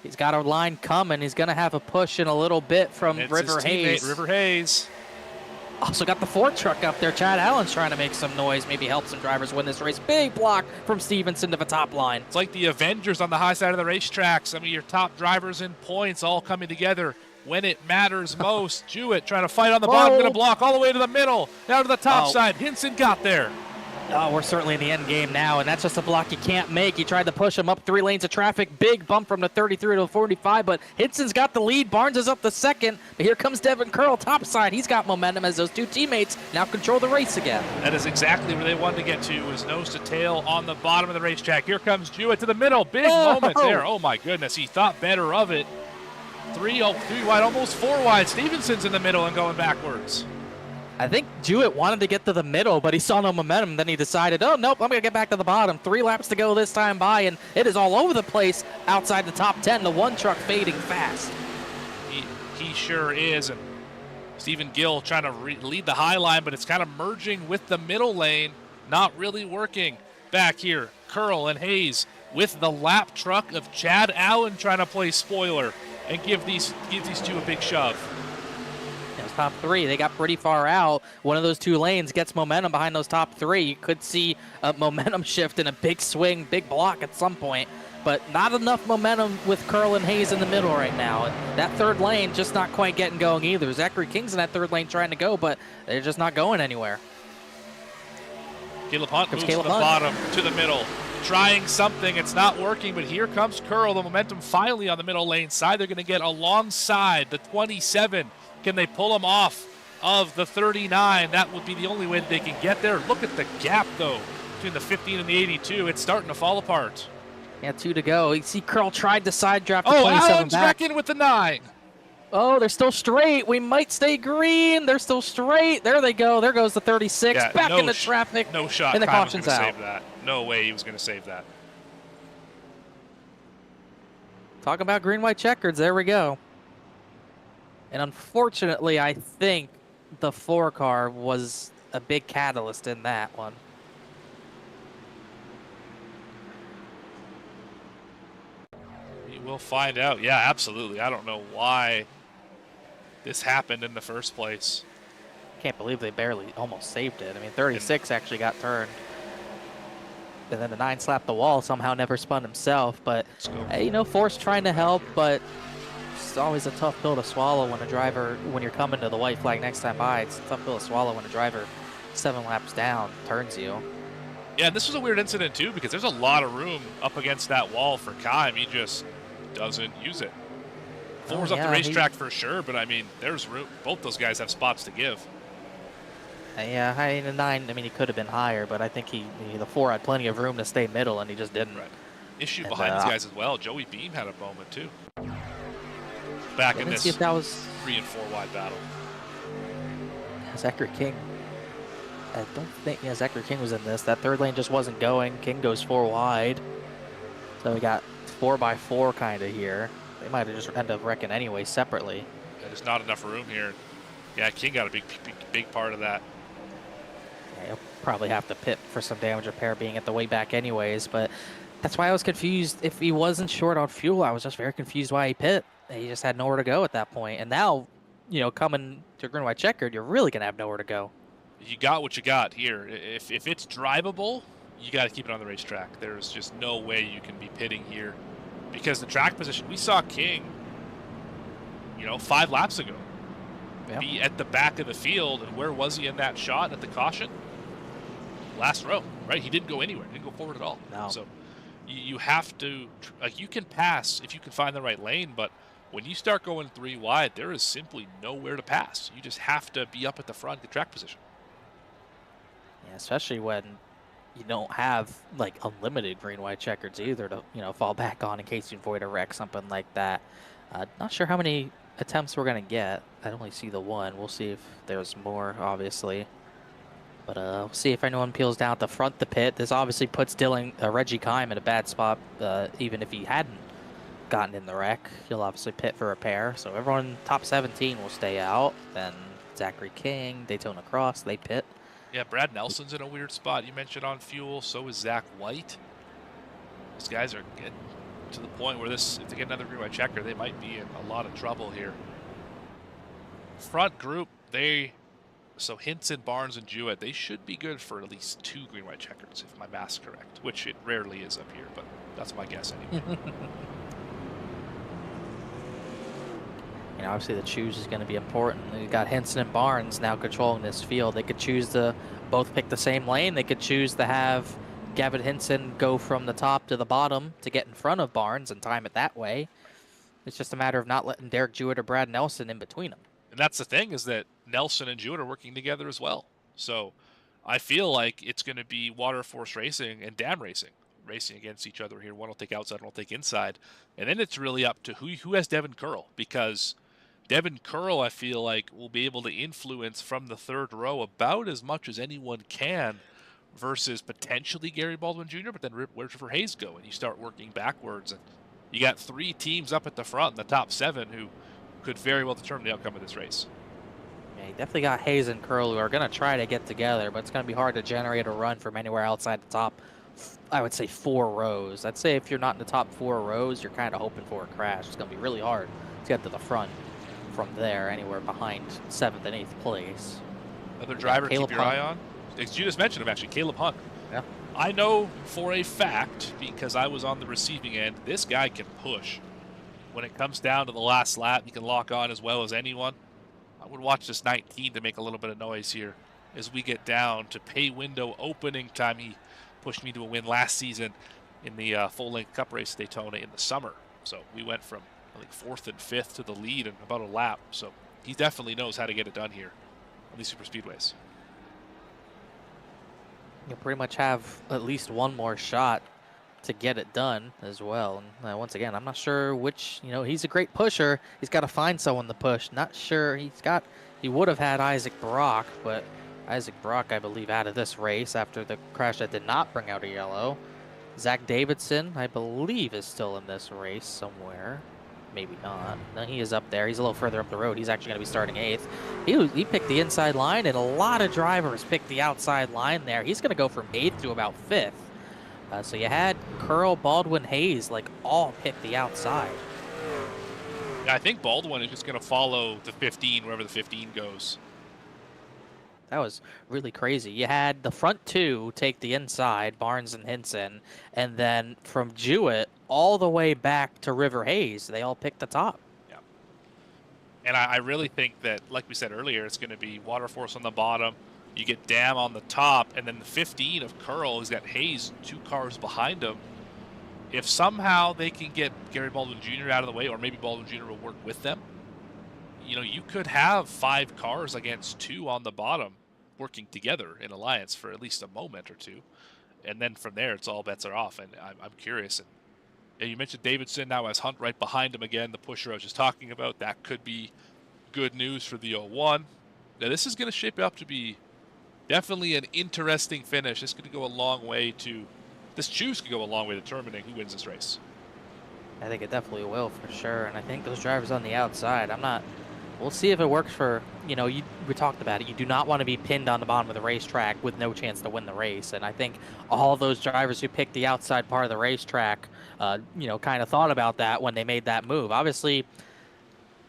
He's got a line coming. He's going to have a push in a little bit from it's River his Hayes. River Hayes. Also got the Ford truck up there. Chad Allen's trying to make some noise, maybe help some drivers win this race. Big block from Stevenson to the top line. It's like the Avengers on the high side of the racetrack. Some of your top drivers in points all coming together when it matters most. Jewett trying to fight on the bottom, going to block all the way to the middle, down to the top side. Hinson got there. Oh, we're certainly in the end game now, and that's just a block you can't make. He tried to push him up 3 lanes of traffic. Big bump from the 33 to the 45, but Hinson's got the lead. Barnes is up the second, but here comes Devin Curl top side. He's got momentum as those two teammates now control the race again. That is exactly where they wanted to get to, was nose to tail on the bottom of the racetrack. Here comes Jewett to the middle. Big moment there. Oh, my goodness. He thought better of it. 3 wide, almost 4 wide. Stevenson's in the middle and going backwards. I think Jewett wanted to get to the middle, but he saw no momentum. Then he decided, oh, nope, I'm going to get back to the bottom. 3 laps to go this time by, and it is all over the place outside the top 10. The one truck fading fast. He sure is. And Stephen Gill trying to lead the high line, but it's kind of merging with the middle lane. Not really working. Back here, Curl and Hayes with the lap truck of Chad Allen trying to play spoiler and give these two a big shove. Top 3, they got pretty far out. One of those 2 lanes gets momentum behind those top 3. You could see a momentum shift and a big swing, big block at some point, but not enough momentum with Curl and Hayes in the middle right now. And that 3rd lane just not quite getting going either. Zachary King's in that 3rd lane trying to go, but they're just not going anywhere. Caleb Hunt moves to the bottom to the middle, trying something. It's not working, but here comes Curl. The momentum finally on the middle lane side. They're going to get alongside the 27. Can they pull him off of the 39? That would be the only way that they can get there. Look at the gap, though, between the 15 and the 82. It's starting to fall apart. Yeah, 2 to go. You see Curl tried to side draft the 27 Allen's back in with the 9. Oh, they're still straight. We might stay green. They're still straight. There they go. There goes the 36. Yeah, back into traffic. No shot. And the caution's out. Save that. No way he was going to save that. Talk about green, white checkers. There we go. And unfortunately, I think the 4 car was a big catalyst in that one. We will find out. Yeah, absolutely. I don't know why this happened in the first place. Can't believe they barely almost saved it. I mean, 36 actually got turned. And then the 9 slapped the wall, somehow never spun himself. But, you know, Force trying to help, but it's always a tough pill to swallow when a driver, when you're coming to the white flag next time by, it's a tough pill to swallow when a driver 7 laps down turns you. Yeah, this was a weird incident too, because there's a lot of room up against that wall for Kime. He just doesn't use it. 4's up the racetrack for sure, but I mean, there's room. Both those guys have spots to give. Yeah, the 9, I mean, he could have been higher, but I think the 4 had plenty of room to stay middle, and he just didn't. Right. Issue behind these guys as well. Joey Beam had a moment too. Back in this see if that was 3 and 4 wide battle. Zachary King. I don't think Zachary King was in this. That 3rd lane just wasn't going. King goes 4 wide. So we got 4x4 kind of here. They might have just ended up wrecking anyway separately. Yeah, there's not enough room here. Yeah, King got a big part of that. Yeah, he'll probably have to pit for some damage repair being at the way back anyways, but that's why I was confused. If he wasn't short on fuel, I was just very confused why he pit. He just had nowhere to go at that point. And now, you know, coming to green, white checkered, you're really going to have nowhere to go. You got what you got here. If it's drivable, you got to keep it on the racetrack. There's just no way you can be pitting here because the track position, we saw King, you know, 5 laps ago, be at the back of the field. And where was he in that shot at the caution? Last row, right? He didn't go anywhere. He didn't go forward at all. No. So you have to, like, you can pass if you can find the right lane, but when you start going 3 wide, there is simply nowhere to pass. You just have to be up at the front, the track position. Yeah, especially when you don't have like unlimited green white checkers either to, you know, fall back on in case you avoid a wreck, something like that. Not sure how many attempts we're gonna get. I only see the 1. We'll see if there's more, obviously. But we'll see if anyone peels down at the front the pit. This obviously puts Reggie Kime in a bad spot, even if he hadn't gotten in the wreck. He'll obviously pit for repair. So everyone top 17 will stay out. Then Zachary King, Daytona Cross, they pit. Yeah, Brad Nelson's in a weird spot. You mentioned on fuel. So is Zach White. These guys are getting to the point where if they get another green white checker, they might be in a lot of trouble here. Front group, they So Hinton, Barnes, and Jewett, they should be good for at least 2 green-white checkers, if my math's correct, which it rarely is up here, but that's my guess anyway. Obviously the choose is going to be important. You got Henson and Barnes now controlling this field. They could choose to both pick the same lane. They could choose to have Gavin Henson go from the top to the bottom to get in front of Barnes and time it that way. It's just a matter of not letting Derek Jewett or Brad Nelson in between them. And that's the thing, is that Nelson and Jewett are working together as well. So I feel like it's going to be Water Force Racing and Dam Racing against each other here. One will take outside, one will take inside. And then it's really up to who has Devin Curl, because Devin Curl, I feel like, will be able to influence from the third row about as much as anyone can versus potentially Gary Baldwin Jr., but then where's River Hayes go? And you start working backwards, and you got 3 teams up at the front in the top 7 who could very well determine the outcome of this race. Yeah, you definitely got Hayes and Curl who are going to try to get together, but it's going to be hard to generate a run from anywhere outside the top, I would say, 4 rows. I'd say if you're not in the top 4 rows, you're kind of hoping for a crash. It's going to be really hard to get to the front from there, anywhere behind 7th and 8th place. Another driver to keep your eye on. You just mentioned him, actually, Caleb Hunt. Yeah. I know for a fact, because I was on the receiving end, this guy can push. When it comes down to the last lap, he can lock on as well as anyone. I would watch this 19 to make a little bit of noise here as we get down to pay window opening time. He pushed me to a win last season in the full-length Cup race Daytona in the summer. So we went from, I think, 4th and 5th to the lead in about a lap. So he definitely knows how to get it done here on these super speedways. You'll pretty much have at least one more shot to get it done as well. And once again, I'm not sure which, he's a great pusher. He's got to find someone to push. Not sure he would have had Isaac Brock, but Isaac Brock, I believe, out of this race after the crash that did not bring out a yellow. Zach Davidson, I believe, is still in this race somewhere. Maybe not. No, he is up there. He's a little further up the road. He's actually going to be starting 8th. He picked the inside line, and a lot of drivers picked the outside line there. He's going to go from 8th to about 5th. So you had Curl, Baldwin, Hayes, all pick the outside. Yeah, I think Baldwin is just going to follow the 15 wherever the 15 goes. That was really crazy. You had the front 2 take the inside, Barnes and Hinson, and then from Jewett all the way back to River Hayes, they all picked the top. Yeah. And I really think that, like we said earlier, it's going to be Water Force on the bottom. You get Dam on the top, and then the 15 of Curl has got Hayes 2 cars behind him. If somehow they can get Gary Baldwin Jr. out of the way, or maybe Baldwin Jr. will work with them, you could have 5 cars against 2 on the bottom working together in alliance for at least a moment or 2. And then from there, it's all bets are off. And I'm curious. And you mentioned Davidson now has Hunt right behind him again, the pusher I was just talking about. That could be good news for the 01. Now, this is going to shape up to be definitely an interesting finish. This could go a long way to, this choose could go a long way to determining who wins this race. I think it definitely will for sure. And I think those drivers on the outside, we'll see if it works for, we talked about it. You do not want to be pinned on the bottom of the racetrack with no chance to win the race. And I think all those drivers who picked the outside part of the racetrack, kind of thought about that when they made that move. Obviously,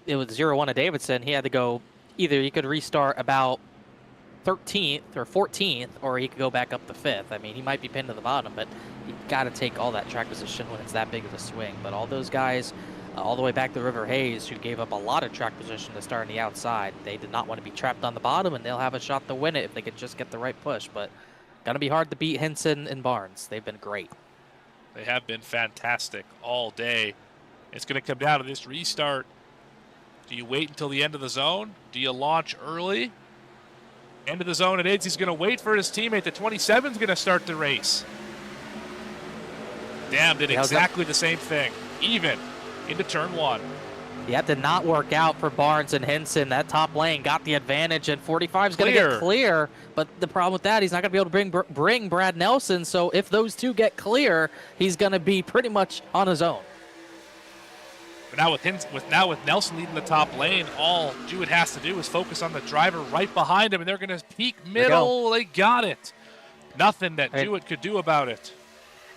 it was 0-1 of Davidson. He had to go, either he could restart about 13th or 14th, or he could go back up to 5th. I mean, he might be pinned to the bottom, but you got to take all that track position when it's that big of a swing. But all those guys, all the way back to River Hayes, who gave up a lot of track position to start on the outside, they did not want to be trapped on the bottom, and they'll have a shot to win it if they could just get the right push. But gonna be hard to beat Hinson and Barnes. They've been great. They have been fantastic all day. It's going to come down to this restart. Do you wait until the end of the zone? Do you launch early? End of the zone it is. He's going to wait for his teammate. The 27 is going to start the race. Dam did exactly the same thing. Even into turn 1. Yeah, did not work out for Barnes and Hinson. That top lane got the advantage, and 45 is going to get clear. But the problem with that, he's not going to be able to bring Brad Nelson. So if those 2 get clear, he's going to be pretty much on his own. But now with Nelson leading the top lane, all Jewett has to do is focus on the driver right behind him, and they're going to peak middle. They got it. Nothing that Jewett could do about it.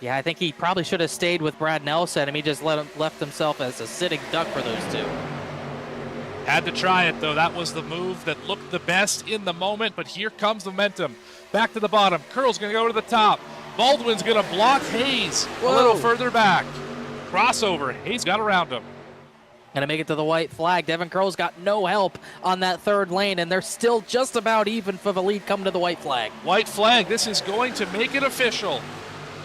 Yeah, I think he probably should have stayed with Brad Nelson, and he just left himself as a sitting duck for those 2. Had to try it, though. That was the move that looked the best in the moment, but here comes momentum. Back to the bottom. Curl's going to go to the top. Baldwin's going to block Hayes a little further back. Crossover. Hayes got around him. Going to make it to the white flag. Devin Curl's got no help on that third lane, and they're still just about even for the lead coming to the white flag. White flag. This is going to make it official.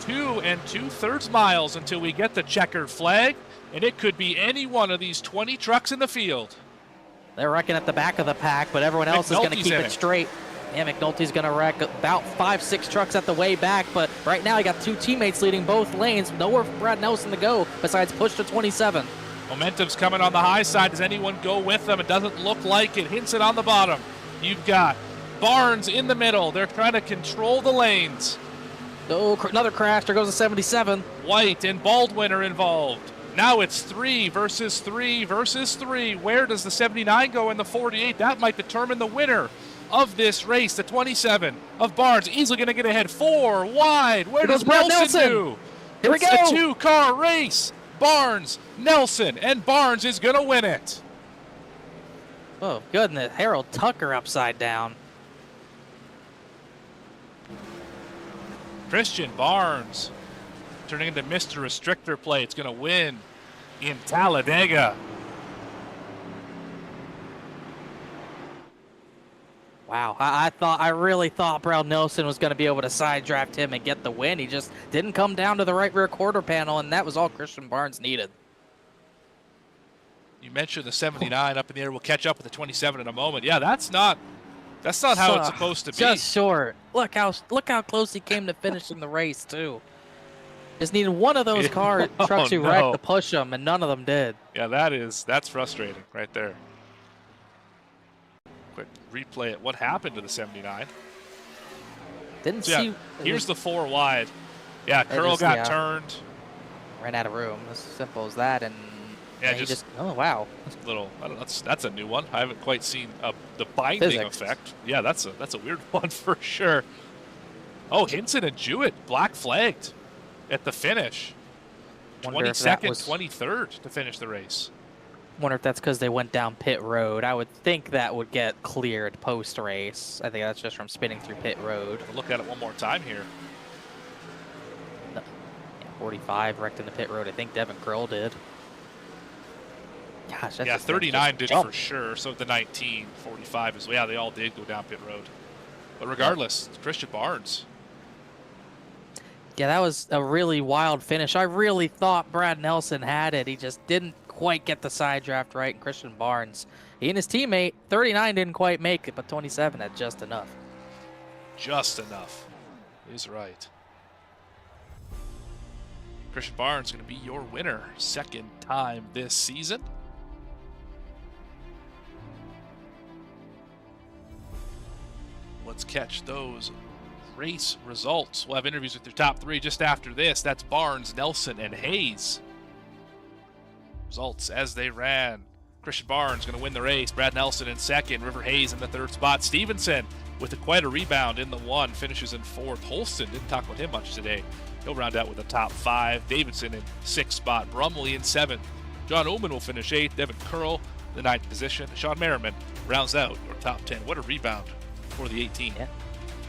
2 2/3 miles until we get the checkered flag, and it could be any one of these 20 trucks in the field. They're wrecking at the back of the pack, but everyone else is going to keep it straight. Yeah, McNulty's going to wreck about 5-6 trucks at the way back, but right now he got 2 teammates leading both lanes. Nowhere for Brad Nelson to go besides push to 27. Momentum's coming on the high side. Does anyone go with them? It doesn't look like it. Hinson on the bottom. You've got Barnes in the middle. They're trying to control the lanes. Oh, another crash. There goes a 77. White and Baldwin are involved. Now it's 3 versus 3 versus 3. Where does the 79 go in the 48? That might determine the winner of this race. The 27 of Barnes easily going to get ahead. 4 wide. Where does Nelson do? Here we go. It's a 2-car race. Barnes, Nelson, and Barnes is going to win it. Oh, goodness. Harold Tucker upside down. Christian Barnes turning into Mr. Restrictor play. It's going to win in Talladega. Wow, I really thought Brad Nelson was going to be able to side draft him and get the win. He just didn't come down to the right rear quarter panel, and that was all Christian Barnes needed. You mentioned the 79 up in the air. We'll catch up with the 27 in a moment. Yeah, that's not how it's supposed to be. Just short. Look how close he came to finishing the race too. Just needed one of those trucks who wrecked to push him, and none of them did. Yeah, that's frustrating right there. Quick replay at what happened to the 79. Didn't see. Here's the 4 wide. Yeah, Curl got turned. Ran out of room. As simple as that, and yeah, just oh wow. That's a new one. I haven't quite seen the binding effect. Yeah, that's a weird one for sure. Oh, Hinson and Jewett black flagged at the finish. 22nd, 23rd to finish the race. Wonder if that's because they went down pit road. I would think that would get cleared post race. I think that's just from spinning through pit road. We'll look at it one more time here. 45 wrecked in the pit road. I think Devin Curl did. Gosh, that's 39 did for sure. So the 19, 45 as well. Yeah, they all did go down pit road. But regardless, it's Christian Barnes. Yeah, that was a really wild finish. I really thought Brad Nelson had it. He just didn't quite get the side draft right. And Christian Barnes, he and his teammate, 39 didn't quite make it, but 27 had just enough. Just enough. He's right. Christian Barnes going to be your winner. 2nd time this season. Let's catch those race results. We'll have interviews with your top 3 just after this. That's Barnes, Nelson, and Hayes. Results as they ran. Christian Barnes going to win the race. Brad Nelson in 2nd. River Hayes in the 3rd spot. Stevenson with quite a rebound in the 1. Finishes in 4th. Holston, didn't talk about him much today. He'll round out with the top 5. Davidson in 6th spot. Brumley in 7th. John Ullman will finish 8th. Devin Curl the 9th position. Sean Merriman rounds out our top 10. What a rebound for the 18. Yeah,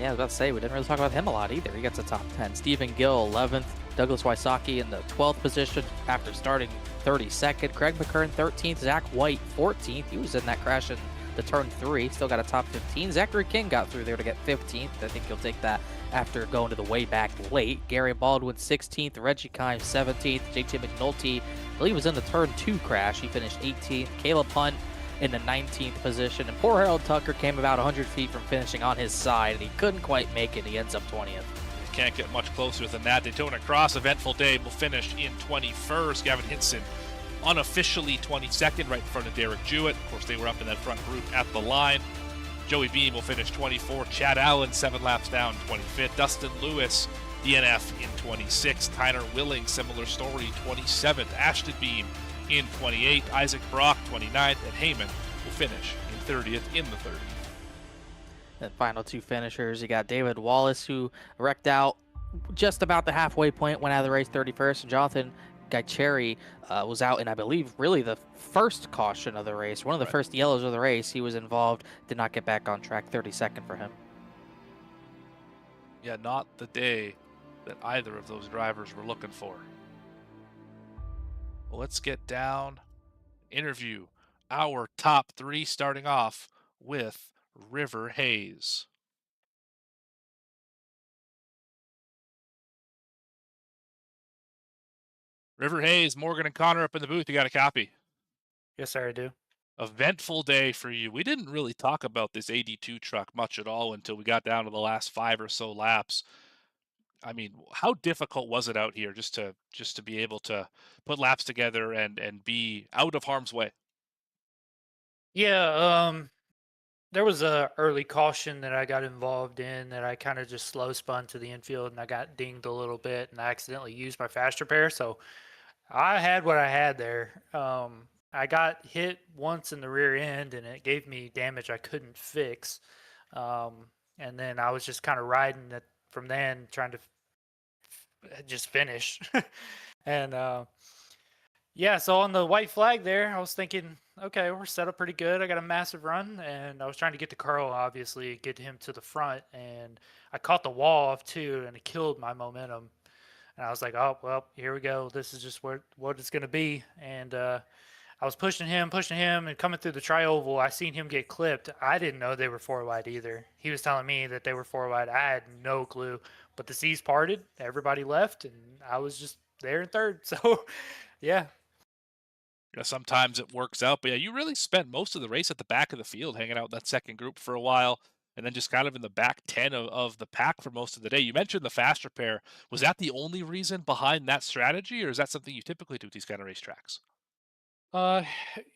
I was about to say, we didn't really talk about him a lot either. He gets a top 10. Stephen Gill, 11th. Douglas Wysocki in the 12th position after starting 32nd. Craig McKern, 13th. Zach White, 14th. He was in that crash in the turn 3. Still got a top 15. Zachary King got through there to get 15th. I think he'll take that after going to the way back late. Gary Baldwin, 16th. Reggie Kime, 17th. JT McNulty, I believe, was in the turn 2 crash. He finished 18th. Caleb Hunt in the 19th position. And poor Harold Tucker came about 100 feet from finishing on his side, and he couldn't quite make it. He ends up 20th. Can't get much closer than that. Daytona Cross, eventful day, will finish in 21st. Gavin Hinson unofficially 22nd, right in front of Derek Jewett. Of course, they were up in that front group at the line. Joey Beam will finish 24th. Chad Allen, 7 laps down, 25th. Dustin Lewis, DNF in 26th. Tyner Willing, similar story, 27th. Ashton Beam in 28th. Isaac Brock, 29th. And Heyman will finish in 30th in the 30th. And final 2 finishers, you got David Wallace, who wrecked out just about the halfway point, went out of the race 31st, and Jonathan guy Cherry was out in, I believe, really the first caution of the race, one of the first yellows of the race. He was involved, did not get back on track. 32nd for him. Yeah, not the day that either of those drivers were looking for. Well, let's get down, interview our top 3, starting off with River Hayes. River Hayes, Morgan and Connor up in the booth. You got a copy? Yes, sir, I do. Eventful day for you. We didn't really talk about this 82 truck much at all until we got down to the last 5 or so laps. I mean, how difficult was it out here just to be able to put laps together and be out of harm's way? Yeah, there was a early caution that I got involved in that I kind of just slow spun to the infield and I got dinged a little bit and I accidentally used my fast repair. So I had what I had there. I got hit once in the rear end and it gave me damage I couldn't fix. And then I was just kind of riding it from then, trying to just finish. And yeah, so on the white flag there, I was thinking, okay, we're set up pretty good. I got a massive run, and I was trying to get to Carl, obviously, get him to the front, and I caught the wall off too, and it killed my momentum. And I was like, oh, well, here we go. This is just what it's going to be. And I was pushing him, and coming through the tri-oval, I seen him get clipped. I didn't know they were 4 wide either. He was telling me that they were 4 wide. I had no clue. But the seas parted, everybody left, and I was just there in third. So, yeah. You know, sometimes it works out, but yeah, you really spent most of the race at the back of the field, hanging out in that second group for a while, and then just kind of in the back 10 of the pack for most of the day. You mentioned the fast repair. Was that the only reason behind that strategy, or is that something you typically do at these kind of racetracks? Uh,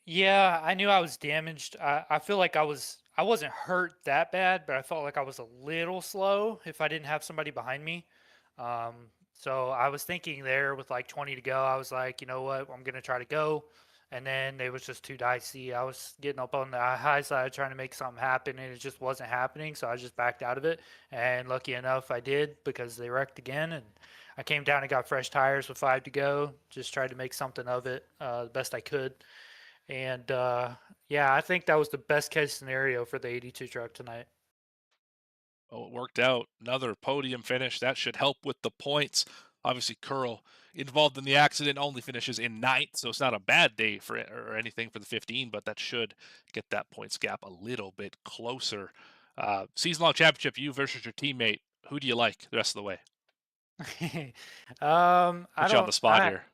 yeah, I knew I was damaged. I feel like I wasn't hurt that bad, but I felt like I was a little slow if I didn't have somebody behind me. Um, so I was thinking there with like 20 to go, I was like, you know what, I'm gonna try to go. And then it was just too dicey. I was getting up on the high side trying to make something happen, and it just wasn't happening. So I just backed out of it. And lucky enough, I did because they wrecked again. And I came down and got fresh tires with 5 to go. Just tried to make something of it the best I could. And yeah, I think that was the best case scenario for the 82 truck tonight. Oh, it worked out. Another podium finish. That should help with the points. Obviously, Curl, involved in the accident, only finishes in 9th, so it's not a bad day for it or anything for the 15, but that should get that points gap a little bit closer. Season-long championship, you versus your teammate. Who do you like the rest of the way? I Put you on don't. the spot here.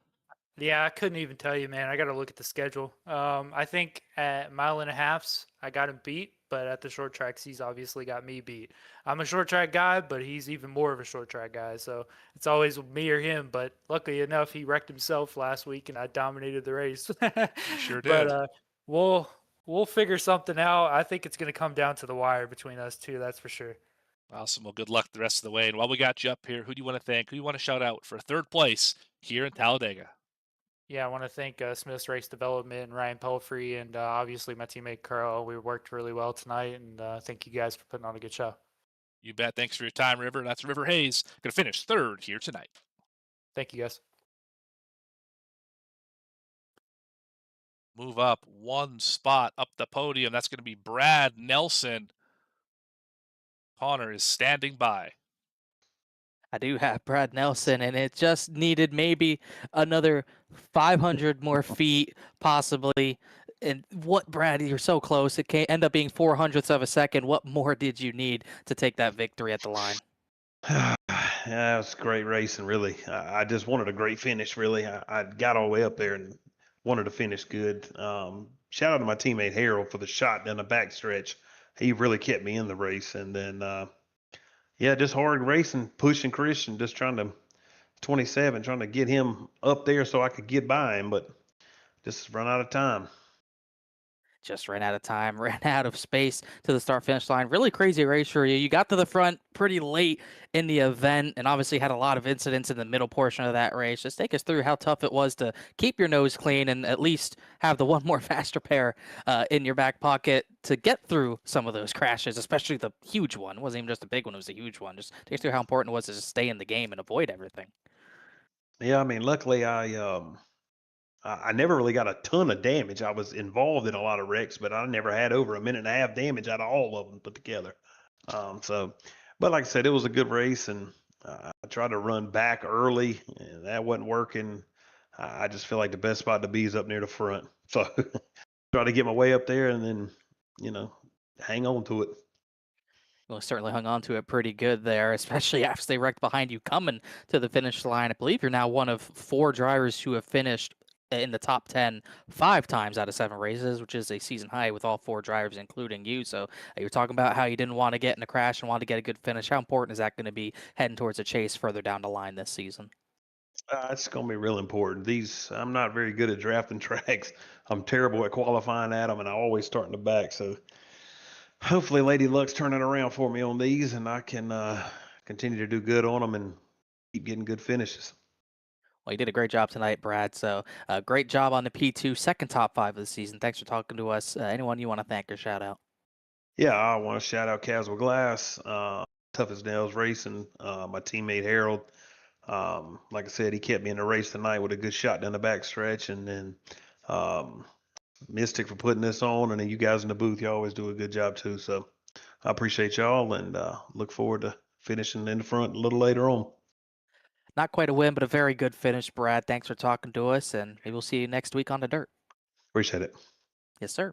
Yeah, I couldn't even tell you, man. I got to look at the schedule. I think at mile and a halfs, I got him beat, but at the short tracks, he's obviously got me beat. I'm a short track guy, but he's even more of a short track guy. So it's always me or him. But luckily enough, he wrecked himself last week, and I dominated the race. You sure did. But we'll figure something out. I think it's going to come down to the wire between us two. That's for sure. Awesome. Well, good luck the rest of the way. And while we got you up here, who do you want to thank? Who do you want to shout out for third place here in Talladega? Yeah, I want to thank Smith's Race Development and Ryan Pelfrey and obviously my teammate Carl. We worked really well tonight, and thank you guys for putting on a good show. You bet. Thanks for your time, River. That's River Hayes. Going to finish third here tonight. Thank you, guys. Move up one spot up the podium. That's going to be Brad Nelson. Connor is standing by. I do have Brad Nelson, and it just needed maybe another 500 more feet, possibly. And what, Brad, you're so close. It can't end up being 400ths of a second. What more did you need to take that victory at the line? Yeah, it was great racing, really. I just wanted a great finish, really. I got all the way up there and wanted to finish good. Shout out to my teammate Harold for the shot down the backstretch. He really kept me in the race. And then, yeah, just hard racing, pushing Christian, just trying to get him up there so I could get by him, but just run out of time. Just ran out of time, ran out of space to the start finish line. Really crazy race for you. You got to the front pretty late in the event and obviously had a lot of incidents in the middle portion of that race. Just take us through how tough it was to keep your nose clean and at least have the one more fast repair in your back pocket to get through some of those crashes, especially the huge one. It wasn't even just a big one, it was a huge one. Just take us through how important it was to just stay in the game and avoid everything. Yeah, I mean, luckily I never really got a ton of damage. I was involved in a lot of wrecks, but I never had over a minute and a half damage out of all of them put together. So, but like I said, it was a good race, and I tried to run back early, and that wasn't working. I just feel like the best spot to be is up near the front. So, try to get my way up there, and then, you know, hang on to it. Well, certainly hung on to it pretty good there, especially after they wrecked behind you coming to the finish line. I believe you're now one of 4 drivers who have finished in the top 10 5 times out of 7 races, which is a season high with all 4 drivers, including you. So you're talking about how you didn't want to get in a crash and want to get a good finish. How important is that going to be heading towards a chase further down the line this season? It's going to be real important. I'm not very good at drafting tracks. I'm terrible at qualifying at them, and I always start in the back. So hopefully Lady Luck's turning around for me on these, and I can continue to do good on them and keep getting good finishes. Well, you did a great job tonight, Brad. So great job on the P2, second top 5 of the season. Thanks for talking to us. Anyone you want to thank or shout out? Yeah, I want to shout out Caswell Glass, Tough as Nails Racing, my teammate Harold. Like I said, he kept me in the race tonight with a good shot down the back stretch, and then um, Mystic for putting this on, and then you guys in the booth, you always do a good job too. So I appreciate y'all, and look forward to finishing in the front a little later on. Not quite a win, but a very good finish, Brad. Thanks for talking to us, and maybe we'll see you next week on the dirt. Appreciate it. Yes, sir.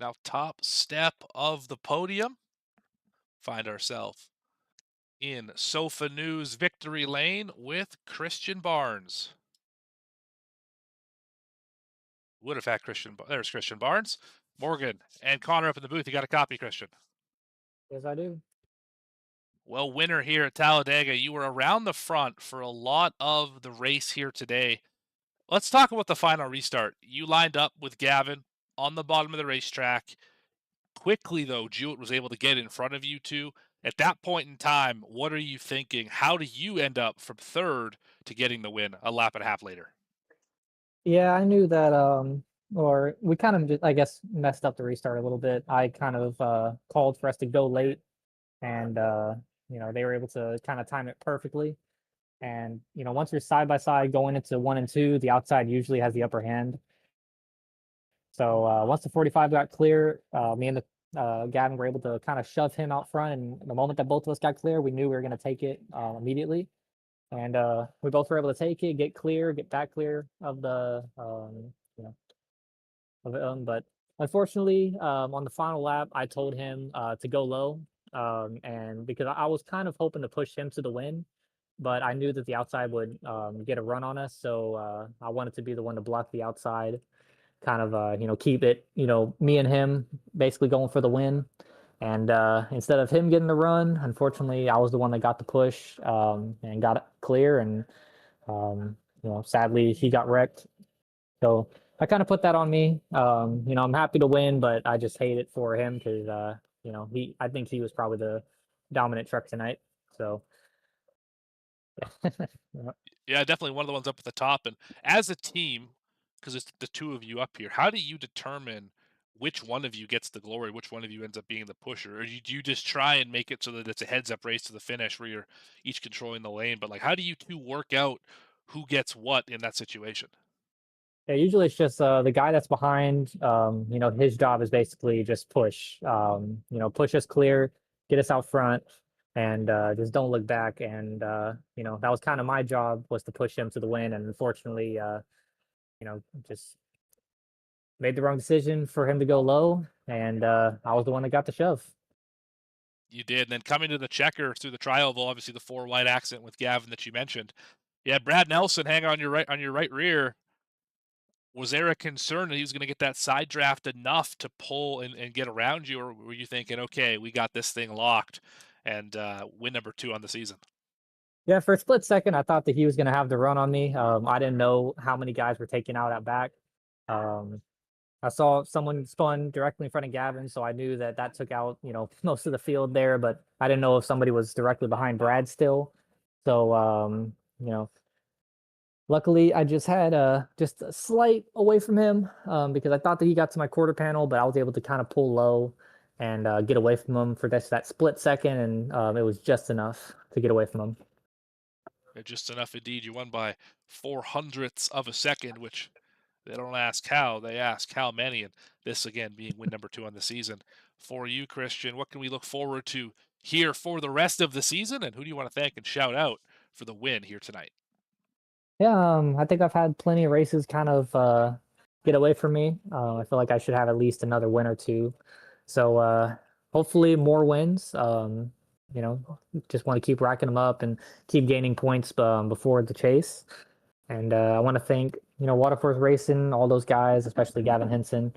Now, top step of the podium, find ourselves in Sofa News victory lane with Christian Barnes. Would have had Christian. There's Christian Barnes. Morgan and Connor up in the booth. You got a copy, Christian? Yes, I do. Well, winner here at Talladega. You were around the front for a lot of the race here today. Let's talk about the final restart. You lined up with Gavin on the bottom of the racetrack. Quickly, though, Jewett was able to get in front of you two. At that point in time, what are you thinking? How do you end up from third to getting the win a lap and a half later? Yeah, I knew that or we kind of just, I guess, messed up the restart a little bit. I kind of called for us to go late, and they were able to kind of time it perfectly. And once you're side by side going into 1 and 2, the outside usually has the upper hand. So once the 45 got clear, me and the Gavin were able to kind of shove him out front, and the moment that both of us got clear, we knew we were going to take it immediately. And we both were able to take it, get clear, get back clear of the but unfortunately, on the final lap, I told him to go low, and because I was kind of hoping to push him to the win, but I knew that the outside would get a run on us, so I wanted to be the one to block the outside, kind of keep it me and him basically going for the win. And instead of him getting the run, unfortunately, I was the one that got the push and got it clear. And sadly, he got wrecked. So I kind of put that on me. I'm happy to win, but I just hate it for him because I think he was probably the dominant truck tonight. So Yeah, definitely one of the ones up at the top. And as a team, because it's the two of you up here, how do you determine which one of you gets the glory, which one of you ends up being the pusher? Or do you just try and make it so that it's a heads-up race to the finish where you're each controlling the lane? But how do you two work out who gets what in that situation? yeah, usually it's just the guy that's behind. His job is basically just push. Push us clear, get us out front, and just don't look back. And that was kind of my job, was to push him to the win. And unfortunately, just made the wrong decision for him to go low, and I was the one that got the shove. You did. And then coming to the checker through the trial, though, obviously the 4 wide accident with Gavin that you mentioned. Yeah, Brad Nelson hang on your right rear. Was there a concern that he was going to get that side draft enough to pull and get around you, or were you thinking, okay, we got this thing locked and win number 2 on the season? Yeah, for a split second, I thought that he was going to have the run on me. I didn't know how many guys were taken out at back. I saw someone spun directly in front of Gavin, so I knew that took out, most of the field there, but I didn't know if somebody was directly behind Brad still. So, luckily I just had just a slight away from him because I thought that he got to my quarter panel, but I was able to kind of pull low and get away from him for that split second, and it was just enough to get away from him. Just enough indeed. You won by 0.04 of a second, which they don't ask how, they ask how many. And this, again, being win number 2 on the season. For you, Christian, what can we look forward to here for the rest of the season? And who do you want to thank and shout out for the win here tonight? Yeah, I think I've had plenty of races kind of get away from me. I feel like I should have at least another win or two. So hopefully more wins. Just want to keep racking them up and keep gaining points before the chase. And I want to thank, Waterforce Racing, all those guys, especially Gavin Henson,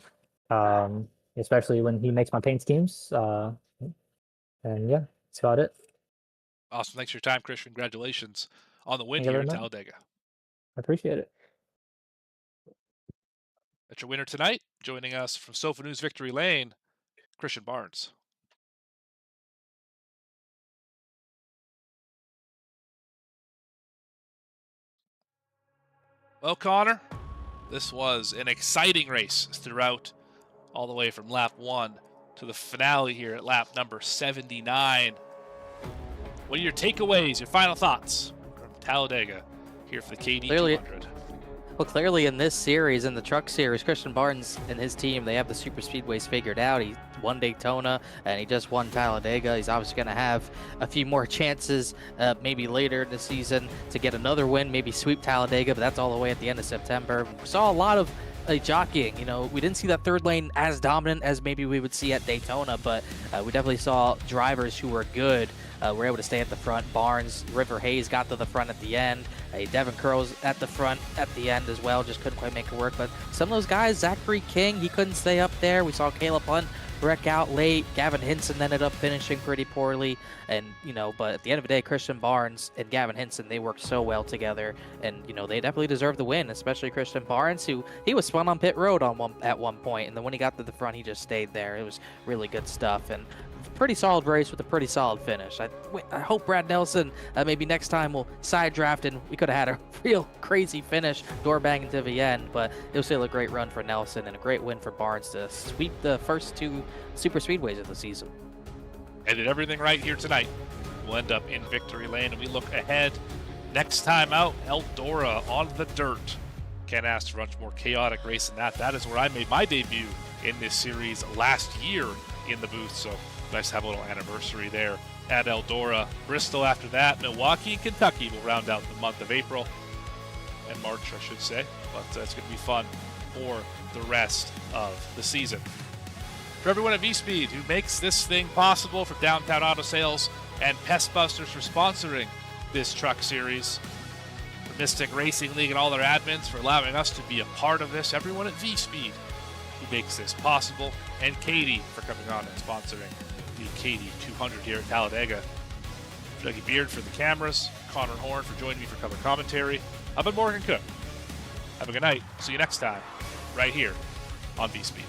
especially when he makes my paint schemes. And yeah, that's about it. Awesome. Thanks for your time, Christian. Congratulations on the win Thank you here at very much. Talladega. I appreciate it. That's your winner tonight. Joining us from Sofa News Victory Lane, Christian Barnes. Well, Connor, this was an exciting race throughout, all the way from lap 1 to the finale here at lap number 79. What are your takeaways, your final thoughts from Talladega here for the KD 200? Well, clearly in this series, in the truck series, Christian Barnes and his team, they have the super speedways figured out. He won Daytona and he just won Talladega. He's obviously going to have a few more chances maybe later in the season to get another win, maybe sweep Talladega, but that's all the way at the end of September. We saw a lot of jockeying. We didn't see that third lane as dominant as maybe we would see at Daytona, but we definitely saw drivers who were good were able to stay at the front. Barnes, River Hayes got to the front at the end. Devin Curls at the front at the end as well, just couldn't quite make it work. But some of those guys, Zachary King, he couldn't stay up there. We saw Caleb Hunt wreck out late. Gavin Henson ended up finishing pretty poorly. And, but at the end of the day, Christian Barnes and Gavin Henson, they worked so well together. And, they definitely deserve the win, especially Christian Barnes, who he was spun on pit road at one point. And then when he got to the front, he just stayed there. It was really good stuff. And pretty solid race with a pretty solid finish. I hope Brad Nelson maybe next time will side draft, and we could have had a real crazy finish, door banging to the end, but it was still a great run for Nelson and a great win for Barnes to sweep the first 2 super speedways of the season. And did everything right here tonight. We'll end up in victory lane, and we look ahead. Next time out, Eldora on the dirt. Can't ask for much more chaotic race than that. That is where I made my debut in this series last year in the booth, so nice to have a little anniversary there at Eldora. Bristol after that. Milwaukee and Kentucky will round out the month of April and March, I should say. But it's going to be fun for the rest of the season. For everyone at V-Speed who makes this thing possible, for Downtown Auto Sales and Pest Busters for sponsoring this truck series, for Mystic Racing League and all their admins for allowing us to be a part of this, everyone at V-Speed who makes this possible, and Katie for coming on and sponsoring the KD 200 here at Talladega. Dougie Beard for the cameras, Connor Horn for joining me for color commentary. I've been Morgan Cook. Have a good night. See you next time, right here on V-Speed.